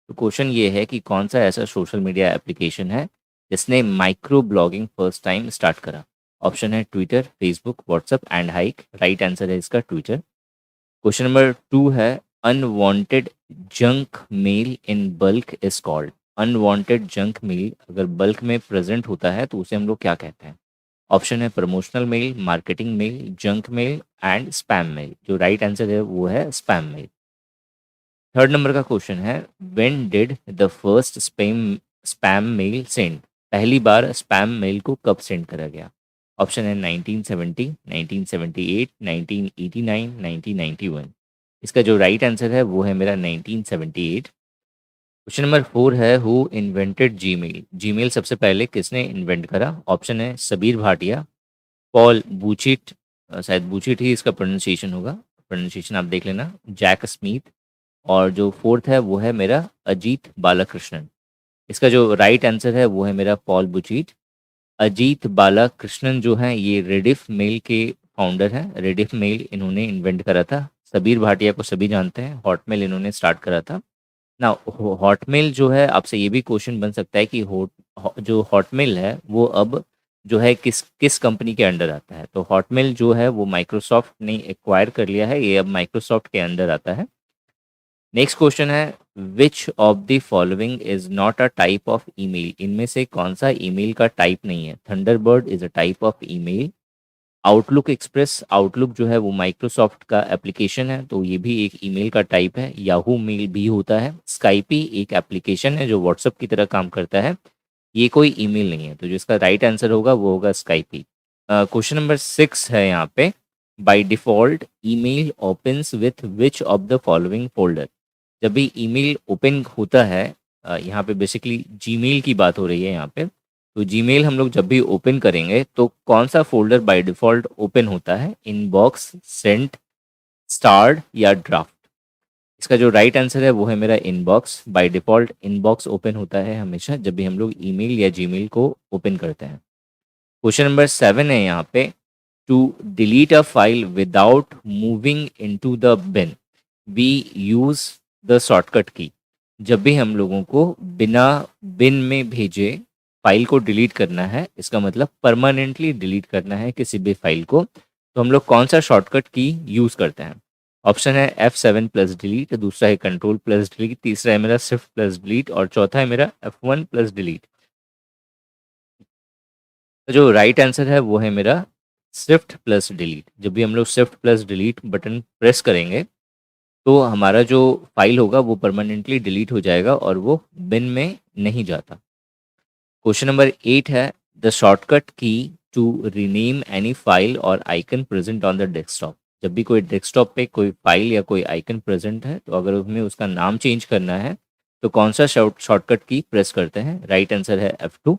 तो क्वेश्चन ये है कि कौन सा ऐसा सोशल मीडिया एप्लीकेशन है जिसने micro blogging first time start करा। ऑप्शन है Twitter, Facebook, WhatsApp and Hike. Right answer है इसका ट्विटर। क्वेश्चन नंबर 2 है, unwanted junk mail in bulk is called. Unwanted junk mail अगर बल्क में प्रेजेंट होता है तो उसे हम लोग क्या कहते हैं। ऑप्शन है promotional mail, marketing mail, junk mail and spam mail. जो राइट आंसर है वो है स्पैम मेल। थर्ड नंबर का क्वेश्चन है, when did the first spam mail send. पहली बार स्पैम मेल को कब सेंड करा गया। ऑप्शन है 1970, 1978, 1989, 1991। इसका जो राइट आंसर है वो है मेरा 1978। क्वेश्चन नंबर 4 है, हु इन्वेंटेड जीमेल। जीमेल सबसे पहले किसने इन्वेंट करा। ऑप्शन है सबीर भाटिया, पॉल बूचिट, शायद बूचिट ही इसका प्रोनाउंसिएशन होगा, प्रोनाउंसिएशन आप देख लेना, जैक स्मिथ, और जो फोर्थ है वो है मेरा अजीत बालाकृष्णन। इसका जो राइट आंसर है वो है मेरा पॉल बुचीट। अजीत बालाकृष्णन जो हैं ये रेडिफ मेल के फाउंडर हैं। रेडिफ मेल इन्होंने इन्वेंट करा था। सबीर भाटिया को सभी जानते हैं, हॉटमेल इन्होंने स्टार्ट करा था। ना हॉटमेल जो है, आपसे ये भी क्वेश्चन बन सकता है कि जो हॉटमेल है वो अब जो है किस किस कंपनी के अंडर आता है। तो हॉटमेल जो है वो माइक्रोसॉफ्ट ने एक्वायर कर लिया है, ये अब माइक्रोसॉफ्ट के अंडर आता है। नेक्स्ट क्वेश्चन है, which of the following is not a type of email. इनमें से कौन सा ईमेल का टाइप नहीं है? Thunderbird is a type of email. Outlook express, outlook जो है वो माइक्रोसॉफ्ट का एप्लीकेशन है, तो ये भी एक ईमेल का टाइप है। याहू मेल भी होता है। स्काइपी एक एप्लीकेशन है जो व्हाट्सएप की तरह काम करता है, ये कोई ईमेल नहीं है। तो जो इसका राइट आंसर होगा वो होगा स्काइपी। क्वेश्चन नंबर 6 है यहाँ पे, by default email opens with which of the following folder. जब भी ईमेल ओपन होता है, यहाँ पे बेसिकली जीमेल की बात हो रही है यहाँ पे, तो जीमेल हम लोग जब भी ओपन करेंगे तो कौन सा फोल्डर बाय डिफॉल्ट ओपन होता है? इनबॉक्स, सेंट, स्टार्ड या ड्राफ्ट? इसका जो राइट आंसर है वो है मेरा inbox. By default inbox open होता है हमेशा जब भी हम लोग ईमेल या जीमेल को ओपन करते हैं। क्वेश्चन नंबर 7 है यहाँ पे, to delete a file without moving into the bin we use the shortcut key. जब भी हम लोगों को बिना बिन में भेजे फाइल को डिलीट करना है, इसका मतलब परमानेंटली डिलीट करना है किसी भी फाइल को, तो हम लोग कौन सा शॉर्टकट की यूज करते हैं? ऑप्शन है F7 प्लस डिलीट, दूसरा है कंट्रोल प्लस डिलीट, तीसरा है मेरा शिफ्ट प्लस डिलीट और चौथा है मेरा F1 प्लस डिलीट। तो जो राइट आंसर है वो है मेरा शिफ्ट प्लस डिलीट। जब भी हम लोग shift plus delete button press करेंगे तो हमारा जो फाइल होगा वो परमानेंटली डिलीट हो जाएगा और वो बिन में नहीं जाता। क्वेश्चन नंबर 8 है, the shortcut key to rename any file और icon present on the desktop. जब भी कोई डेस्कटॉप पे कोई फाइल या कोई आइकन प्रेजेंट है तो अगर उसमें उसका नाम चेंज करना है तो कौन सा शॉर्टकट की प्रेस करते हैं? राइट आंसर है F2।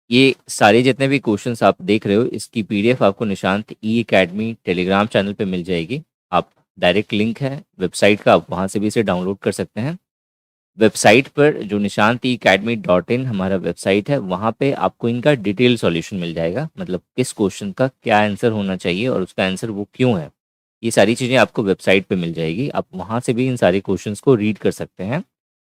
ये सारे जितने भी क्वेश्चंस आप देख रहे हो इसकी पीडीएफ आपको निशांत ई एकेडमी टेलीग्राम चैनल पे मिल जाएगी। आप डायरेक्ट लिंक है वेबसाइट का, आप वहाँ से भी इसे डाउनलोड कर सकते हैं। वेबसाइट पर जो निशांत ई अकेडमी .in हमारा वेबसाइट है, वहाँ पे आपको इनका डिटेल सॉल्यूशन मिल जाएगा, मतलब किस क्वेश्चन का क्या आंसर होना चाहिए और उसका आंसर वो क्यों है। ये सारी चीज़ें आपको वेबसाइट पे मिल जाएगी, आप वहाँ से भी इन सारे क्वेश्चंस को रीड कर सकते हैं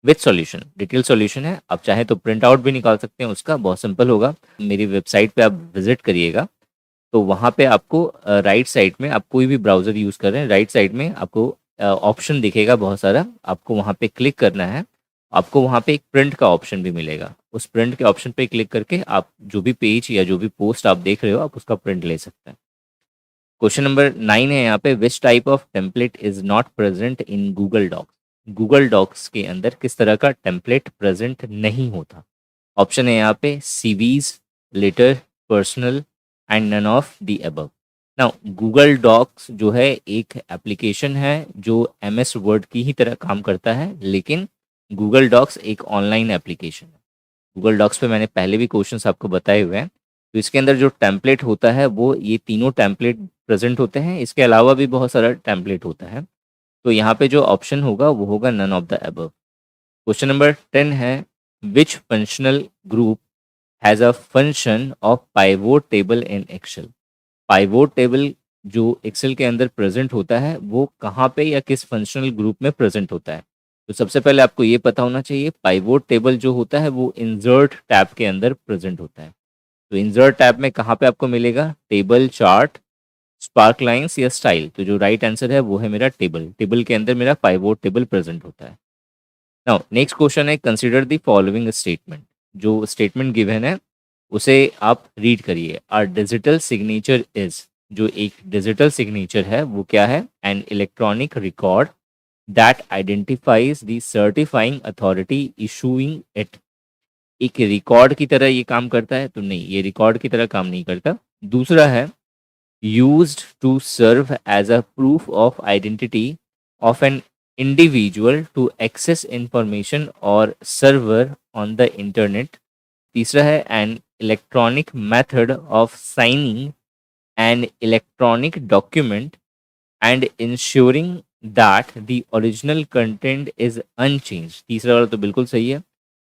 विथ सॉल्यूशन। डिटेल सॉल्यूशन है, आप चाहें तो प्रिंट आउट भी निकाल सकते हैं उसका, बहुत सिंपल होगा। मेरी वेबसाइट पे आप विजिट करिएगा तो वहाँ पे आपको राइट साइड में, आप कोई भी ब्राउज़र यूज़ कर रहे हैं, राइट साइड में आपको ऑप्शन दिखेगा बहुत सारा, आपको वहाँ पे क्लिक करना है। आपको वहाँ पे एक प्रिंट का ऑप्शन भी मिलेगा, उस प्रिंट के ऑप्शन पे क्लिक करके आप जो भी पेज या जो भी पोस्ट आप देख रहे हो आप उसका प्रिंट ले सकते हैं। क्वेश्चन नंबर 9 है यहाँ पे, which type of template is not present in Google docs. Google Docs के अंदर किस तरह का टेम्पलेट प्रेजेंट नहीं होता? ऑप्शन है यहाँ पे CVs, letter, personal and none of the above. Now Google docs जो है एक एप्लीकेशन है जो MS वर्ड की ही तरह काम करता है, लेकिन गूगल डॉक्स एक ऑनलाइन एप्लीकेशन है। गूगल डॉक्स पे मैंने पहले भी क्वेश्चंस आपको बताए हुए हैं। तो इसके अंदर जो टेम्पलेट होता है वो ये तीनों टेम्पलेट प्रेजेंट होते हैं, इसके अलावा भी बहुत सारा टेम्पलेट होता है। तो यहाँ पे जो ऑप्शन होगा वो होगा none of the above. Question number 10 है, which functional group has a function of pivot table in Excel. Pivot table जो एक्सेल के अंदर प्रेजेंट होता है वो कहाँ पे या किस फंक्शनल ग्रुप में प्रेजेंट होता है? तो सबसे पहले आपको ये पता होना चाहिए, पाइवोट टेबल जो होता है वो इंसर्ट टैब के अंदर प्रेजेंट होता है। तो इंसर्ट टैब में कहाँ पे आपको मिलेगा? टेबल, चार्ट, स्पार्क लाइंस या स्टाइल। तो जो राइट आंसर है वो है मेरा टेबल। टेबल के अंदर मेरा पाइवोट टेबल प्रेजेंट होता है। नाउ नेक्स्ट क्वेश्चन है, कंसीडर द फॉलोइंग स्टेटमेंट। जो स्टेटमेंट गिवन है उसे आप रीड करिए। आर डिजिटल सिग्नेचर इज, जो एक डिजिटल सिग्नेचर है वो क्या है? An electronic record that identifies the certifying authority issuing it. एक रिकॉर्ड की तरह ये काम करता है? तो नहीं, ये रिकॉर्ड की तरह काम नहीं करता। दूसरा है, used to serve as a proof of identity of an individual to access information or server on the internet। तीसरा है, an electronic method of signing an electronic document and ensuring that the original content is unchanged। तीसरा वाला तो बिल्कुल सही है।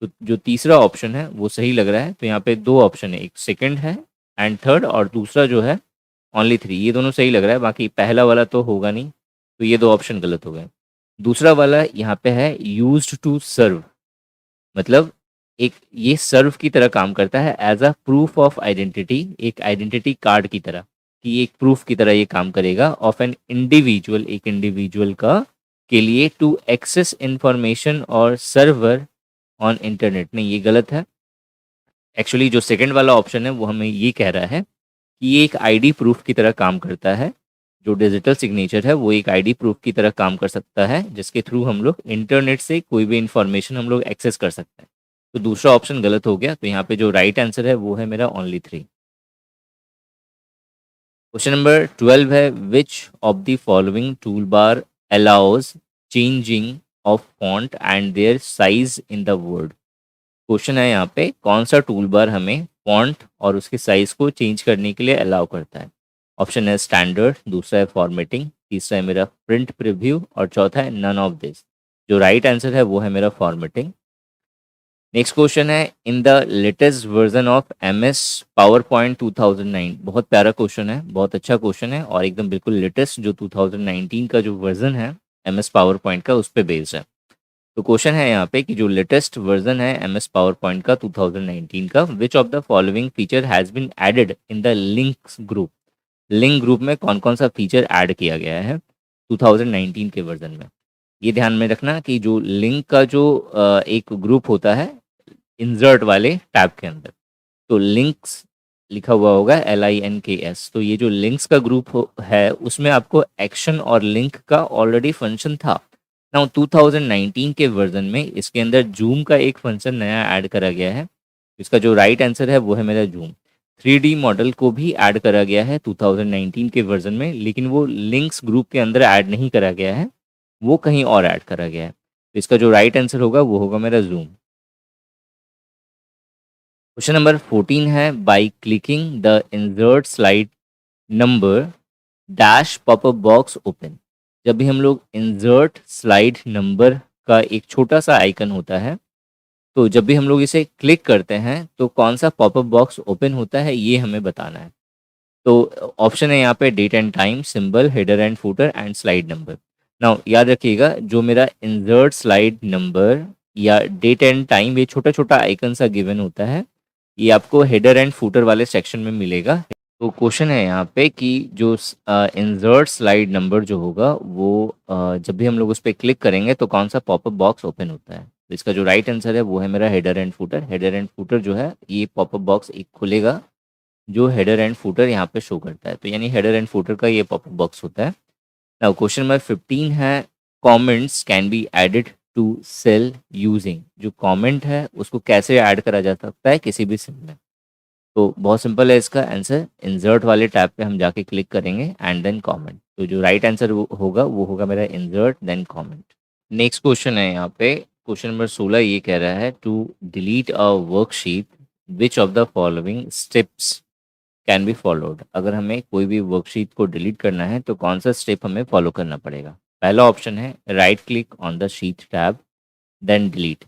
तो जो तीसरा ऑप्शन है वो सही लग रहा है। तो यहाँ पे दो ऑप्शन है, एक सेकंड है एंड थर्ड, और दूसरा जो है ओनली 3। ये दोनों सही लग रहा है, बाकी पहला वाला तो होगा नहीं। तो ये दो ऑप्शन गलत हो गए। दूसरा वाला यहाँ पे है यूज्ड टू सर्व, मतलब एक ये सर्व की तरह काम करता है as a proof of identity, एक आइडेंटिटी कार्ड की तरह, कि एक प्रूफ की तरह ये काम करेगा ऑफ एन इंडिविजुअल, एक इंडिविजुअल का के लिए टू एक्सेस इंफॉर्मेशन और सर्वर ऑन इंटरनेट। नहीं, ये गलत है। एक्चुअली जो सेकंड वाला ऑप्शन है वो हमें ये कह रहा है कि ये एक आईडी प्रूफ की तरह काम करता है। जो डिजिटल सिग्नेचर है वो एक आईडी प्रूफ की तरह काम कर सकता है, जिसके थ्रू हम लोग इंटरनेट से कोई भी इंफॉर्मेशन हम लोग एक्सेस कर सकते हैं। तो दूसरा ऑप्शन गलत हो गया, तो यहाँ पे जो राइट आंसर है वो है मेरा ओनली 3। क्वेश्चन नंबर 12 है which of the following tool bar allows changing of font and their size in the word. Question है यहाँ पे कौन सा टूल बार हमें फॉन्ट और उसके साइज को चेंज करने के लिए अलाउ करता है। ऑप्शन है स्टैंडर्ड, दूसरा है फॉर्मेटिंग, तीसरा है मेरा प्रिंट प्रीव्यू और चौथा है नन ऑफ दिस। जो राइट आंसर है वो है मेरा फॉर्मेटिंग। नेक्स्ट क्वेश्चन है in the latest version of M S power point 2009। बहुत प्यारा क्वेश्चन है, बहुत अच्छा क्वेश्चन है और एकदम बिल्कुल लेटेस्ट जो 2019 का जो वर्जन है एम एस पावर पॉइंट का उस पर बेस्ड है। तो क्वेश्चन है यहाँ पे कि जो लेटेस्ट वर्जन है एम एस पावर पॉइंट का 2019 का, which of the following feature has been added in the links group. Link group में कौन कौन सा फीचर ऐड किया गया है 2019 के वर्जन में। ये ध्यान में रखना कि जो लिंक का जो एक ग्रुप होता है इंसर्ट वाले टैब के अंदर, तो लिंक्स लिखा हुआ होगा LINKS। तो ये जो लिंक्स का ग्रुप है उसमें आपको एक्शन और लिंक का ऑलरेडी फंक्शन था। नाउ 2019 के वर्जन में इसके अंदर जूम का एक फंक्शन नया ऐड करा गया है। इसका जो राइट आंसर है वो है मेरा जूम। 3D मॉडल को भी ऐड करा गया है 2019 के वर्जन में, लेकिन वो लिंक्स ग्रुप के अंदर ऐड नहीं करा गया है, वो कहीं और ऐड करा गया है। तो इसका जो राइट आंसर होगा वो होगा मेरा जूम। क्वेश्चन नंबर 14 है by clicking the insert slide number dash popup box open. जब भी हम लोग इंसर्ट स्लाइड नंबर का एक छोटा सा आइकन होता है, तो जब भी हम लोग इसे क्लिक करते हैं तो कौन सा पॉपअप बॉक्स ओपन होता है ये हमें बताना है। तो ऑप्शन है यहाँ पे date and time, symbol, header and footer and slide number. Now याद रखिएगा जो मेरा इंसर्ट स्लाइड नंबर या डेट एंड टाइम ये छोटा छोटा आइकन सा गिवन होता है, ये आपको हेडर एंड फूटर वाले सेक्शन में मिलेगा। तो क्वेश्चन है यहाँ पे कि जो इंसर्ट स्लाइड नंबर जो होगा वो जब भी हम लोग उस पर क्लिक करेंगे तो कौन सा पॉपअप बॉक्स ओपन होता है। तो इसका जो राइट आंसर है वो है मेरा header and footer. Header and footer जो है ये पॉपअप बॉक्स एक खुलेगा जो हेडर एंड फूटर यहाँ पे शो करता है, तो यानी हेडर एंड फूटर का ये पॉपअप बॉक्स होता है। नाउ क्वेश्चन नंबर 15 है comments can be added to cell using. जो कमेंट है उसको कैसे ऐड करा जा सकता है किसी भी सेल में। तो बहुत सिंपल है इसका आंसर, इंसर्ट वाले टैब पे हम जाके क्लिक करेंगे एंड देन कमेंट। तो जो राइट आंसर होगा वो होगा मेरा insert then comment. Next question है यहाँ पे क्वेश्चन नंबर 16, ये कह रहा है to delete a worksheet which of the following steps can be followed. अगर हमें कोई भी वर्कशीट को डिलीट करना है तो कौन सा स्टेप हमें फॉलो करना पड़ेगा। पहला ऑप्शन है right click on the sheet tab then delete.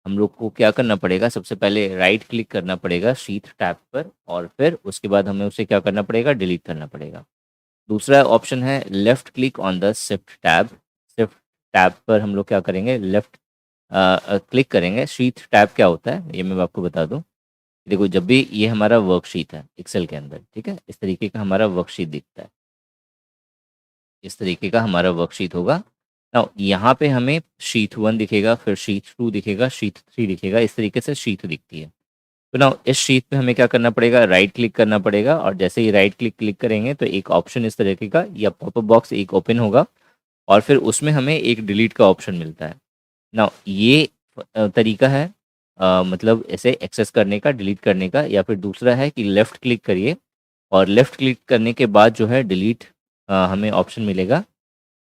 हम लोग को क्या करना पड़ेगा, सबसे पहले राइट क्लिक करना पड़ेगा शीट टैब पर और फिर उसके बाद हमें उसे क्या करना पड़ेगा, डिलीट करना पड़ेगा। दूसरा ऑप्शन है left click on the shift tab. Shift tab पर हम लोग क्या करेंगे, लेफ्ट क्लिक करेंगे। शीट टैब क्या होता है ये मैं आपको बता दूं। देखो जब भी ये हमारा वर्कशीट है एक्सेल के अंदर, ठीक है, इस तरीके का हमारा वर्कशीट दिखता है, इस तरीके का हमारा वर्कशीट होगा। नाउ यहाँ पे हमें शीट 1 दिखेगा, फिर शीट 2 दिखेगा, शीट 3 दिखेगा, इस तरीके से शीट दिखती है। तो नाउ इस शीट पे हमें क्या करना पड़ेगा, राइट क्लिक करना पड़ेगा और जैसे ही राइट क्लिक क्लिक करेंगे तो एक ऑप्शन इस तरीके का या पॉपअप बॉक्स एक ओपन होगा और फिर उसमें हमें एक डिलीट का ऑप्शन मिलता है। नाउ ये तरीका है मतलब इसे एक्सेस करने का, डिलीट करने का। या फिर दूसरा है कि लेफ़्ट क्लिक करिए और लेफ़्ट क्लिक करने के बाद जो है डिलीट हमें ऑप्शन मिलेगा।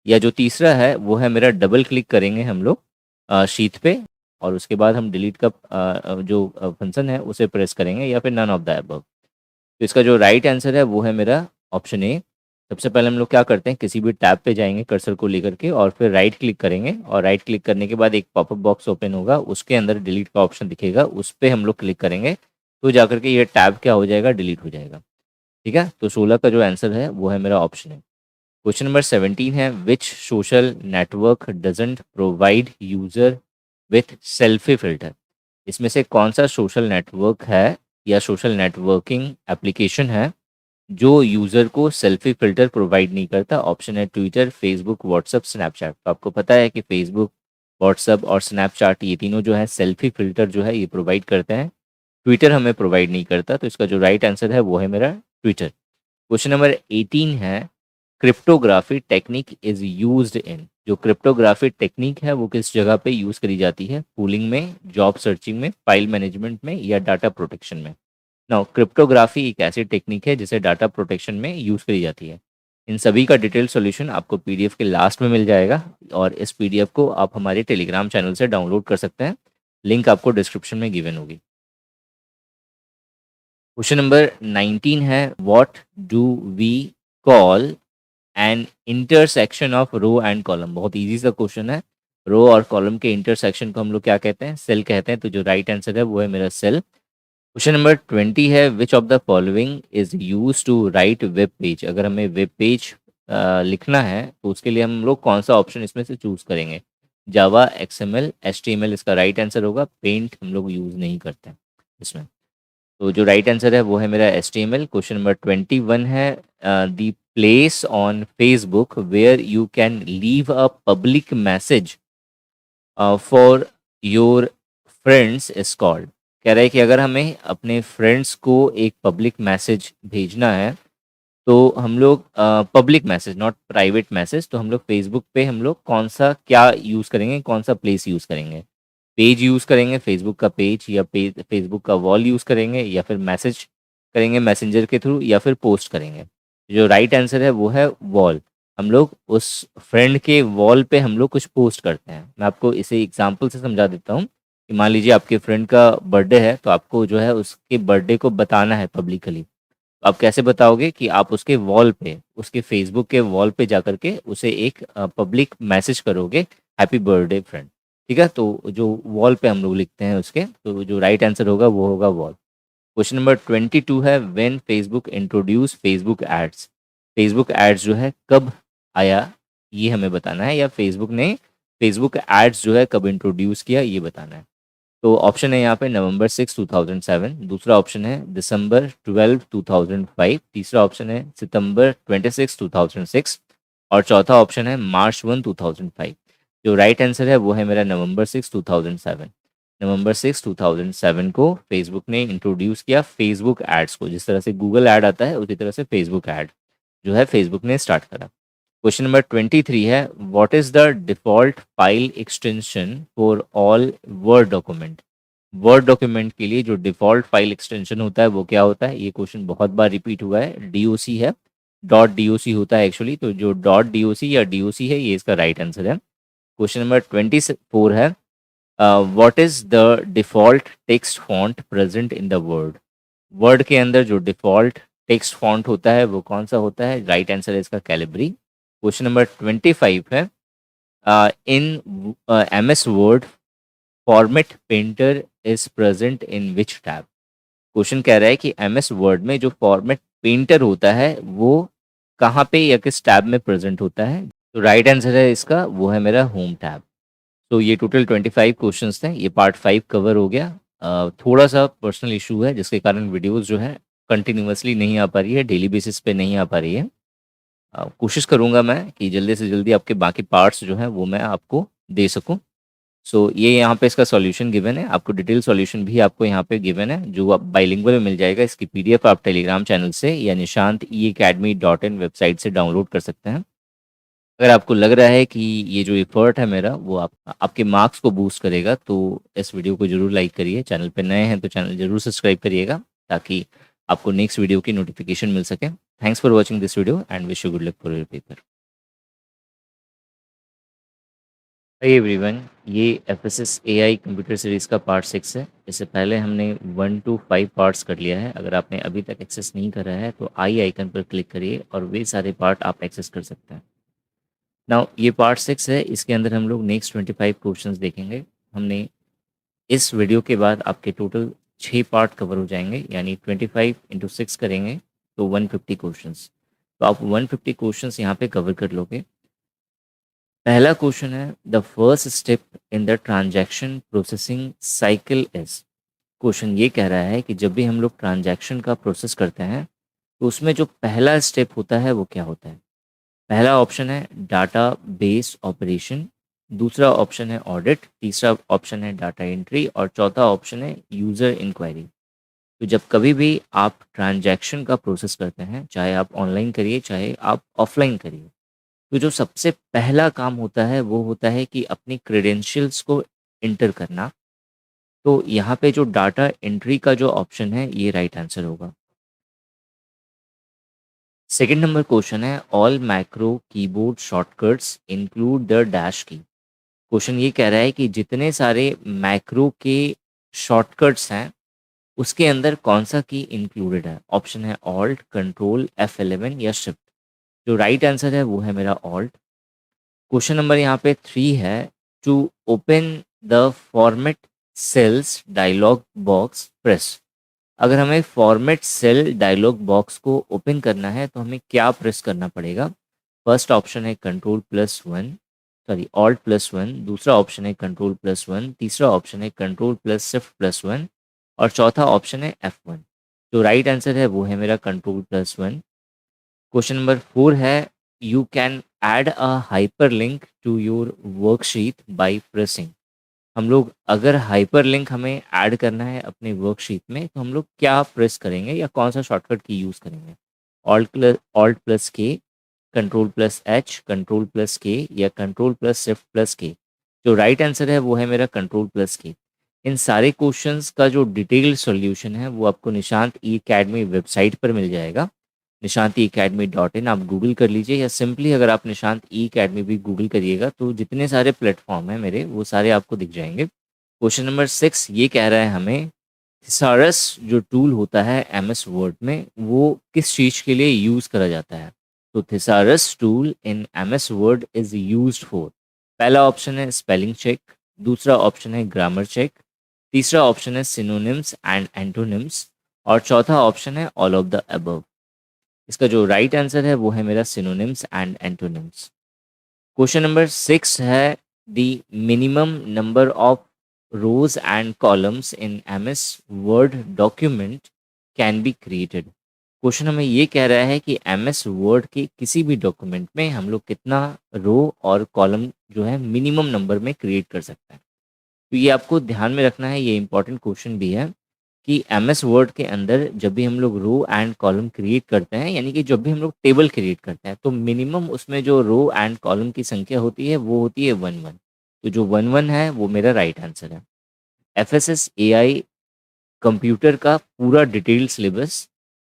या जो तीसरा है वो है मेरा डबल क्लिक करेंगे हम लोग शीट पे और उसके बाद हम डिलीट का जो फंक्शन है उसे प्रेस करेंगे या फिर नन ऑफ द अबव। तो इसका जो राइट आंसर है वो है मेरा ऑप्शन ए। सबसे पहले हम लोग क्या करते हैं, किसी भी टैब पे जाएंगे कर्सर को लेकर के और फिर राइट क्लिक करेंगे और राइट क्लिक करने के बाद एक पॉपअप बॉक्स ओपन होगा, उसके अंदर डिलीट का ऑप्शन दिखेगा, उस पर हम लोग क्लिक करेंगे तो जाकर के ये टैब क्या हो जाएगा, डिलीट हो जाएगा। ठीक है, तो 16 का जो आंसर है वो है मेरा ऑप्शन है। क्वेश्चन नंबर 17 है which social network doesn't provide user with selfie filter. इसमें से कौन सा सोशल नेटवर्क है या सोशल नेटवर्किंग एप्लीकेशन है जो यूज़र को सेल्फी फ़िल्टर प्रोवाइड नहीं करता। ऑप्शन है ट्विटर, फेसबुक, व्हाट्सएप, स्नैपचैट। तो आपको पता है कि फेसबुक, व्हाट्सएप और स्नैपचैट ये तीनों जो है सेल्फी फ़िल्टर जो है ये प्रोवाइड करते हैं। ट्विटर हमें प्रोवाइड नहीं करता, तो इसका जो राइट आंसर है वो है मेरा ट्विटर। क्वेश्चन नंबर 18 है क्रिप्टोग्राफी टेक्निक इज यूज्ड इन। जो क्रिप्टोग्राफी टेक्निक है वो किस जगह पे यूज़ करी जाती है? पूलिंग में, जॉब सर्चिंग में, फाइल मैनेजमेंट में या डाटा प्रोटेक्शन में। नाउ क्रिप्टोग्राफी एक ऐसी टेक्निक है जिसे डाटा प्रोटेक्शन में यूज़ करी जाती है। इन सभी का डिटेल सॉल्यूशन आपको पीडीएफ के लास्ट में मिल जाएगा और इस पीडीएफ को आप हमारे टेलीग्राम चैनल से डाउनलोड कर सकते हैं। लिंक आपको डिस्क्रिप्शन में गिवन होगी। क्वेश्चन नंबर 19 है what do we call an intersection of row and column. बहुत इजी सा क्वेश्चन है। रो और कॉलम के इंटरसेक्शन को हम लोग क्या कहते हैं? सेल कहते हैं। तो जो राइट आंसर है वो है मेरा सेल। क्वेश्चन नंबर 20 है which of the following is use to write web page. अगर हमें वेब पेज लिखना है तो उसके लिए हम लोग कौन सा ऑप्शन इसमें से चूज करेंगे? जावा, एक्सएमएल, एचटीएमएल इसका राइट आंसर होगा। पेंट हम लोग यूज नहीं करते हैं इसमें। तो जो राइट आंसर है वो है मेरा एचटीएमएल। क्वेश्चन नंबर 21 है the place on Facebook where you can leave a public message for your friends is called. कह रहा है कि अगर हमें अपने फ्रेंड्स को एक पब्लिक मैसेज भेजना है तो हम लोग public message not private message, तो हम लोग फेसबुक पे हम लोग कौन सा क्या यूज़ करेंगे, कौन सा प्लेस यूज़ करेंगे? पेज यूज़ करेंगे, फेसबुक का पेज या पेज फेसबुक का वॉल यूज़ करेंगे या फिर मैसेज करेंगे मैसेंजर के थ्रू या फिर पोस्ट करेंगे। जो राइट आंसर है वो है वॉल। हम लोग उस फ्रेंड के वॉल पे हम लोग कुछ पोस्ट करते हैं। मैं आपको इसे एग्जांपल से समझा देता हूँ कि मान लीजिए आपके फ्रेंड का बर्थडे है तो आपको जो है उसके बर्थडे को बताना है पब्लिकली। आप कैसे बताओगे कि आप उसके वॉल पे, उसके फेसबुक के वॉल पे जाकर के उसे एक पब्लिक मैसेज करोगे, हैप्पी बर्थडे फ्रेंड। ठीक है, तो जो वॉल पे हम लोग लिखते हैं उसके, तो जो राइट आंसर होगा वो होगा वॉल। क्वेश्चन नंबर 22 है when Facebook introduce Facebook ads. Facebook ads जो है कब आया ये हमें बताना है, या फेसबुक ने फेसबुक एड्स जो है कब इंट्रोड्यूस किया ये बताना है। तो ऑप्शन है यहाँ पे नवंबर 6, 2007। दूसरा ऑप्शन है दिसंबर 12, 2005। तीसरा ऑप्शन है सितंबर 26, 2006। और चौथा ऑप्शन है मार्च 1, 2005। जो राइट आंसर है वो है मेरा नवंबर 6, 2007। नवंबर 6, 2007 को फेसबुक ने इंट्रोड्यूस किया फेसबुक एड्स को। जिस तरह से गूगल ऐड आता है उसी तरह से फेसबुक ऐड जो है फेसबुक ने स्टार्ट करा। क्वेश्चन नंबर 23 है what is the default file extension for all word document. Word document के लिए जो डिफॉल्ट फाइल एक्सटेंशन होता है वो क्या होता है? ये क्वेश्चन बहुत बार रिपीट हुआ है। डीओसी है, डॉट डीओसी होता है एक्चुअली। तो जो डॉट डीओसी या डीओसी है ये इसका राइट आंसर है। क्वेश्चन नंबर 24 है what is the default text font present in the word. Word के अंदर जो डिफॉल्ट टेक्स्ट फॉन्ट होता है वो कौन सा होता है? राइट आंसर है इसका कैलिब्री। क्वेश्चन नंबर 25 है in MS word format painter is present in which tab. Question कह रहा है कि एमएस वर्ड में जो फॉर्मेट पेंटर होता है वो कहाँ पे या किस टैब में प्रेजेंट होता है? तो राइट आंसर है इसका वो है मेरा होम टैब। तो ये टोटल 25 क्वेश्चंस थे। ये पार्ट 5 कवर हो गया। थोड़ा सा पर्सनल इशू है जिसके कारण वीडियोस जो है कंटिन्यूअसली नहीं आ पा रही है, डेली बेसिस पे नहीं आ पा रही है। कोशिश करूँगा मैं कि जल्दी से जल्दी आपके बाकी पार्ट्स जो हैं वो मैं आपको दे सकूँ। सो ये यहाँ पे इसका सॉल्यूशन गिवन है। आपको डिटेल सॉल्यूशन भी आपको यहाँ पे गिवन है जो आप बाइलिंगुअल में मिल जाएगा। इसकी पीडीएफ आप टेलीग्राम चैनल से या निशांत ई अकेडमी डॉट इन वेबसाइट से डाउनलोड कर सकते हैं। अगर आपको लग रहा है कि ये जो एफर्ट है मेरा वो आपके मार्क्स को बूस्ट करेगा तो इस वीडियो को ज़रूर लाइक करिए। चैनल पे नए हैं तो चैनल ज़रूर सब्सक्राइब करिएगा ताकि आपको नेक्स्ट वीडियो की नोटिफिकेशन मिल सके। Thanks for watching this video and wish you good luck for your paper. Hi everyone, ये एफएसएस एआई कंप्यूटर सीरीज़ का पार्ट 6 है। इससे पहले हमने 1 to 5 पार्ट्स कर लिया है। अगर आपने अभी तक एक्सेस नहीं करा है तो आई आइकन पर क्लिक करिए और वे सारे पार्ट आप एक्सेस कर सकते हैं। नाउ ये पार्ट 6 है, इसके अंदर हम लोग नेक्स्ट 25 क्वेश्चंस देखेंगे। हमने इस वीडियो के बाद आपके टोटल 6 पार्ट कवर हो जाएंगे, यानी 25 × 6 करेंगे तो 150 क्वेश्चंस। तो आप 150 क्वेश्चंस यहाँ पे कवर कर लोगे। पहला क्वेश्चन है, the first step in the transaction processing cycle is. Question ये कह रहा है कि जब भी हम लोग ट्रांजैक्शन का प्रोसेस करते हैं तो उसमें जो पहला स्टेप होता है वो क्या होता है। पहला ऑप्शन है डाटा बेस ऑपरेशन, दूसरा ऑप्शन है ऑडिट, तीसरा ऑप्शन है डाटा एंट्री और चौथा ऑप्शन है यूज़र इंक्वायरी। तो जब कभी भी आप ट्रांजैक्शन का प्रोसेस करते हैं, चाहे आप ऑनलाइन करिए चाहे आप ऑफलाइन करिए, तो जो सबसे पहला काम होता है वो होता है कि अपनी क्रेडेंशियल्स को इंटर करना। तो यहाँ पे जो डाटा एंट्री का जो ऑप्शन है ये राइट आंसर होगा। सेकंड नंबर क्वेश्चन है, all macro keyboard shortcuts include the dash की। क्वेश्चन ये कह रहा है कि जितने सारे मैक्रो के शॉर्टकट्स हैं उसके अंदर कौन सा की इंक्लूडेड है। ऑप्शन है ऑल्ट, कंट्रोल, F11 या शिफ्ट। जो राइट आंसर है वो है मेरा ऑल्ट। क्वेश्चन नंबर यहाँ पे 3 है, to open the format cells dialog box press. अगर हमें फॉर्मेट सेल डायलॉग बॉक्स को ओपन करना है तो हमें क्या प्रेस करना पड़ेगा। फर्स्ट ऑप्शन है ऑल्ट+1, दूसरा ऑप्शन है कंट्रोल+1, तीसरा ऑप्शन है कंट्रोल+Shift+1 और चौथा ऑप्शन है F1। जो राइट आंसर है वो है मेरा कंट्रोल+1। क्वेश्चन नंबर 4 है, you can add a hyperlink to your worksheet by pressing. हम लोग अगर हाइपरलिंक हमें ऐड करना है अपने वर्कशीट में तो हम लोग क्या प्रेस करेंगे या कौन सा शॉर्टकट की यूज़ करेंगे। ऑल्ट+K, कंट्रोल+H, कंट्रोल+K या कंट्रोल+Shift+K। जो राइट आंसर है वो है मेरा कंट्रोल+K। इन सारे क्वेश्चंस का जो डिटेल्ड सॉल्यूशन है वो आपको निशांत ई अकेडमी वेबसाइट पर मिल जाएगा। nishantiacademy.in आप गूगल कर लीजिए या सिंपली अगर आप निशांत ई अकेडमी भी गूगल करिएगा तो जितने सारे प्लेटफॉर्म हैं मेरे वो सारे आपको दिख जाएंगे। क्वेश्चन नंबर 6 ये कह रहा है हमें, थिसारस जो टूल होता है MS वर्ड में वो किस चीज़ के लिए यूज़ करा जाता है। तो thesaurus tool in MS word is used for. पहला ऑप्शन है स्पेलिंग चेक, दूसरा ऑप्शन है ग्रामर चेक, तीसरा ऑप्शन है सिनोनिम्स एंड एंटोनिम्स और चौथा ऑप्शन है ऑल ऑफ द अबव। इसका जो राइट आंसर है वो है मेरा synonyms and antonyms. Question number 6 है, the minimum number of rose and columns in MS word document can be created. Question हमें ये कह रहा है कि MS वर्ड के किसी भी डॉक्यूमेंट में हम लोग कितना रो और कॉलम जो है मिनिमम नंबर में क्रिएट कर सकते हैं। तो ये आपको ध्यान में रखना है, ये इंपॉर्टेंट क्वेश्चन भी है कि MS वर्ड के अंदर जब भी हम लोग रो एंड कॉलम क्रिएट करते हैं, यानी कि जब भी हम लोग टेबल क्रिएट करते हैं तो मिनिमम उसमें जो रो एंड कॉलम की संख्या होती है वो होती है 11। तो जो 11 है वो मेरा राइट आंसर है। FSS AI कंप्यूटर का पूरा डिटेल्ड सिलेबस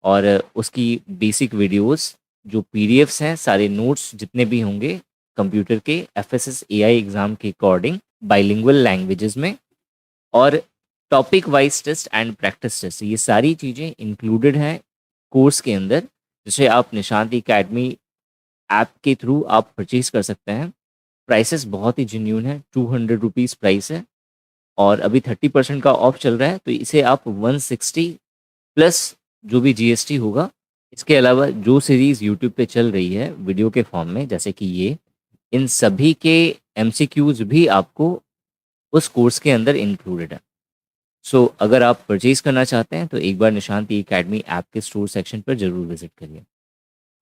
और उसकी बेसिक वीडियोस जो PDFs हैं, सारे नोट्स जितने भी होंगे कंप्यूटर के FSS AI एग्ज़ाम के अकॉर्डिंग बाइलिंगुअल लैंग्वेजेस में और topic wise test and practice test, ये सारी चीज़ें इंक्लूडेड हैं कोर्स के अंदर, जिसे आप निशांत अकेडमी ऐप के थ्रू आप परचेज कर सकते हैं। प्राइसेस बहुत ही जेन्यून है, 200 रुपीज़ प्राइस है और अभी 30% का ऑफ चल रहा है तो इसे आप 160 प्लस जो भी GST होगा। इसके अलावा जो सीरीज़ यूट्यूब पे चल रही है वीडियो के फॉर्म में जैसे कि ये, इन सभी के MCQs भी आपको उस कोर्स के अंदर इंक्लूडेड है। सो अगर आप परचेज करना चाहते हैं तो एक बार निशांत ई अकेडमी ऐप के स्टोर सेक्शन पर जरूर विजिट करिए।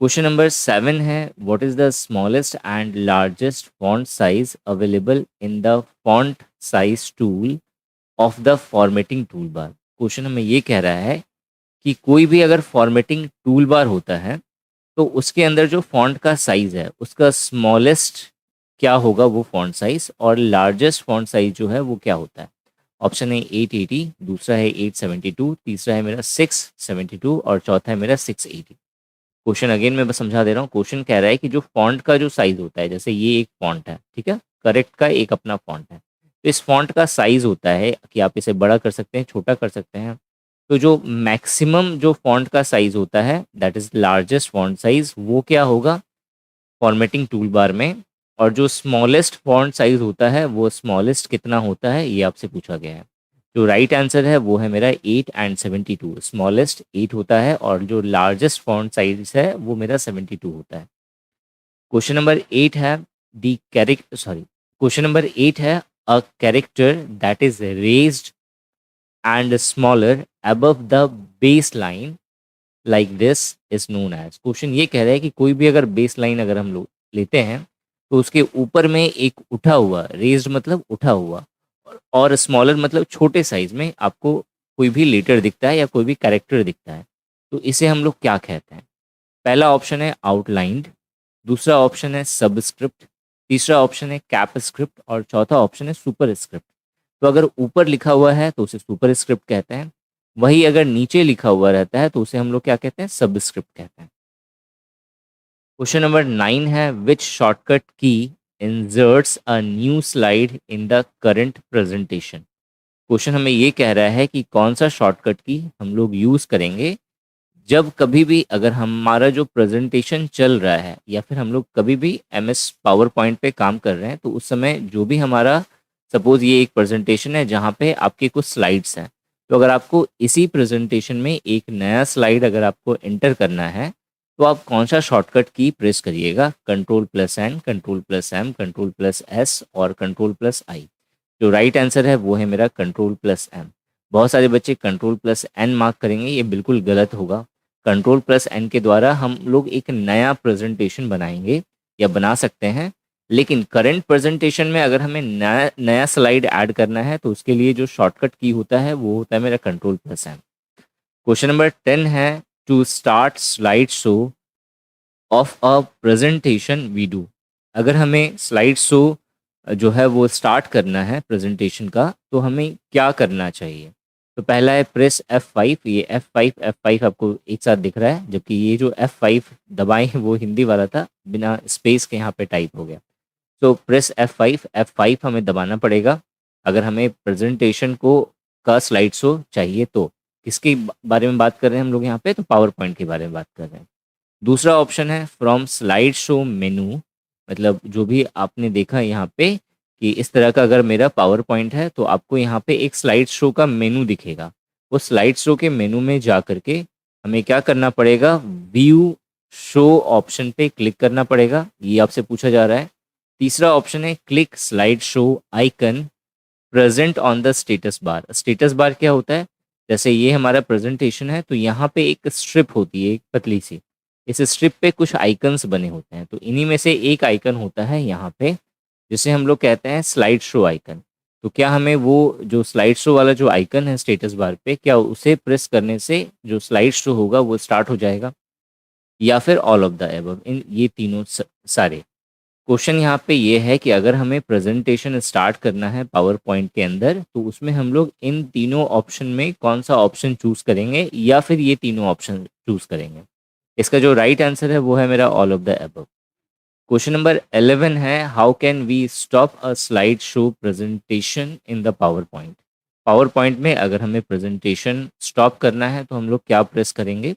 क्वेश्चन नंबर 7 है, what is the smallest and largest font size available in the font size tool of the formatting tool bar. Question हमें ये कह रहा है कि कोई भी अगर फॉर्मेटिंग टूल बार होता है तो उसके अंदर जो फॉन्ट का साइज है उसका स्मॉलेस्ट क्या होगा वो फॉन्ट साइज और लार्जेस्ट फॉन्ट साइज जो है वो क्या होता है। ऑप्शन है 880, दूसरा है 872, तीसरा है मेरा 672 और चौथा है मेरा 680। क्वेश्चन अगेन मैं बस समझा दे रहा हूँ। क्वेश्चन कह रहा है कि जो फॉन्ट का जो साइज होता है, जैसे ये एक फॉन्ट है, ठीक है, करेक्ट का एक अपना फॉन्ट है, तो इस फॉन्ट का साइज होता है कि आप इसे बड़ा कर सकते हैं, छोटा कर सकते हैं। तो जो मैक्सिमम जो फॉन्ट का साइज होता है that is largest font size वो क्या होगा फॉर्मेटिंग टूल बार में, और जो स्मॉलेस्ट फॉन्ट साइज होता है वो स्मॉलेस्ट कितना होता है ये आपसे पूछा गया है। जो राइट आंसर है वो है मेरा 8 एंड 72। स्मॉलेस्ट 8 होता है और जो लार्जेस्ट फॉन्ट साइज है वो मेरा 72 होता है। क्वेश्चन नंबर 8 है the character sorry question number 8 है a character that is raised and smaller above the baseline like this is known as. Question ये कह रहा है कि कोई भी अगर बेस लाइन अगर हम लोग लेते हैं तो उसके ऊपर में एक उठा हुआ, रेज्ड मतलब उठा हुआ, और स्मॉलर मतलब छोटे साइज में आपको कोई भी लेटर दिखता है या कोई भी कैरेक्टर दिखता है, तो इसे हम लोग क्या कहते हैं? पहला ऑप्शन है आउटलाइंड, दूसरा ऑप्शन है सबस्क्रिप्ट, तीसरा ऑप्शन है कैप स्क्रिप्ट और चौथा ऑप्शन है सुपर स्क्रिप्ट। तो अगर ऊपर लिखा हुआ है तो उसे सुपर स्क्रिप्ट कहते हैं, वही अगर नीचे लिखा हुआ रहता है तो उसे हम लोग क्या कहते हैं? सबस्क्रिप्ट कहते हैं। क्वेश्चन नंबर 9 है विच शॉर्टकट की inserts a new slide in the current presentation. Question हमें ये कह रहा है कि कौन सा शॉर्टकट की हम लोग यूज़ करेंगे जब कभी भी अगर हमारा जो प्रेजेंटेशन चल रहा है या फिर हम लोग कभी भी एमएस पावर पॉइंट पे काम कर रहे हैं, तो उस समय जो भी हमारा, सपोज ये एक प्रेजेंटेशन है जहाँ पे आपके कुछ स्लाइड्स हैं, तो अगर आपको इसी प्रेजेंटेशन में एक नया स्लाइड अगर आपको एंटर करना है तो आप कौन सा शॉर्टकट की प्रेस करिएगा? Control plus N, control plus M, control plus S और कंट्रोल प्लस आई। जो राइट आंसर है वो है मेरा कंट्रोल प्लस एम। बहुत सारे बच्चे कंट्रोल प्लस एन मार्क करेंगे, ये बिल्कुल गलत होगा। कंट्रोल प्लस एन के द्वारा हम लोग एक नया प्रेजेंटेशन बनाएंगे या बना सकते हैं, लेकिन करंट प्रेजेंटेशन में अगर हमें नया नया स्लाइड ऐड करना है तो उसके लिए जो शॉर्टकट की होता है वो होता है मेरा control plus N. Question number 10 है to start slide show of a presentation we do. अगर हमें स्लाइड शो जो है वो स्टार्ट करना है प्रेजेंटेशन का, तो हमें क्या करना चाहिए? तो पहला है प्रेस F5। ये F5 आपको एक साथ दिख रहा है, जबकि ये जो F5 दबाएं वो हिंदी वाला था, बिना स्पेस के यहाँ पे टाइप हो गया। तो प्रेस F5 हमें दबाना पड़ेगा अगर हमें प्रेजेंटेशन को का स्लाइड शो चाहिए। तो किसके बारे में बात कर रहे हैं हम लोग यहाँ पे? तो पावर पॉइंट के बारे में बात कर रहे हैं। दूसरा ऑप्शन है फ्रॉम स्लाइड शो मेनू, मतलब जो भी आपने देखा यहाँ पे कि इस तरह का अगर मेरा पावर पॉइंट है तो आपको यहाँ पे एक स्लाइड शो का मेनू दिखेगा। वो स्लाइड शो के मेनू में जा करके हमें क्या करना पड़ेगा? व्यू शो ऑप्शन पे क्लिक करना पड़ेगा, ये आपसे पूछा जा रहा है। तीसरा ऑप्शन है click slide show icon present on the status bar. Status bar क्या होता है? जैसे ये हमारा प्रेजेंटेशन है तो यहाँ पे एक स्ट्रिप होती है, एक पतली सी। इस स्ट्रिप पे कुछ आइकन्स बने होते हैं, तो इन्हीं में से एक आइकन होता है यहाँ पे जिसे हम लोग कहते हैं स्लाइड शो आइकन। तो क्या हमें वो जो स्लाइड शो वाला जो आइकन है स्टेटस बार पे, क्या उसे प्रेस करने से जो स्लाइड शो होगा वो स्टार्ट हो जाएगा, या फिर ऑल ऑफ द एबव, इन ये तीनों सारे? क्वेश्चन यहाँ पे ये है कि अगर हमें प्रेजेंटेशन स्टार्ट करना है पावर पॉइंट के अंदर, तो उसमें हम लोग इन तीनों ऑप्शन में कौन सा ऑप्शन चूज करेंगे या फिर ये तीनों ऑप्शन चूज करेंगे? इसका जो राइट आंसर है वो है मेरा all of the above. Question number 11 है how can we stop a slide show presentation in the PowerPoint. PowerPoint में अगर हमें प्रेजेंटेशन स्टॉप करना है तो हम लोग क्या प्रेस करेंगे?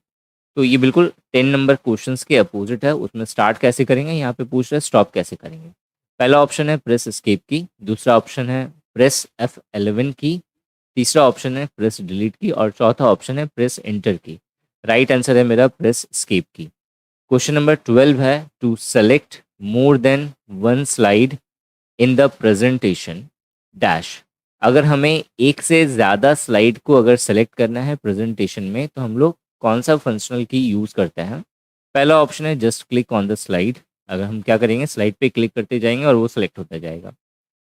तो ये बिल्कुल 10 नंबर क्वेश्चंस के अपोजिट है। उसमें स्टार्ट कैसे करेंगे, यहाँ पे पूछ रहे हैं स्टॉप कैसे करेंगे। पहला ऑप्शन है प्रेस एस्केप की, दूसरा ऑप्शन है प्रेस F11 की, तीसरा ऑप्शन है प्रेस डिलीट की और चौथा ऑप्शन है press enter key. Right answer है मेरा press escape key. Question number 12 है to select more than one slide in the presentation dash. अगर हमें एक से ज़्यादा स्लाइड को अगर सेलेक्ट करना है प्रेजेंटेशन में तो हम लोग कौन सा फंक्शनल की यूज़ करते हैं? पहला ऑप्शन है just click on the slide. अगर हम क्या करेंगे, स्लाइड पे क्लिक करते जाएंगे और वो सेलेक्ट होता जाएगा।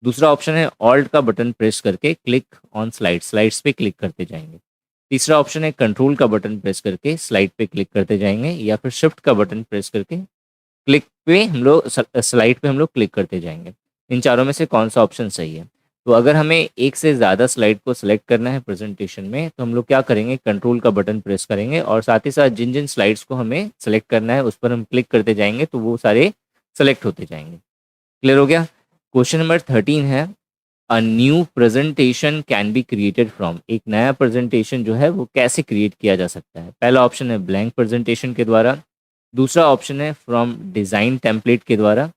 दूसरा ऑप्शन है ऑल्ट का बटन प्रेस करके क्लिक ऑन स्लाइड, स्लाइड्स पे क्लिक करते जाएंगे। तीसरा ऑप्शन है कंट्रोल का बटन प्रेस करके स्लाइड पे क्लिक करते जाएंगे, या फिर शिफ्ट का बटन प्रेस करके क्लिक पे हम लोग स्लाइड पे हम लोग क्लिक करते जाएंगे। इन चारों में से कौन सा ऑप्शन सही है? तो अगर हमें एक से ज़्यादा स्लाइड को सिलेक्ट करना है प्रेजेंटेशन में तो हम लोग क्या करेंगे, कंट्रोल का बटन प्रेस करेंगे और साथ ही साथ जिन जिन स्लाइड्स को हमें सेलेक्ट करना है उस पर हम क्लिक करते जाएंगे तो वो सारे सेलेक्ट होते जाएंगे। क्लियर हो गया? क्वेश्चन नंबर 13 है a new presentation can be created from. एक नया प्रेजेंटेशन जो है वो कैसे क्रिएट किया जा सकता है? पहला ऑप्शन है ब्लैंक प्रेजेंटेशन के द्वारा, दूसरा ऑप्शन है फ्रॉम डिज़ाइन टेम्पलेट के द्वारा,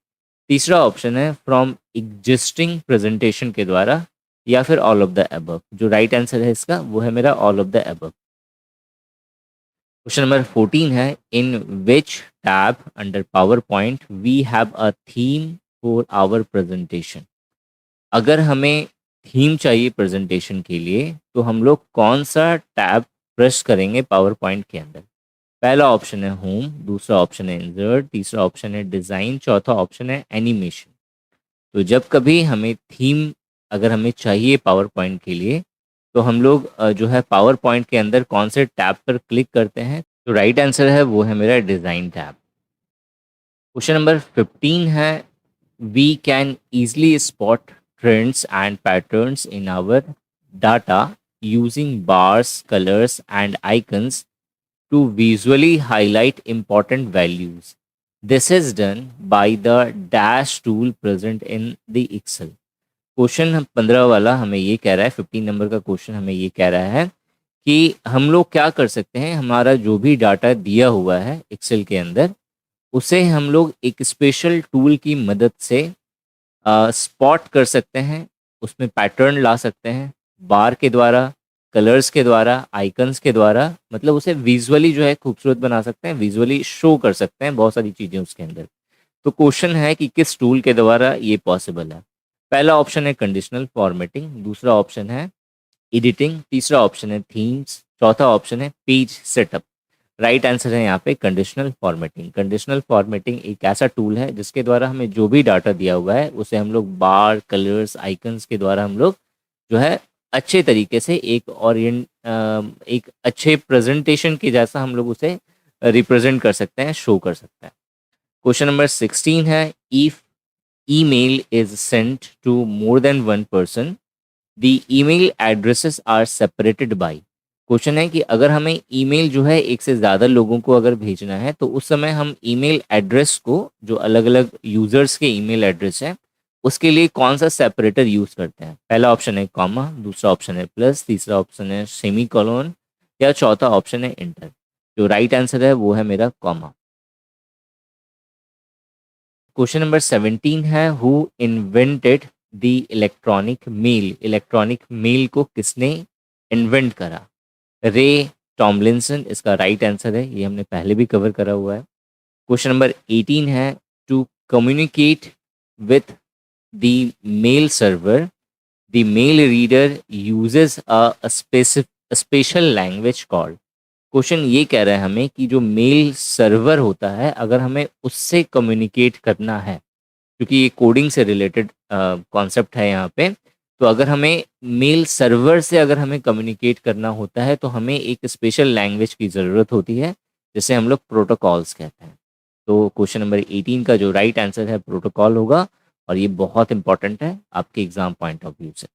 तीसरा ऑप्शन है फ्रॉम एग्जिस्टिंग प्रेजेंटेशन के द्वारा, या फिर ऑल ऑफ द अबव। जो राइट आंसर है इसका वो है मेरा all of the above. Question number 14 है, in which tab under power point we have a theme for our presentation. अगर हमें थीम चाहिए प्रेजेंटेशन के लिए तो हम लोग कौन सा टैब प्रेस करेंगे पावर पॉइंट के अंदर। पहला ऑप्शन है होम, दूसरा ऑप्शन है इंसर्ट, तीसरा ऑप्शन है डिज़ाइन, चौथा ऑप्शन है एनिमेशन। तो जब कभी हमें थीम अगर हमें चाहिए पावर पॉइंट के लिए तो हम लोग जो है पावर पॉइंट के अंदर कौन से टैब पर क्लिक करते हैं। तो राइट आंसर है वो है मेरा डिज़ाइन टैब। क्वेश्चन नंबर 15 है, we can easily spot trends and patterns in our data using bars, colors, and icons to visually highlight important values. This is done by the dash tool present in the Excel. Question 15 वाला हमें ये कह रहा है, 15 number का question हमें ये कह रहा है कि हम लोग क्या कर सकते हैं, हमारा जो भी डाटा दिया हुआ है एक्सेल के अंदर उसे हम लोग एक स्पेशल टूल की मदद से स्पॉट कर सकते हैं, उसमें पैटर्न ला सकते हैं, बार के द्वारा, कलर्स के द्वारा, आइकन्स के द्वारा, मतलब उसे विजुअली जो है खूबसूरत बना सकते हैं, विजुअली शो कर सकते हैं बहुत सारी चीज़ें उसके अंदर। तो क्वेश्चन है कि किस टूल के द्वारा ये पॉसिबल है। पहला ऑप्शन है कंडीशनल फॉर्मेटिंग, दूसरा ऑप्शन है एडिटिंग, तीसरा ऑप्शन है थीम्स, चौथा ऑप्शन है पेज सेटअप। राइट आंसर है यहाँ पे कंडीशनल फॉर्मेटिंग। कंडीशनल फॉर्मेटिंग एक ऐसा टूल है जिसके द्वारा हमें जो भी डाटा दिया हुआ है उसे हम लोग बार, कलर्स, आइकन्स के द्वारा हम लोग जो है अच्छे तरीके से एक अच्छे प्रेजेंटेशन के जैसा हम लोग उसे रिप्रेजेंट कर सकते हैं, शो कर सकते हैं। क्वेश्चन नंबर 16 है, if email is sent to more than one person the email addresses are separated by. Question है कि अगर हमें ईमेल जो है एक से ज़्यादा लोगों को अगर भेजना है तो उस समय हम ईमेल एड्रेस को, जो अलग अलग यूज़र्स के ईमेल एड्रेस है, उसके लिए कौन सा सेपरेटर यूज़ करते हैं। पहला ऑप्शन है कॉमा, दूसरा ऑप्शन है प्लस, तीसरा ऑप्शन है सेमी कॉलोन, या चौथा ऑप्शन है इंटर। जो राइट आंसर है वो है मेरा कॉमा। क्वेश्चन नंबर 17 है, who invented the electronic mail. Electronic mail को किसने इन्वेंट करा। रे टॉमलिंसन इसका राइट आंसर है, ये हमने पहले भी कवर करा हुआ है। क्वेश्चन नंबर 18 है, to communicate with the mail server the mail reader uses a special language called. Question ये कह रहा है हमें कि जो मेल सर्वर होता है अगर हमें उससे कम्युनिकेट करना है, क्योंकि ये कोडिंग से रिलेटेड कॉन्सेप्ट है यहाँ पे, तो अगर हमें मेल सर्वर से अगर हमें कम्युनिकेट करना होता है तो हमें एक स्पेशल लैंग्वेज की ज़रूरत होती है जिसे हम लोग प्रोटोकॉल्स कहते हैं। तो क्वेश्चन नंबर 18 का जो राइट आंसर है प्रोटोकॉल होगा, और ये बहुत इंपॉर्टेंट है आपके एग्जाम पॉइंट ऑफ व्यू से।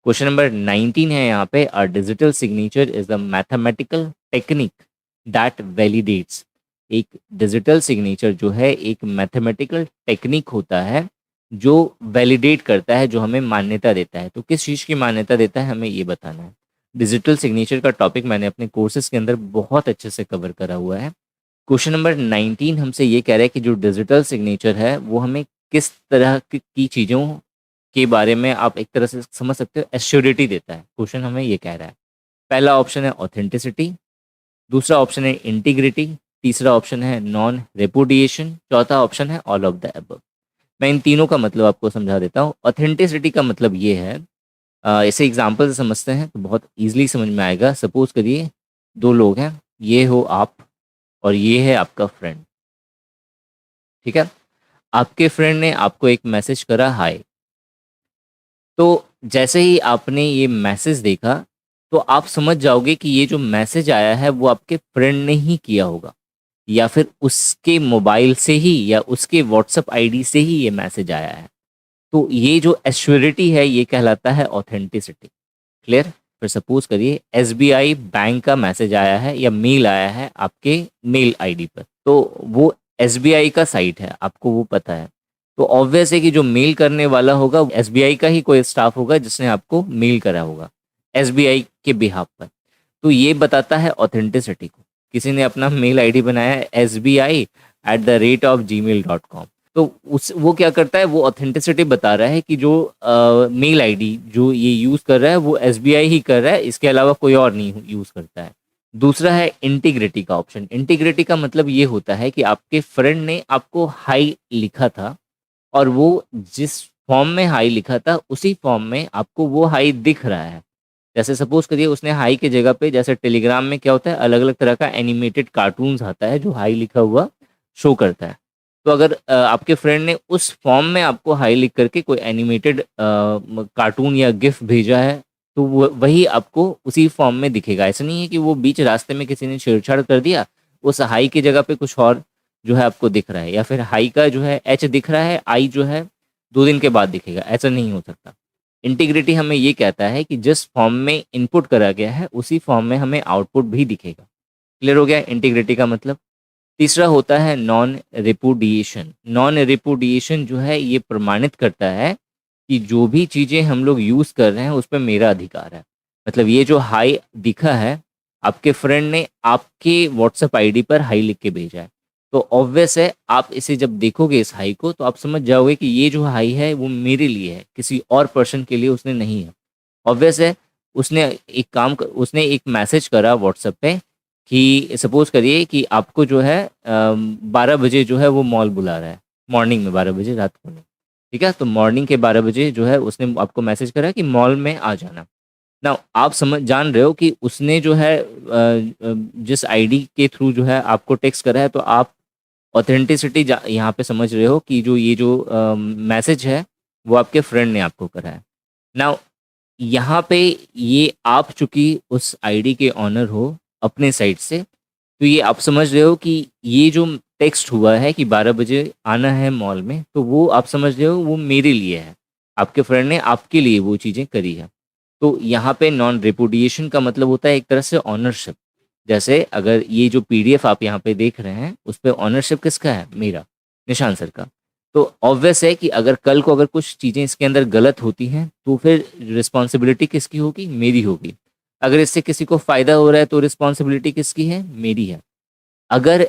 क्वेश्चन नंबर 19 है यहाँ पे, a digital signature is the mathematical technique that validates. एक डिजिटल सिग्नेचर जो है एक मैथमेटिकल टेक्निक होता है जो वैलिडेट करता है, जो हमें मान्यता देता है। तो किस चीज़ की मान्यता देता है हमें ये बताना है। डिजिटल सिग्नेचर का टॉपिक मैंने अपने कोर्सेज के अंदर बहुत अच्छे से कवर करा हुआ है। क्वेश्चन नंबर 19 हमसे ये कह रहा है कि जो डिजिटल सिग्नेचर है वो हमें किस तरह की चीज़ों के बारे में, आप एक तरह से समझ सकते हो, एश्योरिटी देता है। क्वेश्चन हमें ये कह रहा है। पहला ऑप्शन है ऑथेंटिसिटी, दूसरा ऑप्शन है इंटीग्रिटी, तीसरा ऑप्शन है नॉन रेपुडिएशन, चौथा ऑप्शन है ऑल ऑफ द अबव। मैं इन तीनों का मतलब आपको समझा देता हूँ। ऑथेंटिसिटी का मतलब ये है, इसे एग्जाम्पल से समझते हैं तो बहुत ईजिली समझ में आएगा। सपोज करिए दो लोग हैं, ये हो आप और ये है आपका फ्रेंड, ठीक है। आपके फ्रेंड ने आपको एक मैसेज करा हाय, तो जैसे ही आपने ये मैसेज देखा तो आप समझ जाओगे कि ये जो मैसेज आया है वो आपके फ्रेंड ने ही किया होगा, या फिर उसके मोबाइल से ही या उसके व्हाट्सएप आईडी से ही ये मैसेज आया है। तो ये जो एश्योरिटी है ये कहलाता है ऑथेंटिसिटी। क्लियर। फिर सपोज करिए एसबीआई बैंक का मैसेज आया है या मेल आया है आपके मेल आईडी पर, तो वो एसबीआई का साइट है, आपको वो पता है। तो ऑब्वियस है कि जो मेल करने वाला होगा एसबीआई का ही कोई स्टाफ होगा जिसने आपको मेल करा होगा एसबीआई के बिहाफ पर। तो ये बताता है ऑथेंटिसिटी को। किसी ने अपना मेल आईडी बनाया है SBI@gmail.com, तो उस वो क्या करता है, वो ऑथेंटिसिटी बता रहा है कि जो मेल आईडी जो ये यूज़ कर रहा है वो एसबीआई ही कर रहा है, इसके अलावा कोई और नहीं यूज़ करता है। दूसरा है इंटीग्रिटी का ऑप्शन। इंटीग्रिटी का मतलब ये होता है कि आपके फ्रेंड ने आपको हाई लिखा था और वो जिस फॉर्म में हाई लिखा था उसी फॉर्म में आपको वो हाई दिख रहा है। जैसे सपोज करिए उसने हाई की जगह पे, जैसे टेलीग्राम में क्या होता है, अलग अलग तरह का एनिमेटेड कार्टून्स आता है जो हाई लिखा हुआ शो करता है। तो अगर आपके फ्रेंड ने उस फॉर्म में आपको हाई लिख करके कोई एनिमेटेड कार्टून या गिफ भेजा है, तो वही आपको उसी फॉर्म में दिखेगा। ऐसा नहीं है कि वो बीच रास्ते में किसी ने छेड़छाड़ कर दिया, उस हाई की जगह पे कुछ और जो है आपको दिख रहा है, या फिर हाई का जो है एच दिख रहा है, आई जो है 2 दिन के बाद दिखेगा। ऐसा नहीं हो सकता। इंटीग्रिटी हमें ये कहता है कि जिस फॉर्म में इनपुट करा गया है उसी फॉर्म में हमें आउटपुट भी दिखेगा। क्लियर हो गया इंटीग्रिटी का मतलब। तीसरा होता है नॉन रिपुडिएशन। नॉन रिपुडिएशन जो है ये प्रमाणित करता है कि जो भी चीज़ें हम लोग यूज़ कर रहे हैं उस पर मेरा अधिकार है। मतलब ये जो हाई दिखा है, आपके फ्रेंड ने आपके व्हाट्सएप आईडी पर हाई लिख के भेजा है, तो ऑब्वियस है आप इसे जब देखोगे इस हाई को तो आप समझ जाओगे कि ये जो हाई है वो मेरे लिए है, किसी और पर्सन के लिए उसने नहीं है। ऑब्वियस है उसने एक मैसेज करा व्हाट्सएप पे कि सपोज करिए कि आपको जो है 12 बजे जो है वो मॉल बुला रहा है, मॉर्निंग में 12 बजे रात को नहीं। ठीक है, तो मॉर्निंग के 12 बजे जो है उसने आपको मैसेज करा कि मॉल में आ जाना। ना आप समझ जान रहे हो कि उसने जो है जिस आईडी के थ्रू जो है आपको टेक्स्ट करा है, तो आप ऑथेंटिसिटी यहाँ पे समझ रहे हो कि जो ये जो मैसेज है वो आपके फ्रेंड ने आपको करा है। ना यहाँ पे ये आप चूंकि उस आईडी के ऑनर हो अपने साइड से, तो ये आप समझ रहे हो कि ये जो टेक्स्ट हुआ है कि 12 बजे आना है मॉल में, तो वो आप समझ रहे हो वो मेरे लिए है, आपके फ्रेंड ने आपके लिए वो चीज़ें करी है। तो यहाँ पे नॉन रिपुडिएशन का मतलब होता है एक तरह से ऑनरशिप। जैसे अगर ये जो पीडीएफ आप यहाँ पे देख रहे हैं उस पे ऑनरशिप किसका है, मेरा, निशान सर का। तो ऑब्वियस है कि अगर कल को अगर कुछ चीज़ें इसके अंदर गलत होती हैं तो फिर रिस्पॉन्सिबिलिटी किसकी होगी, मेरी होगी। अगर इससे किसी को फ़ायदा हो रहा है तो रिस्पॉन्सिबिलिटी किसकी है, मेरी है। अगर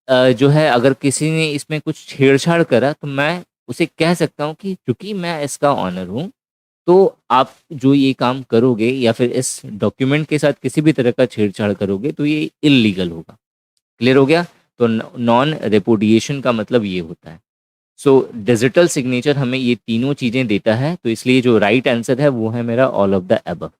जो है अगर किसी ने इसमें कुछ छेड़छाड़ करा तो मैं उसे कह सकता हूँ कि चूंकि मैं इसका ऑनर हूँ, तो आप जो ये काम करोगे या फिर इस डॉक्यूमेंट के साथ किसी भी तरह का छेड़छाड़ करोगे तो ये इलीगल होगा। क्लियर हो गया। तो नॉन रेपुडिएशन का मतलब ये होता है। सो डिजिटल सिग्नेचर हमें ये तीनों चीजें देता है, तो इसलिए जो राइट आंसर है वो है मेरा all of the above.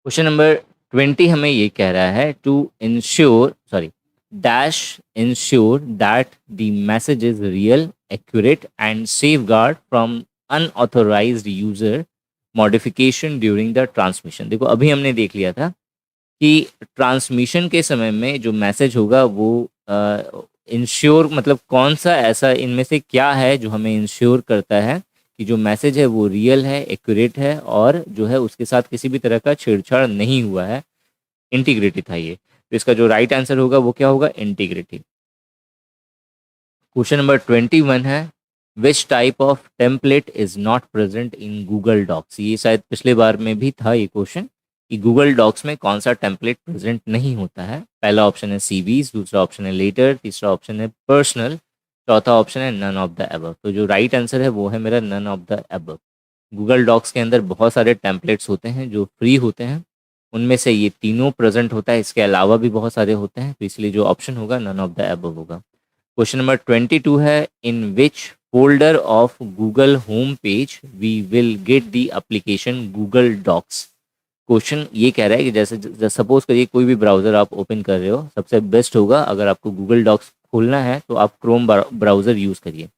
Question number 20 हमें ये कह रहा है to ensure sorry dash ensure that the message is real, accurate and safeguard from unauthorised user modification during the transmission. देखो अभी हमने देख लिया था कि ट्रांसमिशन के समय में जो मैसेज होगा वो इंश्योर मतलब कौन सा ऐसा इनमें से क्या है जो हमें इंश्योर करता है कि जो मैसेज है वो रियल है, एक्यूरेट है और जो है उसके साथ किसी भी तरह का छेड़छाड़ नहीं हुआ है। इंटीग्रिटी था ये, तो इसका जो राइट आंसर होगा वो क्या होगा, इंटीग्रिटी। क्वेश्चन नंबर 21 है which type of template is not present in Google Docs. ये शायद पिछले बार में भी था ये क्वेश्चन कि गूगल डॉक्स में कौन सा टेम्पलेट प्रेजेंट नहीं होता है। पहला ऑप्शन है सीवीज, दूसरा ऑप्शन है लेटर, तीसरा ऑप्शन है पर्सनल, चौथा ऑप्शन है नन ऑफ द अबव। तो जो राइट आंसर है वो है मेरा none of the above. Google Docs के अंदर बहुत सारे टेम्पलेट्स होते हैं जो फ्री होते हैं, उनमें से ये तीनों प्रेजेंट होता है, इसके अलावा भी बहुत सारे होते हैं, तो इसलिए जो ऑप्शन होगा नन ऑफ द अबव होगा। क्वेश्चन नंबर 22 है in which folder of Google home page we will get the application Google Docs. Question ये कह रहा है कि जैसे सपोज करिए कोई भी ब्राउज़र आप ओपन कर रहे हो, सबसे बेस्ट होगा अगर आपको गूगल डॉक्स खोलना है तो आप क्रोम ब्राउज़र यूज़ करिए।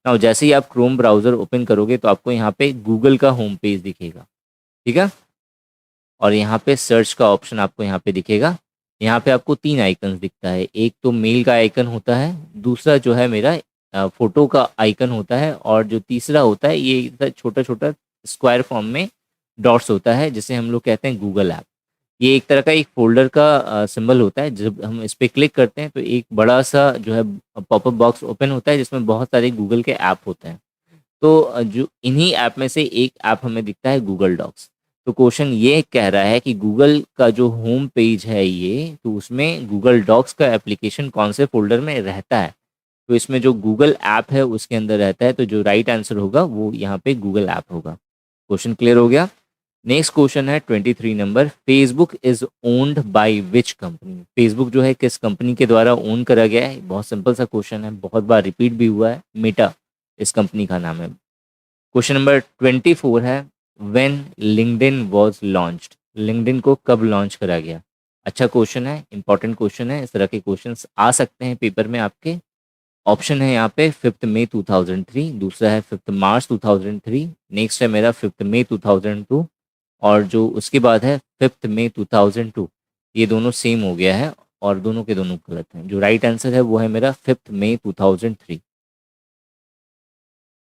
ना जैसे ही आप क्रोम ब्राउज़र ओपन करोगे तो आपको यहाँ पे गूगल का होम पेज दिखेगा, ठीक है, और यहाँ पे सर्च का ऑप्शन आपको यहाँ पे दिखेगा। यहाँ पे आपको 3 आइकन्स दिखता है, एक तो मेल का आइकन होता है, दूसरा जो है मेरा फोटो का आइकन होता है, और जो तीसरा होता है ये छोटा छोटा स्क्वायर फॉर्म में डॉट्स होता है जिसे हम लोग कहते हैं गूगल ऐप। ये एक तरह का एक फोल्डर का सिंबल होता है। जब हम इस पर क्लिक करते हैं तो एक बड़ा सा जो है पॉपअप बॉक्स ओपन होता है जिसमें बहुत सारे गूगल के ऐप होते हैं। तो जो इन्हीं ऐप में से एक ऐप हमें दिखता है गूगल डॉक्स। तो क्वेश्चन ये कह रहा है कि गूगल का जो होम पेज है ये, तो उसमें गूगल डॉक्स का एप्लीकेशन कौन से फोल्डर में रहता है। तो इसमें जो गूगल ऐप है उसके अंदर रहता है, तो जो राइट आंसर होगा वो यहाँ पे गूगल ऐप होगा। क्वेश्चन क्लियर हो गया। नेक्स्ट क्वेश्चन है 23 number, Facebook is owned by which company. Facebook जो है किस कंपनी के द्वारा ओन करा गया है। बहुत सिंपल सा क्वेश्चन है, बहुत बार रिपीट भी हुआ है, मेटा इस कंपनी का नाम है। क्वेश्चन नंबर 24 है, when LinkedIn was launched. LinkedIn को कब लॉन्च करा गया। अच्छा क्वेश्चन है, इंपॉर्टेंट क्वेश्चन है, इस तरह के क्वेश्चंस आ सकते हैं पेपर में आपके। ऑप्शन है यहाँ पे 5 मई 2003, दूसरा है 5 मार्च 2003, नेक्स्ट है मेरा 5 मई 2002, और जो उसके बाद है 5 मई 2002। ये दोनों सेम हो गया है और दोनों के दोनों गलत हैं। जो राइट आंसर है वो है मेरा 5 मई 2003।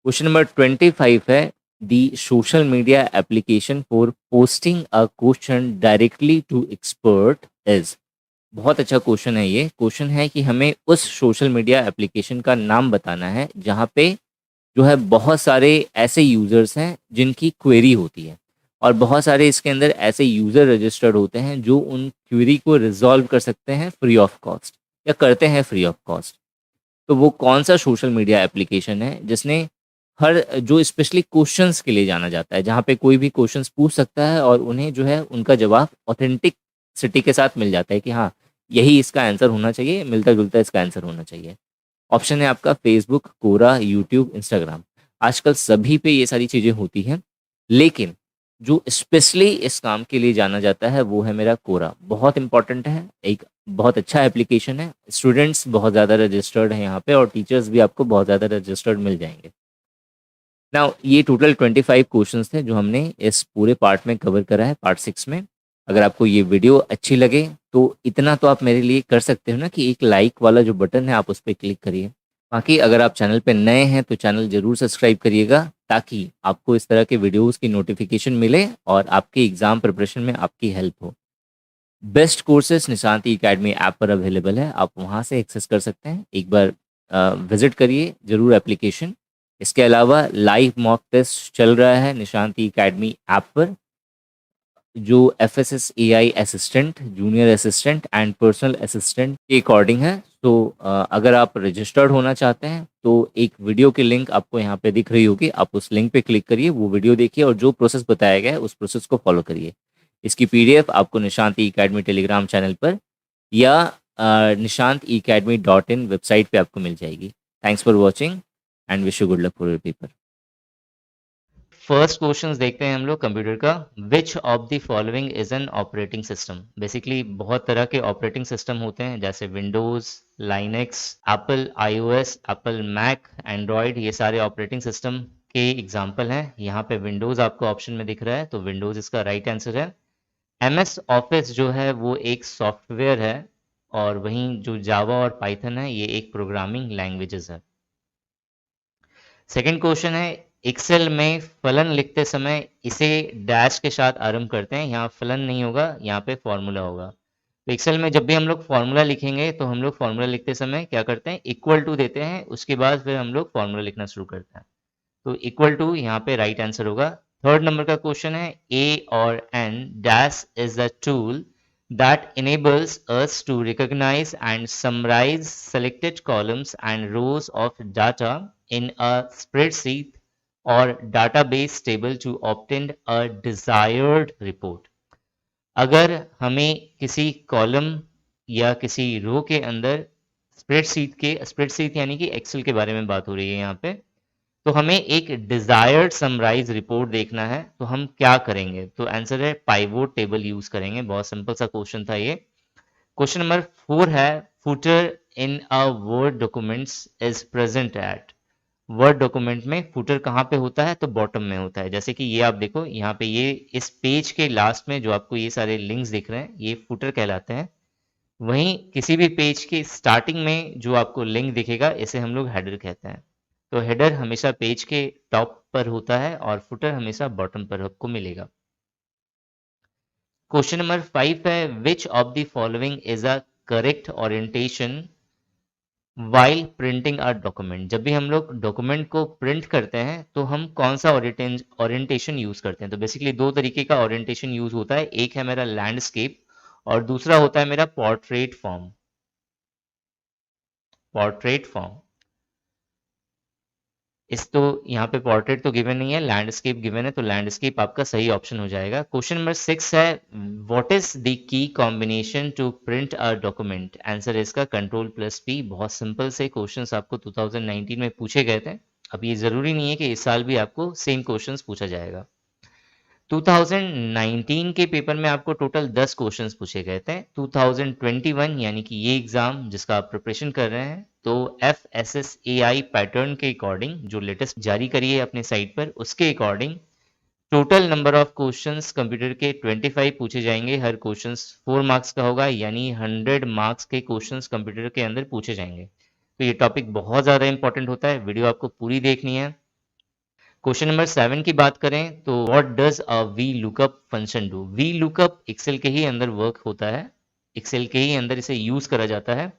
क्वेश्चन नंबर 25 है, the social media application for posting a question directly to expert is. बहुत अच्छा क्वेश्चन है ये। क्वेश्चन है कि हमें उस सोशल मीडिया एप्लीकेशन का नाम बताना है जहाँ पे जो है बहुत सारे ऐसे यूजर्स हैं जिनकी क्वेरी होती है, और बहुत सारे इसके अंदर ऐसे यूजर रजिस्टर्ड होते हैं जो उन क्वेरी को रिजॉल्व कर सकते हैं फ्री ऑफ कॉस्ट, या करते हैं फ्री ऑफ कॉस्ट। तो वो कौन सा सोशल मीडिया एप्लीकेशन है जिसने हर जो स्पेशली क्वेश्चंस के लिए जाना जाता है, जहाँ पे कोई भी क्वेश्चंस पूछ सकता है और उन्हें जो है उनका जवाब ऑथेंटिक सिटी के साथ मिल जाता है कि हाँ यही इसका आंसर होना चाहिए, मिलता जुलता इसका आंसर होना चाहिए। ऑप्शन है आपका फेसबुक, कोरा, यूट्यूब, इंस्टाग्राम। आजकल सभी पे ये सारी चीज़ें होती हैं, लेकिन जो स्पेशली इस काम के लिए जाना जाता है वो है मेरा कोरा। बहुत इंपॉर्टेंट है, एक बहुत अच्छा एप्लीकेशन है, स्टूडेंट्स बहुत ज़्यादा रजिस्टर्ड हैं यहाँ पे और टीचर्स भी आपको बहुत ज़्यादा रजिस्टर्ड मिल जाएंगे। नाउ ये टोटल 25 क्वेश्चंस थे जो हमने इस पूरे पार्ट में कवर करा है, पार्ट 6 में। अगर आपको ये वीडियो अच्छी लगे तो इतना तो आप मेरे लिए कर सकते हो ना कि एक लाइक वाला जो बटन है आप उस पर क्लिक करिए। बाकी अगर आप चैनल पे नए हैं तो चैनल ज़रूर सब्सक्राइब करिएगा, ताकि आपको इस तरह के वीडियोस की नोटिफिकेशन मिले और आपके एग्ज़ाम प्रिपरेशन में आपकी हेल्प हो। बेस्ट कोर्सेज निशांति एकेडमी ऐप पर अवेलेबल है, आप वहाँ से एक्सेस कर सकते हैं। एक बार विजिट करिए ज़रूर एप्लीकेशन। इसके अलावा लाइव मॉक टेस्ट चल रहा है निशांति एकेडमी ऐप पर, जो FSS AI assistant, junior assistant and personal assistant के अकॉर्डिंग है। तो अगर आप रजिस्टर्ड होना चाहते हैं तो एक वीडियो की लिंक आपको यहाँ पे दिख रही होगी, आप उस लिंक पे क्लिक करिए, वो वीडियो देखिए और जो प्रोसेस बताया गया है उस प्रोसेस को फॉलो करिए। इसकी PDF आपको निशांत एकेडमी टेलीग्राम चैनल पर या nishanteacademy.in वेबसाइट पे आपको मिल जाएगी। Thanks for watching and wish you good luck for your paper. First question देखते हैं हम लोग कंप्यूटर का। Which of the following is an operating system. Basically बहुत तरह के ऑपरेटिंग सिस्टम होते हैं, जैसे Windows, Linux, Apple iOS, Apple Mac, Android, ये सारे ऑपरेटिंग सिस्टम के एग्जाम्पल हैं। यहाँ पे विंडोज आपको ऑप्शन में दिख रहा है, तो विंडोज इसका राइट आंसर है। MS ऑफिस जो है वो एक सॉफ्टवेयर है, और वहीं जो जावा और पाइथन है ये एक प्रोग्रामिंग लैंग्वेजेस है। सेकंड क्वेश्चन है, एक्सेल में फलन लिखते समय इसे डैश के साथ आरंभ करते हैं। यहाँ फलन नहीं होगा, यहाँ पे फॉर्मूला होगा। तो एक्सेल में जब भी हम लोग फॉर्मूला लिखेंगे तो हम लोग फॉर्मूला लिखते समय क्या करते हैं, इक्वल टू देते हैं, उसके बाद फिर हम लोग फॉर्मूला लिखना शुरू करते हैं। तो इक्वल टू यहाँ पे राइट आंसर होगा। थर्ड नंबर का क्वेश्चन है, ए और an dash is the tool that enables us to recognize and summarize selected columns and rows of data in a spreadsheet or database table to obtain a desired report। अगर हमें किसी column या किसी रो के अंदर spreadsheet यानी कि Excel के बारे में बात हो रही है यहाँ पे, तो हमें एक डिजायर्ड समराइज रिपोर्ट देखना है, तो हम क्या करेंगे। तो आंसर है पाइवोट टेबल यूज करेंगे। बहुत सिंपल सा क्वेश्चन था ये। क्वेश्चन नंबर 4 है, footer in a word documents is present at. Word document में फुटर कहाँ पे होता है, तो बॉटम में होता है। जैसे कि ये आप देखो यहाँ पे, ये इस पेज के लास्ट में जो आपको ये सारे लिंक्स दिख रहे हैं ये फुटर कहलाते हैं। वहीं किसी भी पेज के स्टार्टिंग में जो आपको लिंक दिखेगा इसे हम लोग हेडर कहते हैं। तो हेडर हमेशा पेज के टॉप पर होता है और फुटर हमेशा बॉटम पर आपको मिलेगा। क्वेश्चन नंबर 5 है, which of the following is a correct orientation while printing a document, जब भी हम लोग डॉक्यूमेंट को प्रिंट करते हैं तो हम कौन सा ओरिएंटेशन यूज करते हैं? तो बेसिकली दो तरीके का ओरिएंटेशन यूज होता है, एक है मेरा लैंडस्केप और दूसरा होता है मेरा पोर्ट्रेट फॉर्म। पोर्ट्रेट फॉर्म, इस तो यहाँ पे पोर्ट्रेट तो गिवन नहीं है, लैंडस्केप गिवन है, तो लैंडस्केप आपका सही ऑप्शन हो जाएगा। क्वेश्चन नंबर 6 है, what is the key combination to print a document? Answer है इसका कंट्रोल प्लस पी। बहुत सिंपल से क्वेश्चंस आपको 2019 में पूछे गए थे। अब ये जरूरी नहीं है कि इस साल भी आपको सेम क्वेश्चंस पूछा जाएगा। 2019 के पेपर में आपको टोटल 10 क्वेश्चंस पूछे गए थे। 2021 यानी कि ये एग्जाम जिसका आप प्रिपरेशन कर रहे हैं, तो FSSAI पैटर्न के अकॉर्डिंग जो लेटेस्ट जारी करी है अपने साइट पर, उसके according total number of questions computer के 25 पूछे जाएंगे। हर क्वेश्चंस 4 मार्क्स का होगा, यानी 100 मार्क्स के क्वेश्चंस कंप्यूटर के अंदर पूछे जाएंगे। तो ये टॉपिक बहुत ज़्यादा इंपॉर्टेंट होता है, वीडियो आपको पूरी देखनी है। क्वेश्चन नंबर 7 की बात करें तो what does a V lookup function do? V lookup Excel के ही अंदर वर्क होता है, एक्सेल के ही अंदर इसे यूज करा जाता है।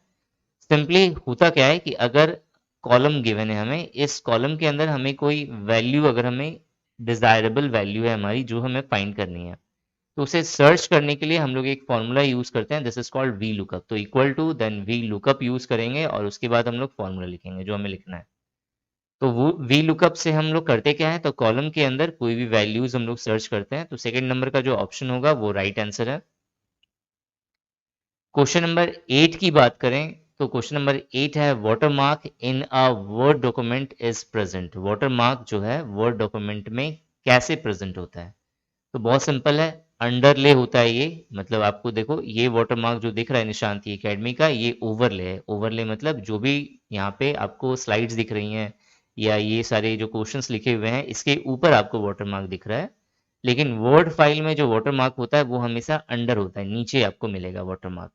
सिंपली होता क्या है कि अगर कॉलम गिवन है हमें, इस कॉलम के अंदर हमें कोई वैल्यू, अगर हमें डिजायरेबल वैल्यू है हमारी जो हमें फाइंड करनी है, तो उसे सर्च करने के लिए हम लोग एक फॉर्मूला यूज करते हैं, this is called V lookup. तो equal to then V lookup use करेंगे और उसके बाद हम लोग फॉर्मूला लिखेंगे जो हमें लिखना है। तो वो वी लुकअप से हम लोग करते क्या है, तो कॉलम के अंदर कोई भी वैल्यूज हम लोग सर्च करते हैं। तो सेकंड नंबर का जो ऑप्शन होगा वो राइट आंसर है। क्वेश्चन नंबर 8 की बात करें तो क्वेश्चन नंबर 8 है, watermark in a word document is present? Watermark जो है वर्ड डॉक्यूमेंट में कैसे प्रेजेंट होता है? तो बहुत सिंपल है, अंडरले होता है ये। मतलब आपको देखो, ये वाटरमार्क जो दिख रहा है निशांति एकेडमी का, ये ओवरले है। ओवरले मतलब जो भी यहाँ पे आपको स्लाइड्स दिख रही हैं या ये सारे जो क्वेश्चंस लिखे हुए हैं, इसके ऊपर आपको वाटरमार्क दिख रहा है। लेकिन वर्ड फाइल में जो वाटरमार्क होता है वो हमेशा अंडर होता है, नीचे आपको मिलेगा वाटरमार्क।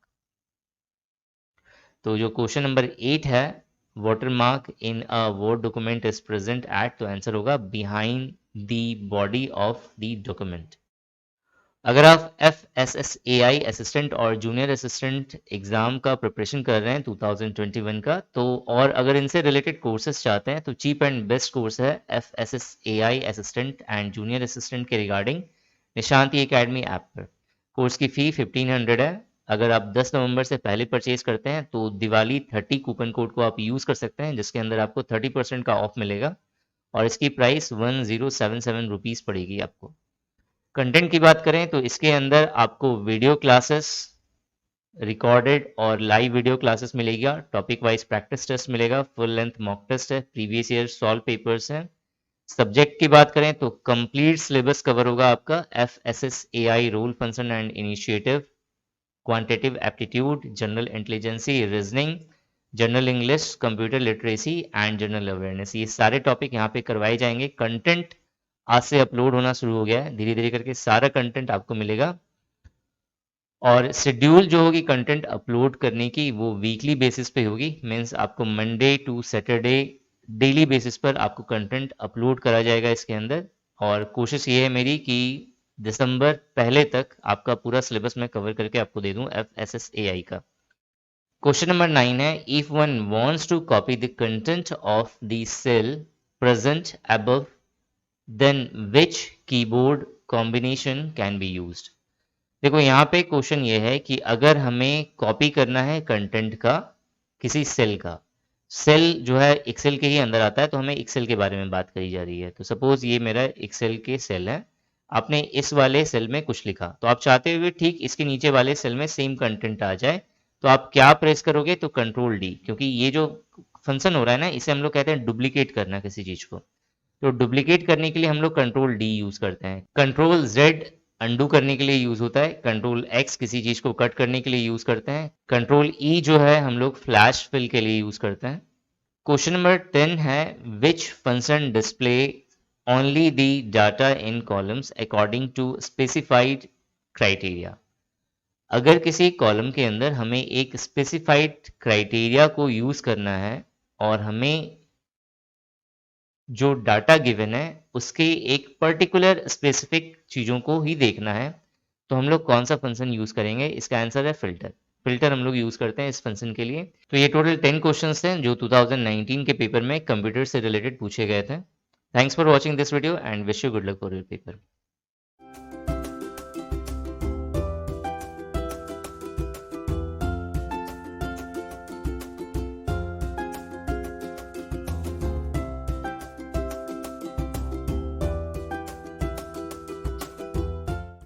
तो जो क्वेश्चन नंबर 8 है, watermark in a word document is present at, तो आंसर होगा behind the body of the document. अगर आप FSSAI असिस्टेंट और जूनियर असिस्टेंट एग्जाम का प्रिपरेशन कर रहे हैं 2021 का, तो और अगर इनसे रिलेटेड कोर्सेज चाहते हैं, तो चीप एंड बेस्ट कोर्स है FSSAI assistant and junior assistant के रिगार्डिंग निशांति एकेडमी ऐप पर। कोर्स की फ़ी 1500 है। अगर आप 10 नवंबर से पहले परचेज करते हैं तो दिवाली 30 कूपन कोड को आप यूज़ कर सकते हैं, जिसके अंदर आपको 30% का ऑफ मिलेगा और इसकी प्राइस 1077 रुपीज़ पड़ेगी आपको। कंटेंट की बात करें तो इसके अंदर आपको वीडियो क्लासेस, रिकॉर्डेड और लाइव वीडियो क्लासेस मिलेगा, टॉपिक वाइज प्रैक्टिस टेस्ट मिलेगा, फुल लेंथ मॉक टेस्ट है, प्रीवियस ईयर सॉल्व पेपर्स हैं। सब्जेक्ट की बात करें तो कंप्लीट सिलेबस कवर होगा आपका, FSSAI role function and initiative, quantitative aptitude, general intelligency, reasoning, general English, computer literacy and general awareness. ये सारे टॉपिक यहाँ पे करवाए जाएंगे। कंटेंट आज से अपलोड होना शुरू हो गया है, धीरे धीरे करके सारा कंटेंट आपको मिलेगा। और शेड्यूल जो होगी कंटेंट अपलोड करने की, वो वीकली बेसिस पे होगी। मीन्स आपको Monday to Saturday daily basis पर आपको कंटेंट अपलोड करा जाएगा इसके अंदर। और कोशिश ये है मेरी कि दिसंबर पहले तक आपका पूरा सिलेबस मैं कवर करके आपको दे दूं FSSAI का। क्वेश्चन नंबर 9 है, if one wants to copy the content of the cell present above, then which keyboard combination can be used? देखो यहाँ पे क्वेश्चन ये है कि अगर हमें कॉपी करना है कंटेंट का किसी सेल का, सेल जो है एक्सेल के ही अंदर आता है, तो हमें एक्सेल के बारे में बात करी जा रही है। तो सपोज ये मेरा एक्सेल के सेल है, आपने इस वाले सेल में कुछ लिखा, तो आप चाहते हुए ठीक इसके नीचे वाले सेल में सेम कंटेंट आ जाए, तो आप क्या प्रेस करोगे? तो कंट्रोल डी, क्योंकि ये जो फंक्शन हो रहा है ना, इसे हम लोग कहते हैं डुप्लीकेट करना किसी चीज को। तो डुप्लीकेट करने के लिए हम लोग कंट्रोल डी यूज करते हैं। कंट्रोल जेड अंडू करने के लिए यूज होता है। कंट्रोल एक्स किसी चीज को कट करने के लिए यूज करते हैं। कंट्रोल ई जो है हम लोग फ्लैश फिल के लिए यूज करते हैं। क्वेश्चन नंबर 10 है, which function display only the data in columns according to specified criteria? अगर किसी कॉलम के अंदर हमें एक स्पेसिफाइड क्राइटेरिया को यूज करना है और हमें जो डाटा गिवन है उसके एक पर्टिकुलर स्पेसिफिक चीज़ों को ही देखना है, तो हम लोग कौन सा फंक्शन यूज़ करेंगे? इसका आंसर है फिल्टर। फिल्टर हम लोग यूज़ करते हैं इस फंक्शन के लिए। तो ये टोटल 10 क्वेश्चंस थे जो 2019 के पेपर में कंप्यूटर से रिलेटेड पूछे गए थे। Thanks for watching this video and wish you good luck for your paper.